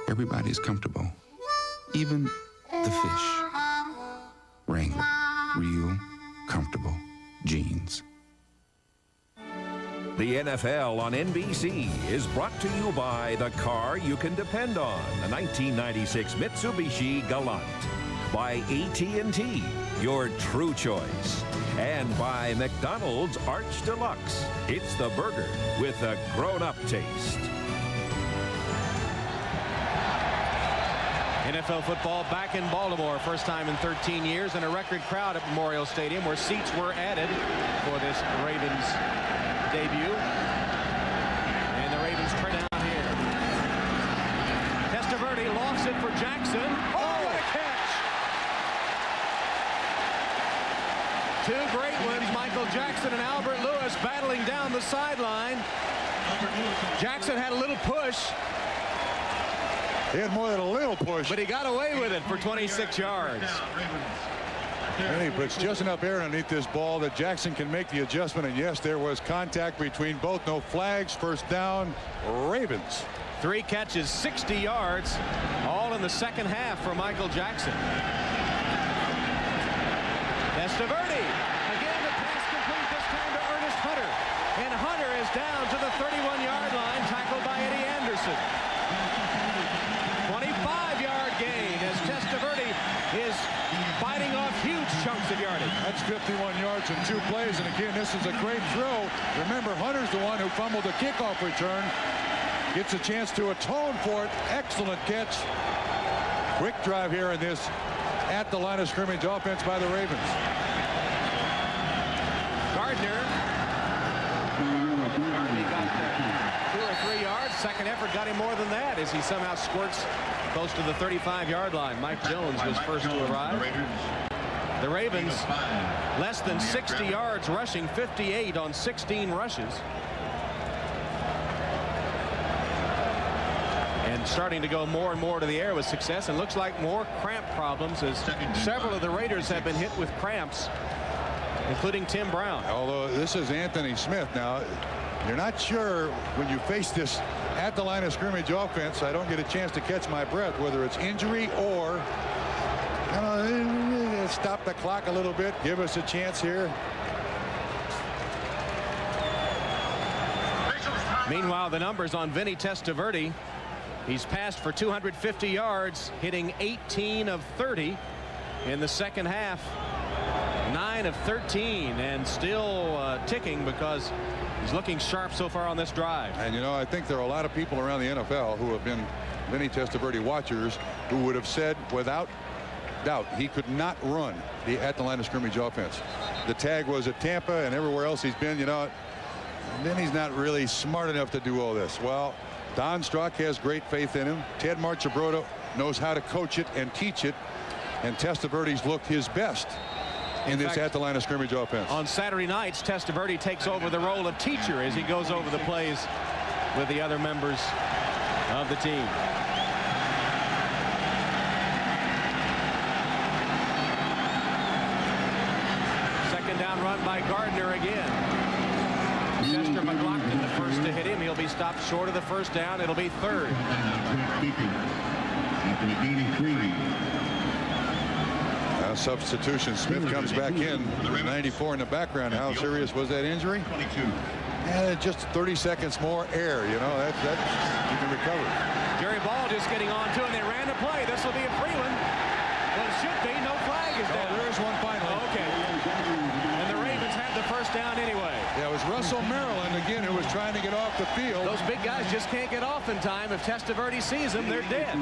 Everybody's comfortable, even the fish. Wrangler, real, comfortable jeans. The NFL on NBC is brought to you by the car you can depend on, the 1996 Mitsubishi Galant. By AT&T, your true choice. And by McDonald's Arch Deluxe. It's the burger with a grown-up taste. NFL football back in Baltimore, first time in 13 years, and a record crowd at Memorial Stadium where seats were added for this Ravens debut. And the Ravens trade out here. Testaverde lofts it for Jackson. Oh, what a catch! 2 great ones, Michael Jackson and Albert Lewis battling down the sideline. Jackson had a little push. He had more than a little push. But he got away with it for 26 yards. And he puts just enough air underneath this ball that Jackson can make the adjustment. And yes, there was contact between both. No flags. First down, Ravens. 3 catches, 60 yards, all in the second half for Michael Jackson. Testaverde And Hunter is down to the 31-yard line, tackled by Eddie Anderson. 25-yard gain as Testaverde is biting off huge chunks of yardage. That's 51 yards in 2 plays. And again, this is a great throw. Remember, Hunter's the one who fumbled the kickoff return. Gets a chance to atone for it. Excellent catch. Quick drive here in this at the line of scrimmage offense by the Ravens. Gardner got 2 or 3 yards. Second effort got him more than that as he somehow squirts close to the 35-yard line. Mike Jones was first to arrive. The Ravens less than 60 yards rushing, 58 on 16 rushes. And starting to go more and more to the air with success, and looks like more cramp problems as several of the Raiders have been hit with cramps, including Tim Brown. Although this is Anthony Smith. Now, you're not sure when you face this at the line of scrimmage offense. I don't get a chance to catch my breath, whether it's injury or stop the clock a little bit, give us a chance here. Meanwhile, the numbers on Vinny Testaverde. He's passed for 250 yards, hitting 18 of 30 in the second half. 9 of 13, and still ticking because he's looking sharp so far on this drive. And you know, I think there are a lot of people around the NFL who have been Vinny Testaverde watchers who would have said without doubt he could not run the at the line of scrimmage offense. The tag was at Tampa and everywhere else he's been, you know, Vinny's not really smart enough to do all this. Well, Don Strock has great faith in him. Ted Marchibroda knows how to coach it and teach it. And Testaverde's looked his best in this at the line of scrimmage offense. On Saturday nights, Testaverde takes over the role of teacher as he goes over the plays with the other members of the team. Second down run by Gardner again. Chester McLaughlin the first to hit him. He'll be stopped short of the first down. It'll be third. Now substitution. Smith comes back in. 94 in the background. How serious was that injury? 22. And just 30 seconds more air. You know, that you can recover. Jerry Ball just getting on to it. They ran the play. This will be a free one. Well, it should be. No flag is down. There is one finally. Okay. And the Ravens had the first down anyway. Yeah, it was Russell Maryland again who was trying to get off the field. Those big guys just can't get off in time. If Testaverde sees them, they're dead.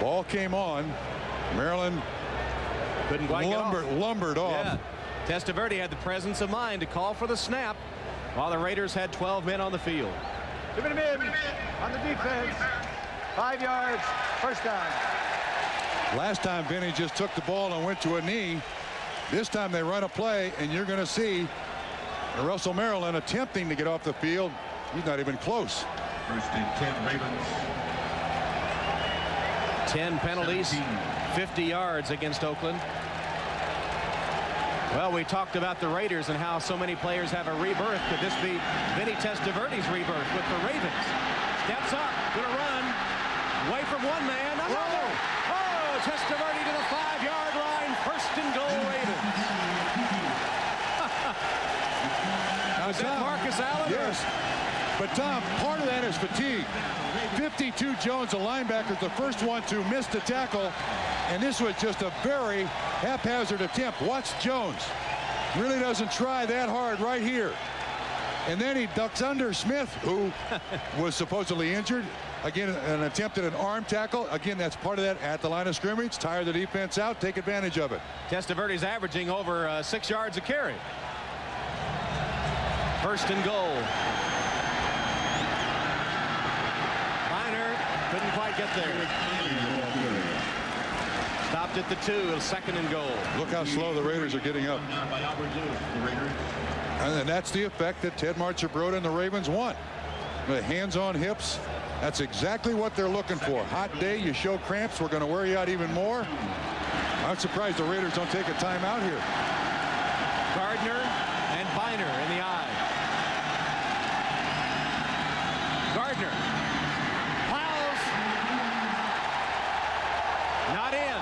Ball came on. Maryland couldn't quite lumbered off. Yeah. Testaverde had the presence of mind to call for the snap while the Raiders had 12 men on the field. 2 minutes in on the defense. 5 yards. First down. Last time Vinny just took the ball and went to a knee. This time they run a play, and you're going to see Russell Maryland attempting to get off the field. He's not even close. First and 10 Ravens. 10 penalties, 50 yards against Oakland. Well, we talked about the Raiders and how so many players have a rebirth. Could this be Vinny Testaverde's rebirth with the Ravens? Steps up, gonna run, away from one man, another. Oh, Testaverde to the 5-yard line, first and goal Ravens. Is that Marcus Allen? Yes. But Tom, part of that is fatigue. 52 Jones, the linebacker, the first one to miss the tackle. And this was just a very haphazard attempt. Watch Jones. Really doesn't try that hard right here. And then he ducks under Smith, who was supposedly injured. Again, an attempt at an arm tackle. Again, that's part of that at the line of scrimmage. Tire the defense out. Take advantage of it. Testaverde's averaging over 6 yards a carry. First and goal. Miner couldn't quite get there. Stopped at the 2, second and goal. Look how slow the Raiders are getting up. And that's the effect that Ted Marchibroda and the Ravens want. The hands on hips. That's exactly what they're looking for. Hot day, you show cramps, we're going to wear you out even more. I'm surprised the Raiders don't take a timeout here. Gardner and Biner in the eye. Gardner plows. Not in.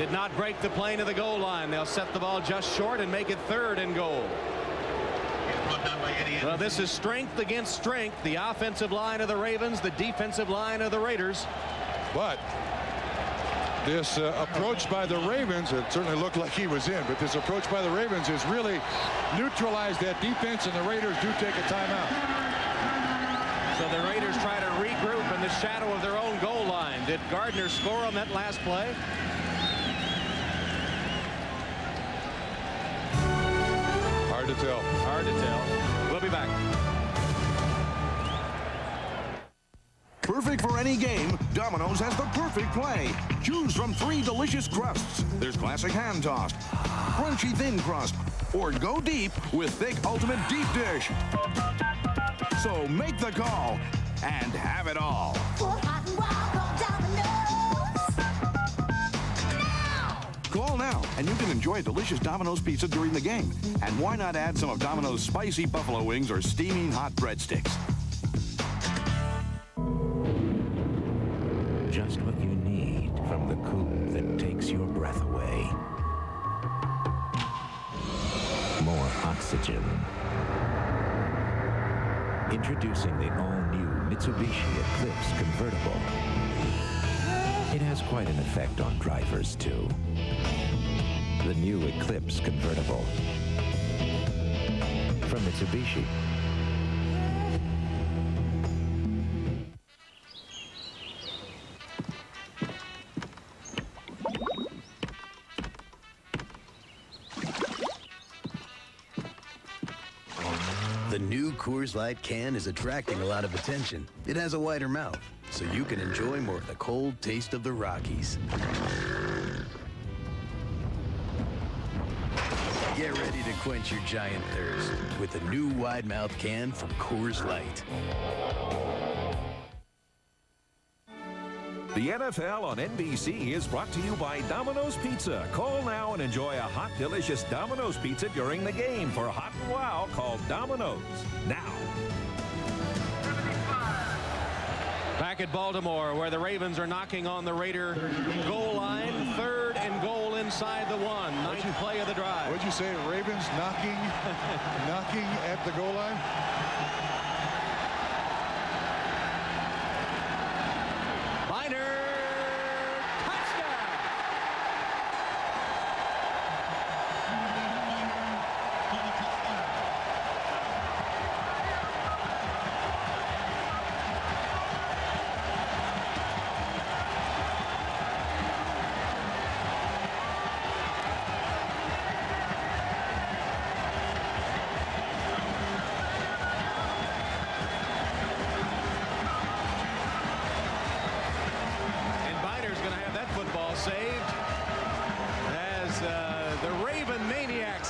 Did not break the plane of the goal line. They'll set the ball just short and make it 3rd and goal. Well, this is strength against strength. The offensive line of the Ravens, the defensive line of the Raiders. But this approach by the Ravens, it certainly looked like he was in, but this approach by the Ravens has really neutralized that defense, and the Raiders do take a timeout. So the Raiders try to regroup in the shadow of their own goal line. Did Gardner score on that last play? Hard to tell. Hard to tell. We'll be back. Perfect for any game, Domino's has the perfect play. Choose from 3 delicious crusts. There's classic hand-tossed, crunchy thin crust, or go deep with thick ultimate deep dish. So make the call and have it all. Call now, and you can enjoy a delicious Domino's pizza during the game. And why not add some of Domino's spicy buffalo wings or steaming hot breadsticks? Just what you need from the Cooke that takes your breath away. More oxygen. Introducing the all-new Mitsubishi Eclipse convertible. It has quite an effect on drivers, too. The new Eclipse convertible from Mitsubishi. The new Coors Light can is attracting a lot of attention. It has a wider mouth, so you can enjoy more of the cold taste of the Rockies. Get ready to quench your giant thirst with the new wide-mouth can from Coors Light. The NFL on NBC is brought to you by Domino's Pizza. Call now and enjoy a hot, delicious Domino's Pizza during the game. For Hot and Wow, call Domino's now. Back at Baltimore, where the Ravens are knocking on the Raider goal line. 3rd and goal inside the 1. 9th play of the drive. What'd you say? Ravens knocking at the goal line?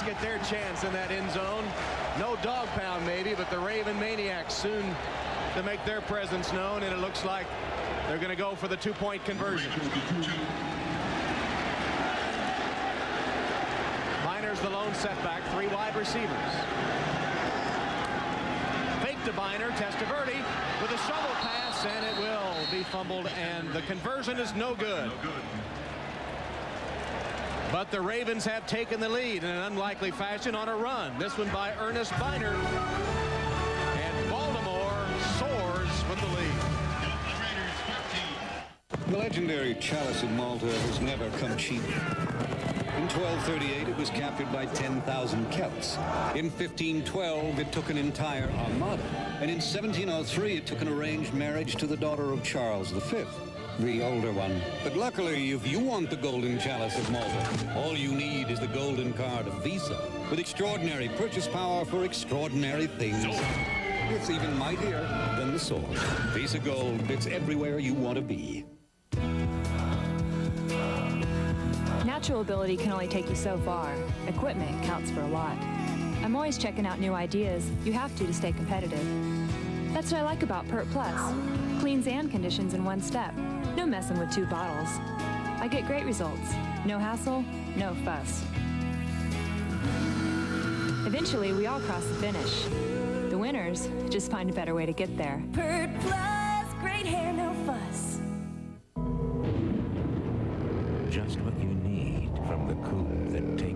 Get their chance in that end zone. No dog pound maybe, but the Raven Maniacs soon to make their presence known, and it looks like they're going to go for the 2-point conversion. Biner's the lone setback, 3 wide receivers. Fake to Biner, Testaverde with a shovel pass, and it will be fumbled, and the conversion is no good. But the Ravens have taken the lead in an unlikely fashion on a run. This one by Ernest Biner. And Baltimore soars with the lead. The legendary chalice of Malta has never come cheap. In 1238, it was captured by 10,000 Celts. In 1512, it took an entire armada. And in 1703, it took an arranged marriage to the daughter of Charles V. The older one. But luckily, if you want the golden chalice of Malta, all you need is the golden card of Visa, with extraordinary purchase power for extraordinary things. It's even mightier than the sword. Visa Gold fits everywhere you want to be. Natural ability can only take you so far. Equipment counts for a lot. I'm always checking out new ideas. You have to stay competitive. That's what I like about Pert Plus. Cleans and conditions in one step. No messing with 2 bottles. I get great results. No hassle, no fuss. Eventually, we all cross the finish. The winners just find a better way to get there. Pert Plus, great hair, no fuss. Just what you need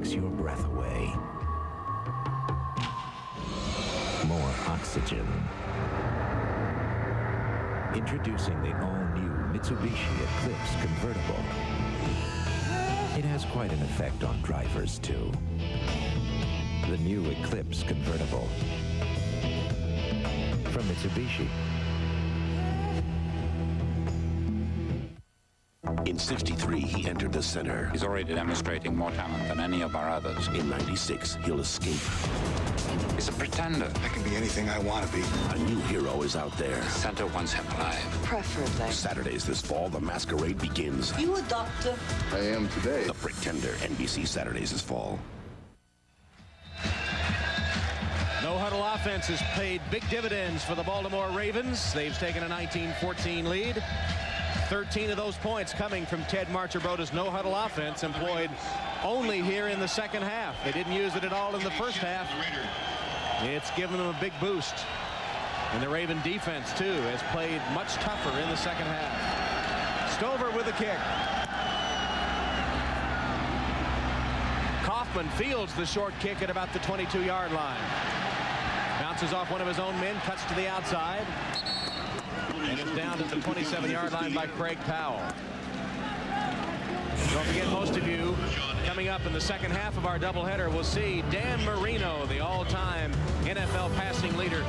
takes your breath away. More oxygen. Introducing the all-new Mitsubishi Eclipse convertible. It has quite an effect on drivers, too. The new Eclipse convertible. From Mitsubishi. In 63, he entered the center. He's already demonstrating more talent than any of our others. In 96, he'll escape. He's a pretender. I can be anything I want to be. A new hero is out there. Santa wants him alive. Preferably. Saturdays this fall, the masquerade begins. You a doctor? I am today. The Pretender, NBC Saturdays this fall. No-huddle offense has paid big dividends for the Baltimore Ravens. They've taken a 19-14 lead. 13 of those points coming from Ted Marchibroda's no-huddle offense, employed only here in the second half. They didn't use it at all in the first half. It's given them a big boost. And the Raven defense, too, has played much tougher in the second half. Stover with the kick. Kaufman fields the short kick at about the 22-yard line. Bounces off one of his own men, cuts to the outside. And it's down at the 27-yard line by Craig Powell. Don't forget, most of you, coming up in the second half of our doubleheader, will see Dan Marino, the all-time NFL passing leader,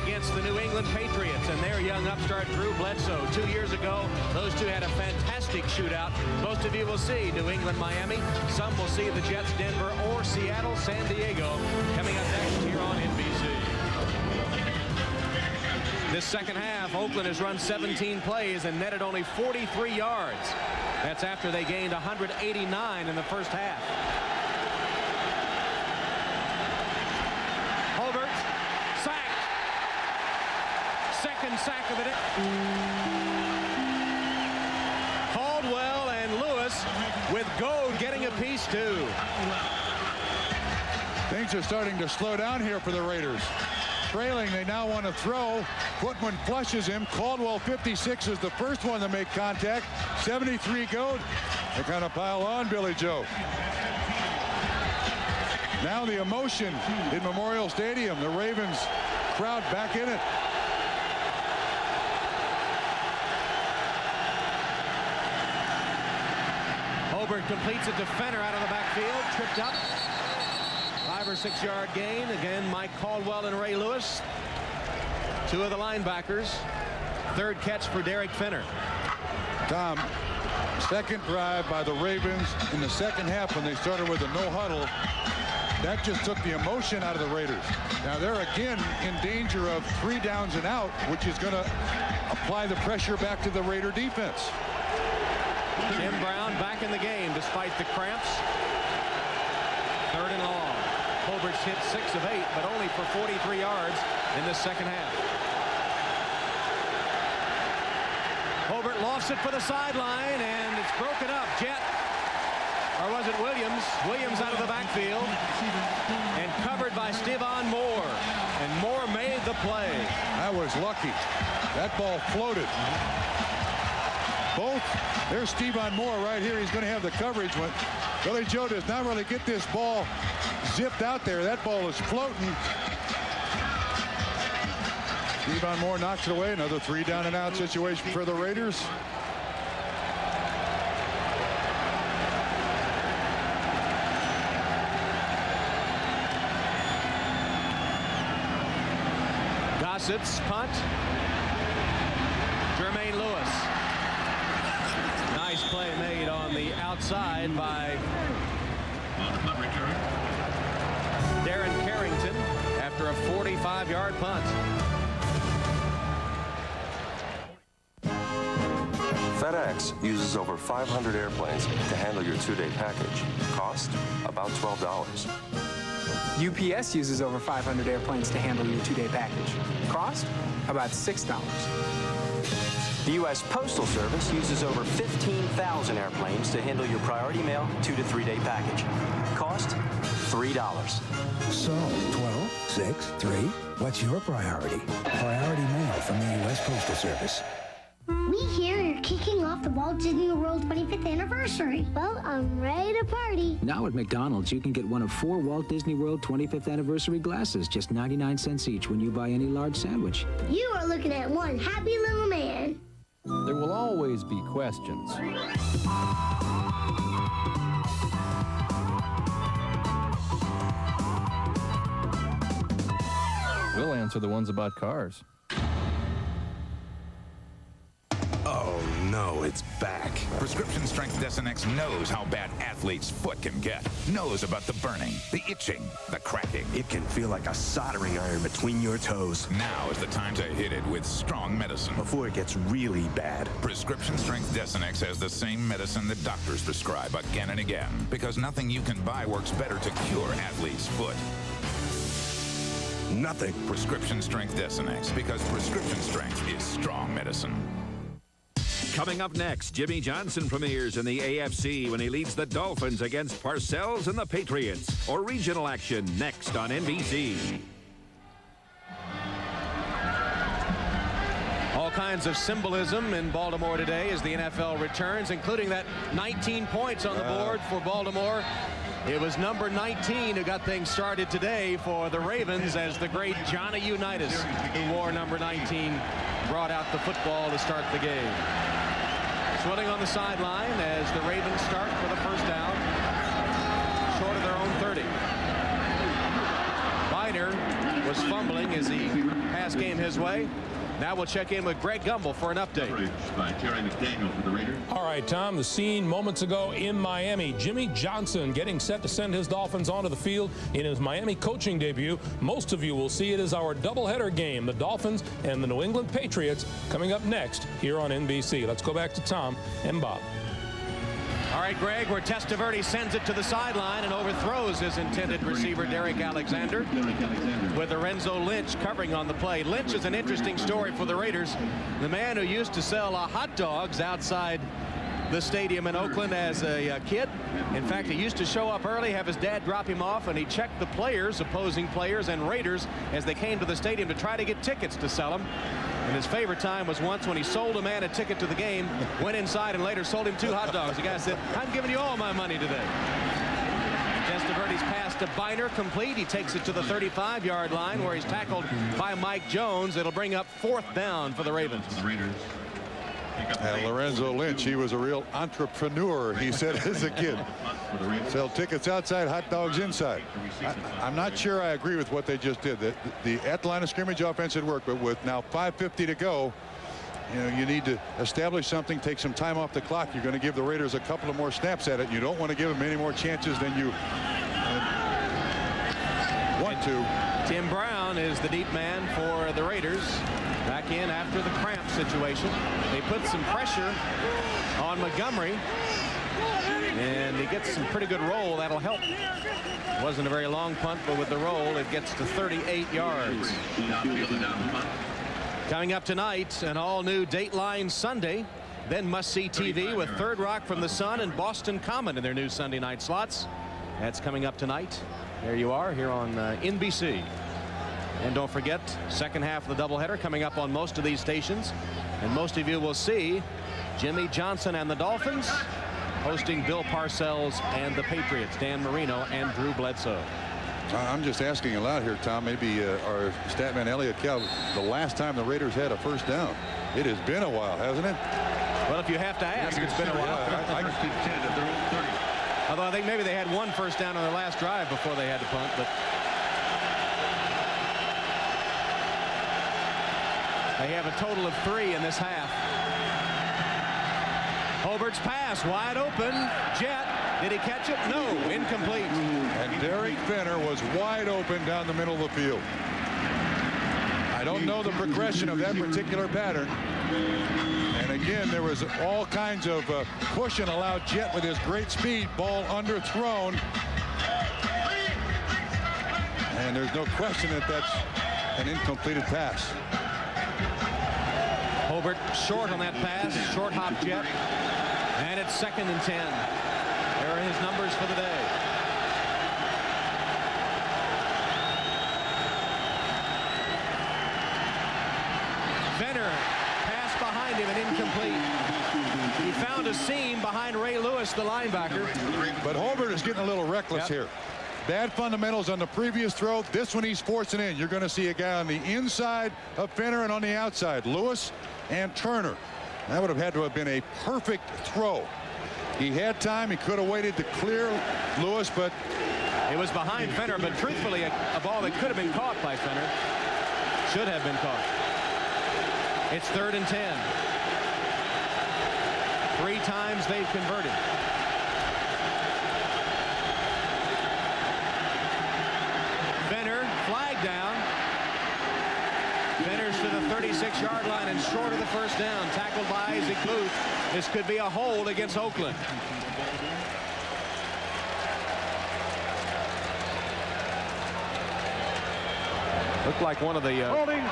against the New England Patriots and their young upstart Drew Bledsoe. 2 years ago, those two had a fantastic shootout. Most of you will see New England, Miami. Some will see the Jets, Denver, or Seattle, San Diego, coming up next here on NBC. This second half, Oakland has run 17 plays and netted only 43 yards. That's after they gained 189 in the first half. Holbert, sacked. Second sack of the day. Caldwell and Lewis with Goad getting a piece too. Things are starting to slow down here for the Raiders. Trailing, they now want to throw. Footman flushes him. Caldwell, 56, is the first one to make contact. 73 Goad. They kind of pile on Billy Joe. Now the emotion in Memorial Stadium. The Ravens crowd back in it. Holbert completes it to Fenner out of the backfield. Tripped up. 5 or 6 yard gain. Again, Mike Caldwell and Ray Lewis, two of the linebackers. Third catch for Derek Fenner. Tom, second drive by the Ravens in the second half when they started with a no huddle. That just took the emotion out of the Raiders. Now they're again in danger of 3 downs and out, which is going to apply the pressure back to the Raider defense. Tim Brown back in the game despite the cramps. 3rd and long. Holbert's hit 6 of 8, but only for 43 yards in the second half. Holbert lofts it for the sideline, and it's broken up. Jet, or was it Williams? Williams out of the backfield, and covered by Stevan Moore. And Moore made the play. That was lucky. That ball floated. There's Stevan Moore right here. He's going to have the coverage when Billy Joe does not really get this ball zipped out there. That ball is floating. Stevan Moore knocks it away. Another 3 down and out situation for the Raiders. Gossett's punt. Jermaine Lewis. Nice play made on the outside by Darren Carrington after a 45-yard punt. FedEx uses over 500 airplanes to handle your 2-day package. Cost? About $12. UPS uses over 500 airplanes to handle your 2-day package. Cost? About $6. The U.S. Postal Service uses over 15,000 airplanes to handle your priority mail 2 to 3-day package. Cost? $3. So, 12, 6, 3, what's your priority? Priority mail from the U.S. Postal Service. We hear you're kicking off the Walt Disney World 25th anniversary. Well, I'm ready to party. Now at McDonald's, you can get one of 4 Walt Disney World 25th anniversary glasses, just 99 cents each when you buy any large sandwich. You are looking at one happy little man. There will always be questions. We'll answer the ones about cars. Oh no, it's back. Prescription Strength Desonex knows how bad athletes' foot can get. Knows about the burning, the itching, the cracking. It can feel like a soldering iron between your toes. Now is the time to hit it with strong medicine. Before it gets really bad. Prescription Strength Desonex has the same medicine that doctors prescribe again and again. Because nothing you can buy works better to cure athletes' foot. Nothing. Prescription Strength Desonex, because prescription strength is strong medicine. Coming up next, Jimmy Johnson premieres in the AFC when he leads the Dolphins against Parcells and the Patriots. Or regional action next on NBC. All kinds of symbolism in Baltimore today as the NFL returns, including that 19 points on the board for Baltimore. It was number 19 who got things started today for the Ravens as the great Johnny Unitas, who wore number 19, brought out the football to start the game. Swilling on the sideline as the Ravens start for the first down, short of their own 30. Biner was fumbling as the pass came his way. Now we'll check in with Greg Gumbel for an update. All right, Tom, the scene moments ago in Miami. Jimmy Johnson getting set to send his Dolphins onto the field in his Miami coaching debut. Most of you will see it as our doubleheader game, the Dolphins and the New England Patriots, coming up next here on NBC. Let's go back to Tom and Bob. All right, Greg, where Testaverde sends it to the sideline and overthrows his intended receiver, Derek Alexander, with Lorenzo Lynch covering on the play. Lynch is an interesting story for the Raiders. The man who used to sell hot dogs outside the stadium in Oakland as a kid. In fact, he used to show up early, have his dad drop him off, and he checked the players, opposing players and Raiders, as they came to the stadium to try to get tickets to sell them. And his favorite time was once when he sold a man a ticket to the game, went inside and later sold him 2 hot dogs. The guy said, "I'm giving you all my money today." Testaverde's pass to Biner complete. He takes it to the 35-yard line where he's tackled by Mike Jones. It'll bring up 4th down for the Ravens. Lorenzo Lynch, he was a real entrepreneur, he said as a kid. Sell tickets outside, hot dogs inside. I'm not sure I agree with what they just did. The at the line of scrimmage offense had worked, but with now 5:50 to go, you know, you need to establish something, take some time off the clock. You're going to give the Raiders a couple of more snaps at it. You don't want to give them any more chances than you want to. Tim Brown is the deep man for the Raiders. Back in after the cramp situation. They put some pressure on Montgomery. And he gets some pretty good roll. That'll help. Wasn't a very long punt, but with the roll, it gets to 38 yards. Coming up tonight, an all-new Dateline Sunday. Then must-see TV with Third Rock from the Sun and Boston Common in their new Sunday night slots. That's coming up tonight. There you are here on NBC. And don't forget, second half of the doubleheader coming up on most of these stations. And most of you will see Jimmy Johnson and the Dolphins hosting Bill Parcells and the Patriots, Dan Marino and Drew Bledsoe. I'm just asking aloud here, Tom. Maybe our statman Elliot Cal, the last time the Raiders had a first down. It has been a while, hasn't it? Well, if you have to ask, it's been a while. Although I think maybe they had 1 first down on their last drive before they had to punt. But they have a total of 3 in this half. Hobart's pass wide open. Jet. Did he catch it? No. Incomplete. And Derek Fenner was wide open down the middle of the field. I don't know the progression of that particular pattern. And again, there was all kinds of push and allowed Jet with his great speed. Ball underthrown. And there's no question that that's an incompleted pass. Hobart short on that pass. Short hop Jet. And it's 2nd and 10. There are his numbers for the day. Fenner. Pass just behind him and incomplete. He found a seam behind Ray Lewis, the linebacker. But Holbert is getting a little reckless here. Bad fundamentals on the previous throw. This one he's forcing in. You're going to see a guy on the inside of Fenner and on the outside, Lewis and Turner. That would have had to have been a perfect throw. He had time. He could have waited to clear Lewis, but it was behind Fenner. But truthfully, a ball that could have been caught by Fenner should have been caught. It's 3rd and 10. 3 times they've converted. Fenner, flag down. Fenner's to the 36-yard line and short of the first down. Tackled by Isaac Booth. This could be a hold against Oakland. Looked like one of the holding.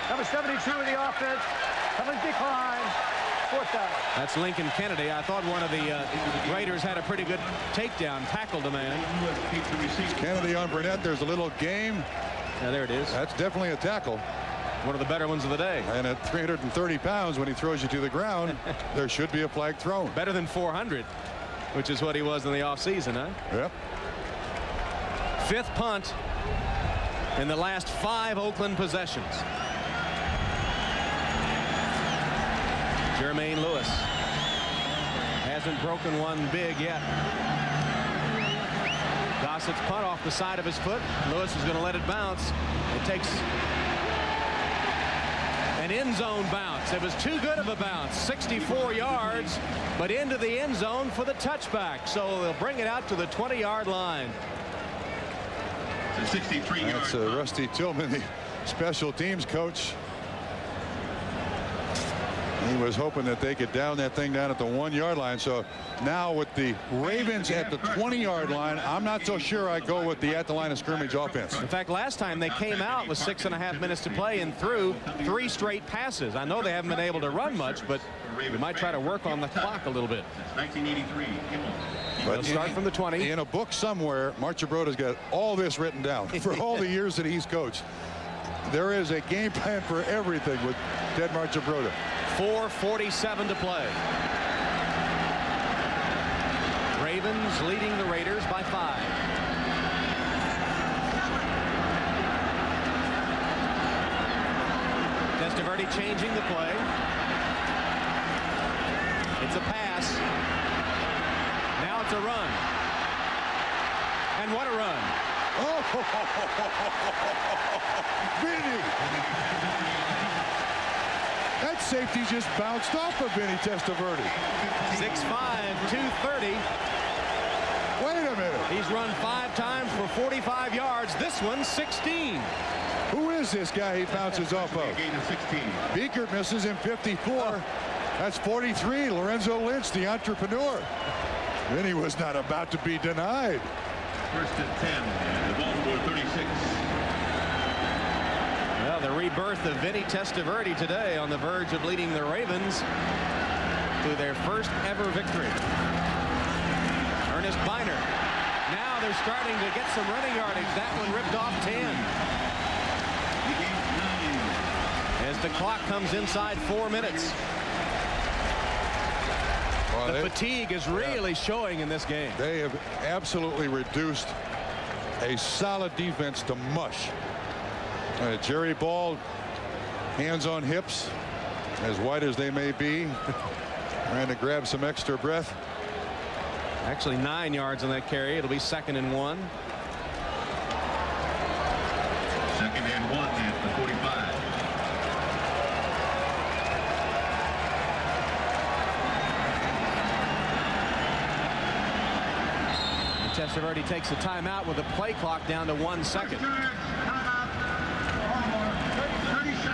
Number 72 in the offense. Coming decline. 4th down. That's Lincoln Kennedy. I thought one of the Raiders had a pretty good takedown, tackle demand. Kennedy on Burnett. There's a little game. Yeah, there it is. That's definitely a tackle. One of the better ones of the day. And at 330 pounds, when he throws you to the ground, there should be a flag thrown. Better than 400, which is what he was in the offseason, huh? Yep. 5th punt in the last 5 Oakland possessions. Jermaine Lewis hasn't broken one big yet. Gossett's punt off the side of his foot. Lewis is going to let it bounce. It takes an end zone bounce. It was too good of a bounce. 64 yards, but into the end zone for the touchback. So they'll bring it out to the 20-yard line. That's Rusty Tillman, the special teams coach. He was hoping that they could down that thing down at the 1-yard line. So now with the Ravens at the 20-yard line, I'm not so sure I go with the at the line of scrimmage offense. In fact, last time they came out with 6.5 minutes to play and threw 3 straight passes. I know they haven't been able to run much, but we might try to work on the clock a little bit. 1983. But they'll start from the 20. In a book somewhere, Marchibroda's got all this written down for all the years that he's coached. There is a game plan for everything with Ted Marchibroda. 4:47 to play. Ravens leading the Raiders by 5. Testaverde changing the play. It's a pass. Now it's a run. And what a run. Oh, Vinny. That safety just bounced off of Vinny Testaverde. 6'5", 230. Wait a minute. He's run 5 times for 45 yards. This one, 16. Who is this guy he bounces off of? Beekert misses him 54. That's 43. Lorenzo Lynch, the entrepreneur. Vinny was not about to be denied. 1st and 10. The Baltimore 36. Well, the rebirth of Vinny Testaverde today on the verge of leading the Ravens to their first ever victory. Ernest Biner. Now they're starting to get some running yardage. That one ripped off 10. As the clock comes inside 4 minutes. Well, the fatigue is really showing in this game. They have absolutely reduced a solid defense to mush. Jerry Ball, hands on hips, as wide as they may be, trying to grab some extra breath. Actually 9 yards on that carry. It'll be 2nd and 1. 2nd and 1 at the 45. Testaverde takes a timeout with the play clock down to 1 second.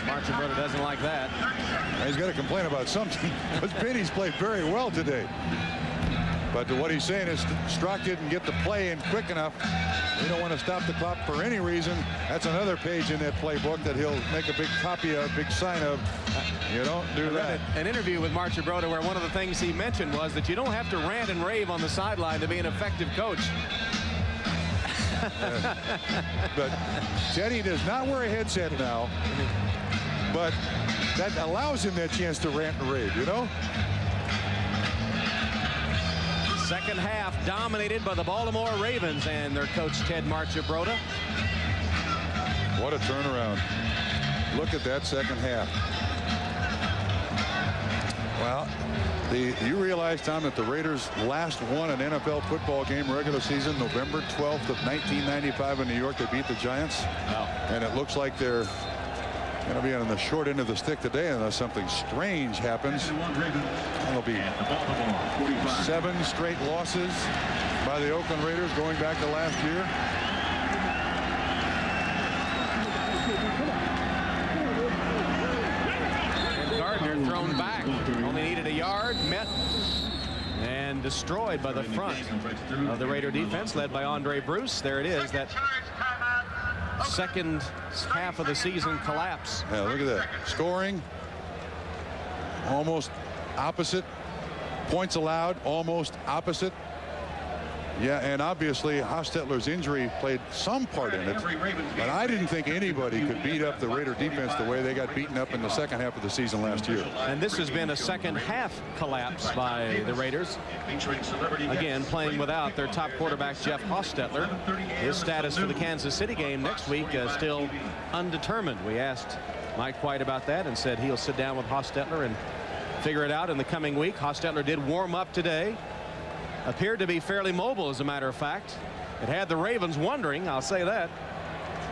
Marchibroda doesn't like that. He's got to complain about something, because Vinny's played very well today. But what he's saying is Strock didn't get the play in quick enough. They don't want to stop the clock for any reason. That's another page in that playbook that he'll make a big copy of, big sign of. You don't do that. An interview with Marchibroda where one of the things he mentioned was that you don't have to rant and rave on the sideline to be an effective coach. But Teddy does not wear a headset now. But that allows him that chance to rant and rave, you know? Second half dominated by the Baltimore Ravens and their coach Ted Marchibroda. What a turnaround. Look at that second half. Well, you realize, Tom, that the Raiders last won an NFL football game regular season November 12th of 1995 in New York. They beat the Giants. Wow. And it looks like they're going to be on the short end of the stick today unless something strange happens. It'll be 7 straight losses by the Oakland Raiders going back to last year. Thrown back, only needed a yard, met and destroyed by the front of the Raider defense led by Andre Bruce. There it is, that second half of the season collapse. Yeah, look at that. Scoring almost opposite. Points allowed almost opposite. Yeah, and obviously Hostetler's injury played some part in it, but I didn't think anybody could beat up the Raider defense the way they got beaten up in the second half of the season last year. And this has been a second half collapse by the Raiders. Again, playing without their top quarterback, Jeff Hostetler. His status for the Kansas City game next week still undetermined. We asked Mike White about that and said he'll sit down with Hostetler and figure it out in the coming week. Hostetler did warm up today. Appeared to be fairly mobile, as a matter of fact. It had the Ravens wondering, I'll say that.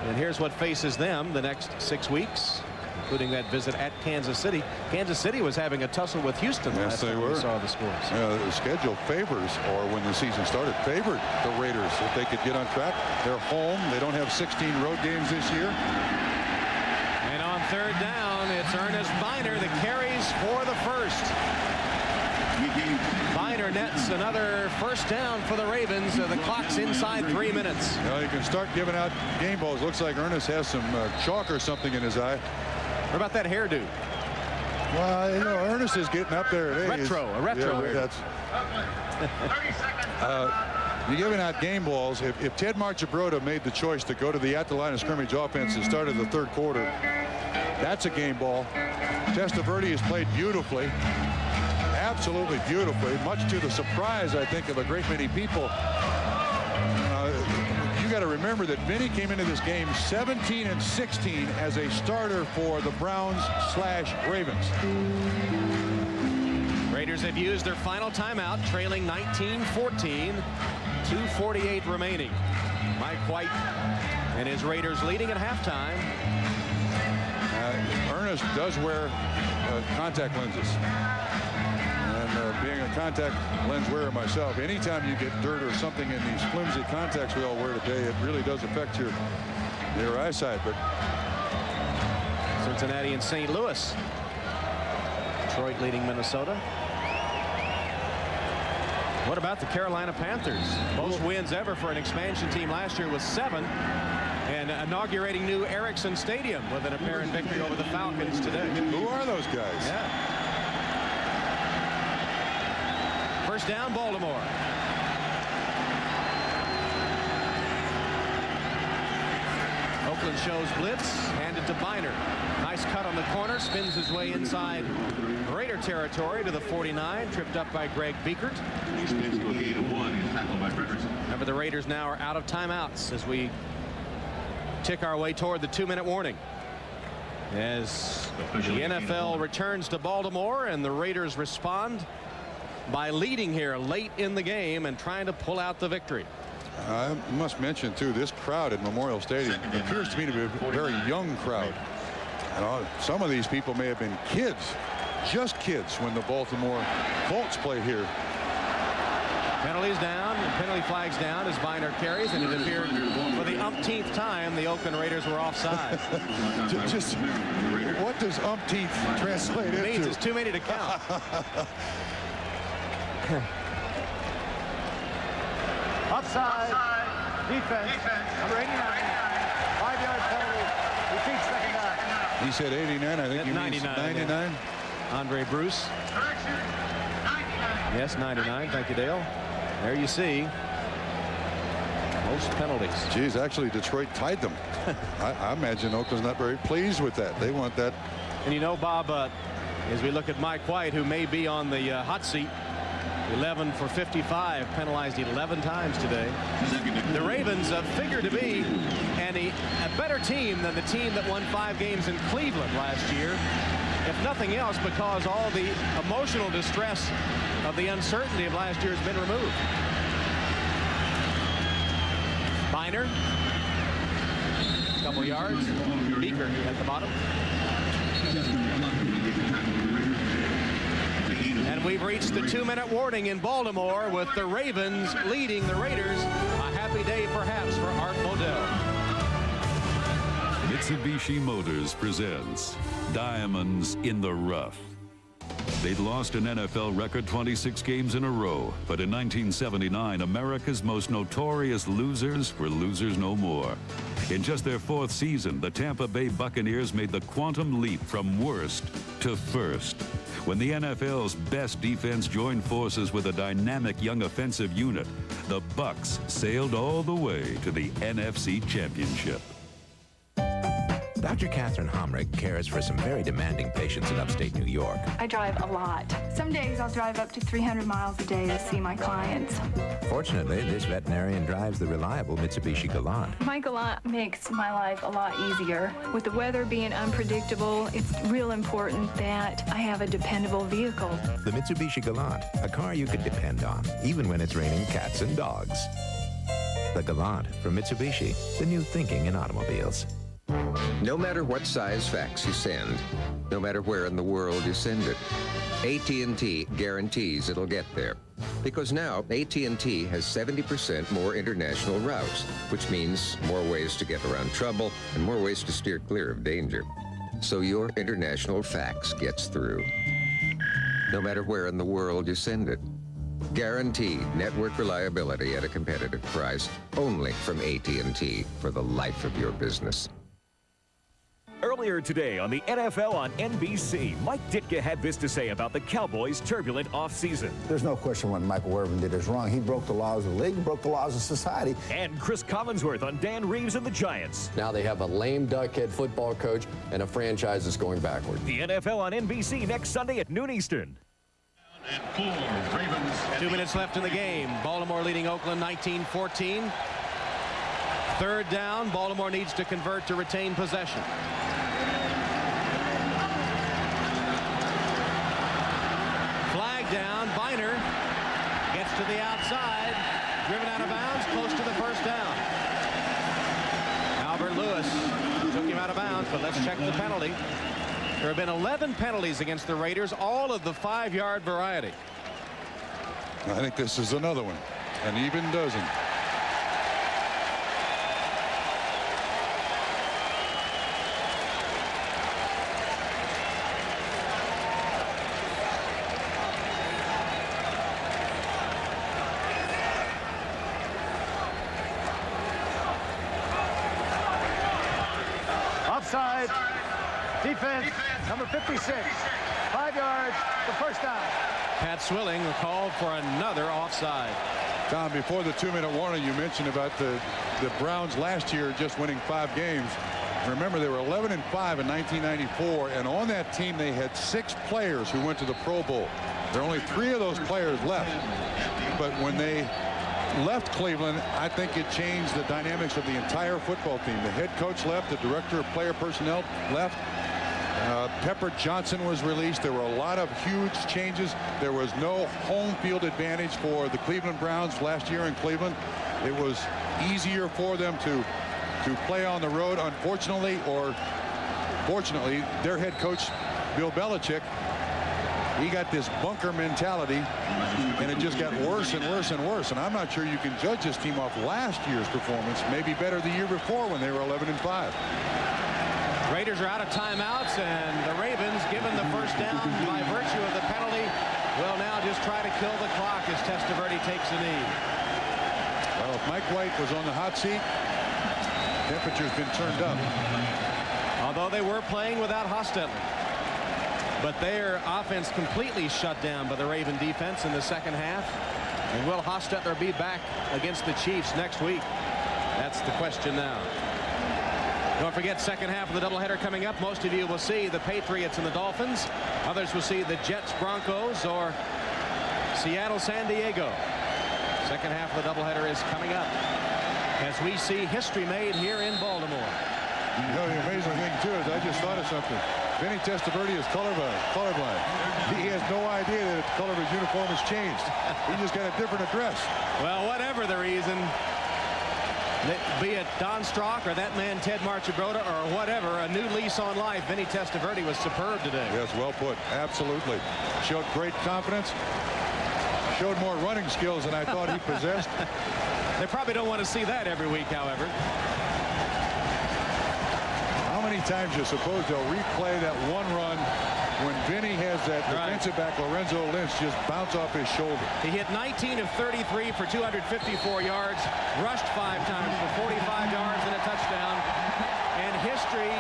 And here's what faces them the next 6 weeks, including that visit at Kansas City. Kansas City was having a tussle with Houston last time we saw the scores. Yeah, the schedule favors, or when the season started, favored the Raiders if they could get on track. They're home. They don't have 16 road games this year. And on third down, it's Ernest Biner that carries for the first. Biner nets another first down for the Ravens. The clock's inside 3 minutes. Well, you can start giving out game balls. Looks like Ernest has some chalk or something in his eye. What about that hairdo? Well, you know, Ernest is getting up there. A retro hairdo. That's, you're giving out game balls. If Ted Marchibroda made the choice to go to the at-the-line of scrimmage offense and started the third quarter, that's a game ball. Testaverde has played beautifully. Absolutely beautifully, much to the surprise, I think, of a great many people. You got to remember that Vinny came into this game 17-16 as a starter for the Browns/Ravens. Raiders have used their final timeout, trailing 19-14, 2:48 remaining. Mike White and his Raiders leading at halftime. Ernest does wear contact lenses. Being a contact lens wearer myself, anytime you get dirt or something in these flimsy contacts we all wear today, it really does affect your eyesight. But Cincinnati and St. Louis. Detroit leading Minnesota. What about the Carolina Panthers? Most wins ever for an expansion team last year was 7. And inaugurating new Ericsson Stadium with an apparent victory over the Falcons today. Who are those guys? Yeah. First down, Baltimore. Oakland shows blitz, handed to Biner. Nice cut on the corner, spins his way inside Raider territory to the 49, tripped up by Greg Biekert. Remember, the Raiders now are out of timeouts as we tick our way toward the 2-minute warning. As the NFL returns to Baltimore and the Raiders respond by leading here late in the game and trying to pull out the victory. I must mention, too, this crowd at Memorial Stadium appears to me to be a very young crowd. Some of these people may have been kids, just kids, when the Baltimore Colts played here. Penalties down, penalty flags down as Biner carries, and it appeared for the umpteenth time the Oakland Raiders were offside. Just what does umpteenth translate into? It means it's too many to count. Offside. Defense. Number 89. 5-yard penalty. Repeat second down. He said 89. I think he means 99. Yeah. Andre Bruce. Yes, 99. Thank you, Dale. There you see most penalties. Geez, actually Detroit tied them. I imagine Oakland's not very pleased with that. They want that And you know, Bob, as we look at Mike White, who may be on the hot seat, 11 for 55, penalized 11 times today. The Ravens figure to be a better team than the team that won 5 games in Cleveland last year. If nothing else, because all the emotional distress of the uncertainty of last year has been removed. Biner, a couple yards. Beaker at the bottom. And we've reached the 2-minute warning in Baltimore with the Ravens leading the Raiders. A happy day perhaps for Art Modell. Mitsubishi Motors presents Diamonds in the Rough. They'd lost an NFL record 26 games in a row, but in 1979, America's most notorious losers were losers no more. In just their 4th season, the Tampa Bay Buccaneers made the quantum leap from worst to first. When the NFL's best defense joined forces with a dynamic young offensive unit, the Bucs sailed all the way to the NFC Championship. Dr. Catherine Homrick cares for some very demanding patients in upstate New York. I drive a lot. Some days I'll drive up to 300 miles a day to see my clients. Fortunately, this veterinarian drives the reliable Mitsubishi Galant. My Galant makes my life a lot easier. With the weather being unpredictable, it's real important that I have a dependable vehicle. The Mitsubishi Galant, a car you can depend on, even when it's raining cats and dogs. The Galant from Mitsubishi, the new thinking in automobiles. No matter what size fax you send, no matter where in the world you send it, AT&T guarantees it'll get there. Because now, AT&T has 70% more international routes, which means more ways to get around trouble and more ways to steer clear of danger. So your international fax gets through. No matter where in the world you send it. Guaranteed network reliability at a competitive price, only from AT&T for the life of your business. Earlier today on the NFL on NBC, Mike Ditka had this to say about the Cowboys' turbulent offseason. There's no question what Michael Irvin did is wrong. He broke the laws of the league, broke the laws of society. And Chris Collinsworth on Dan Reeves and the Giants. Now they have a lame duck head football coach and a franchise that's going backward. The NFL on NBC next Sunday at noon Eastern. 2 minutes left in the game. Baltimore leading Oakland 19-14. 3rd down. Baltimore needs to convert to retain possession. Flag down. Biner gets to the outside. Driven out of bounds. Close to the 1st down. Albert Lewis took him out of bounds, but let's check the penalty. There have been 11 penalties against the Raiders, all of the 5-yard variety. I think this is another one, an even dozen. Offside. Defense, number 56. 5 yards, the 1st down. Pat Swilling called for another offside. Tom, before the 2-minute warning, you mentioned about the Browns last year just winning 5 games. Remember, they were 11-5 in 1994, and on that team they had 6 players who went to the Pro Bowl. There are only 3 of those players left. But when they left Cleveland, I think it changed the dynamics of the entire football team. The head coach left, the director of player personnel left. Pepper Johnson was released. There were a lot of huge changes. There was no home field advantage for the Cleveland Browns last year in Cleveland. It was easier for them to play on the road. Unfortunately, or fortunately, their head coach, Bill Belichick, he got this bunker mentality, and it just got worse and worse and worse. And I'm not sure you can judge this team off last year's performance. Maybe better the year before when they were 11-5. Raiders are out of timeouts, and the Ravens, given the 1st down by virtue of the penalty, will now just try to kill the clock as Testaverde takes a knee. Well, if Mike White was on the hot seat, temperature's been turned up. Although they were playing without Hostetler. But their offense completely shut down by the Raven defense in the 2nd half. And will Hostetler be back against the Chiefs next week? That's the question now. Don't forget, second half of the doubleheader coming up. Most of you will see the Patriots and the Dolphins. Others will see the Jets, Broncos, or Seattle, San Diego. Second half of the doubleheader is coming up as we see history made here in Baltimore. You know, the amazing thing, too, is I just thought of something. Vinny Testaverde is colorblind. He has no idea that the color of his uniform has changed. He just got a different address. Well, whatever the reason, be it Don Strock or that man Ted Marchibroda or whatever, a new lease on life. Vinny Testaverde was superb today. Yes, well put. Absolutely. Showed great confidence. Showed more running skills than I thought he possessed. They probably don't want to see that every week, however. How many times you suppose they'll replay that one run when Vinny has that defensive back Lorenzo Lynch just bounce off his shoulder? He hit 19 of 33 for 254 yards, rushed 5 times for 45 yards and a touchdown. And history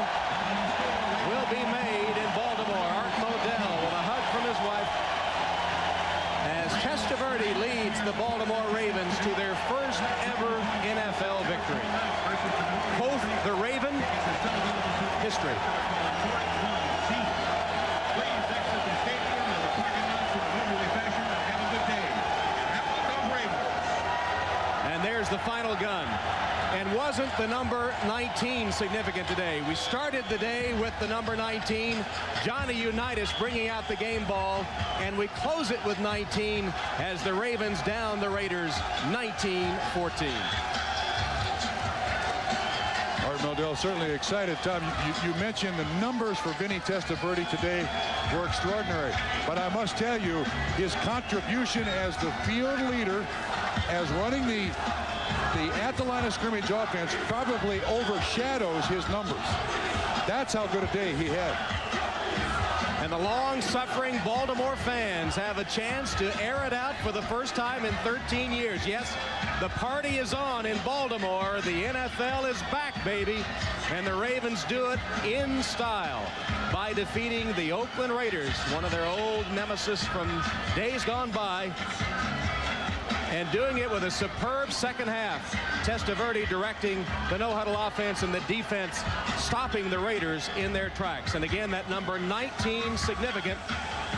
will be made in Baltimore. Art Modell with a hug from his wife as Testaverde leads the Baltimore Ravens to their first ever NFL victory. Both the Raven history. And there's the final gun. And wasn't the number 19 significant today? We started the day with the number 19, Johnny Unitas bringing out the game ball, and we close it with 19 as the Ravens down the Raiders 19-14. Art Modell certainly excited. Tom, you mentioned the numbers for Vinny Testaverde today were extraordinary. But I must tell you, his contribution as the field leader, as running the at the line of scrimmage offense, probably overshadows his numbers. That's how good a day he had. And the long-suffering Baltimore fans have a chance to air it out for the first time in 13 years. Yes, the party is on in Baltimore. The NFL is back, baby. And the Ravens do it in style by defeating the Oakland Raiders, one of their old nemesis from days gone by, and doing it with a superb second half. Testaverde directing the no-huddle offense and the defense stopping the Raiders in their tracks. And again, that number 19 significant.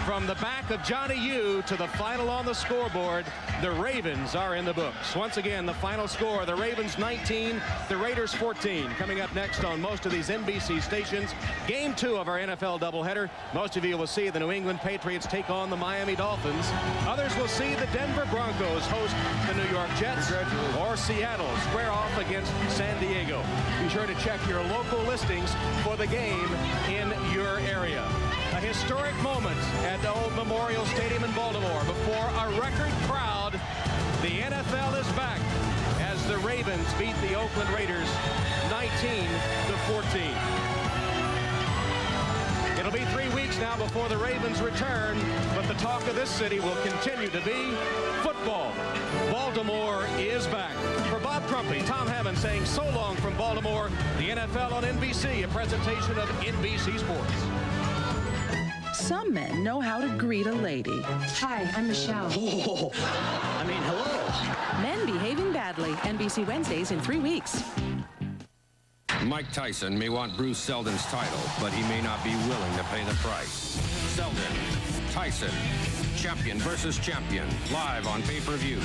From the back of Johnny U to the final on the scoreboard, the Ravens are in the books. Once again, the final score, the Ravens 19, the Raiders 14. Coming up next on most of these NBC stations, Game 2 of our NFL doubleheader. Most of you will see the New England Patriots take on the Miami Dolphins. Others will see the Denver Broncos host the New York Jets, or Seattle square off against San Diego. Be sure to check your local listings for the game in your area. A historic moment at the Old Memorial Stadium in Baltimore before a record crowd. The NFL is back as the Ravens beat the Oakland Raiders 19-14. It'll be 3 weeks now before the Ravens return, but the talk of this city will continue to be football. Baltimore is back. For Bob Crumpy, Tom Hammond saying so long from Baltimore. The NFL on NBC, a presentation of NBC Sports. Some men know how to greet a lady. Hi, I'm Michelle. Oh, I mean, hello. Men behaving badly. NBC Wednesdays in 3 weeks. Mike Tyson may want Bruce Seldon's title, but he may not be willing to pay the price. Seldon, Tyson, champion versus champion, live on pay-per-view.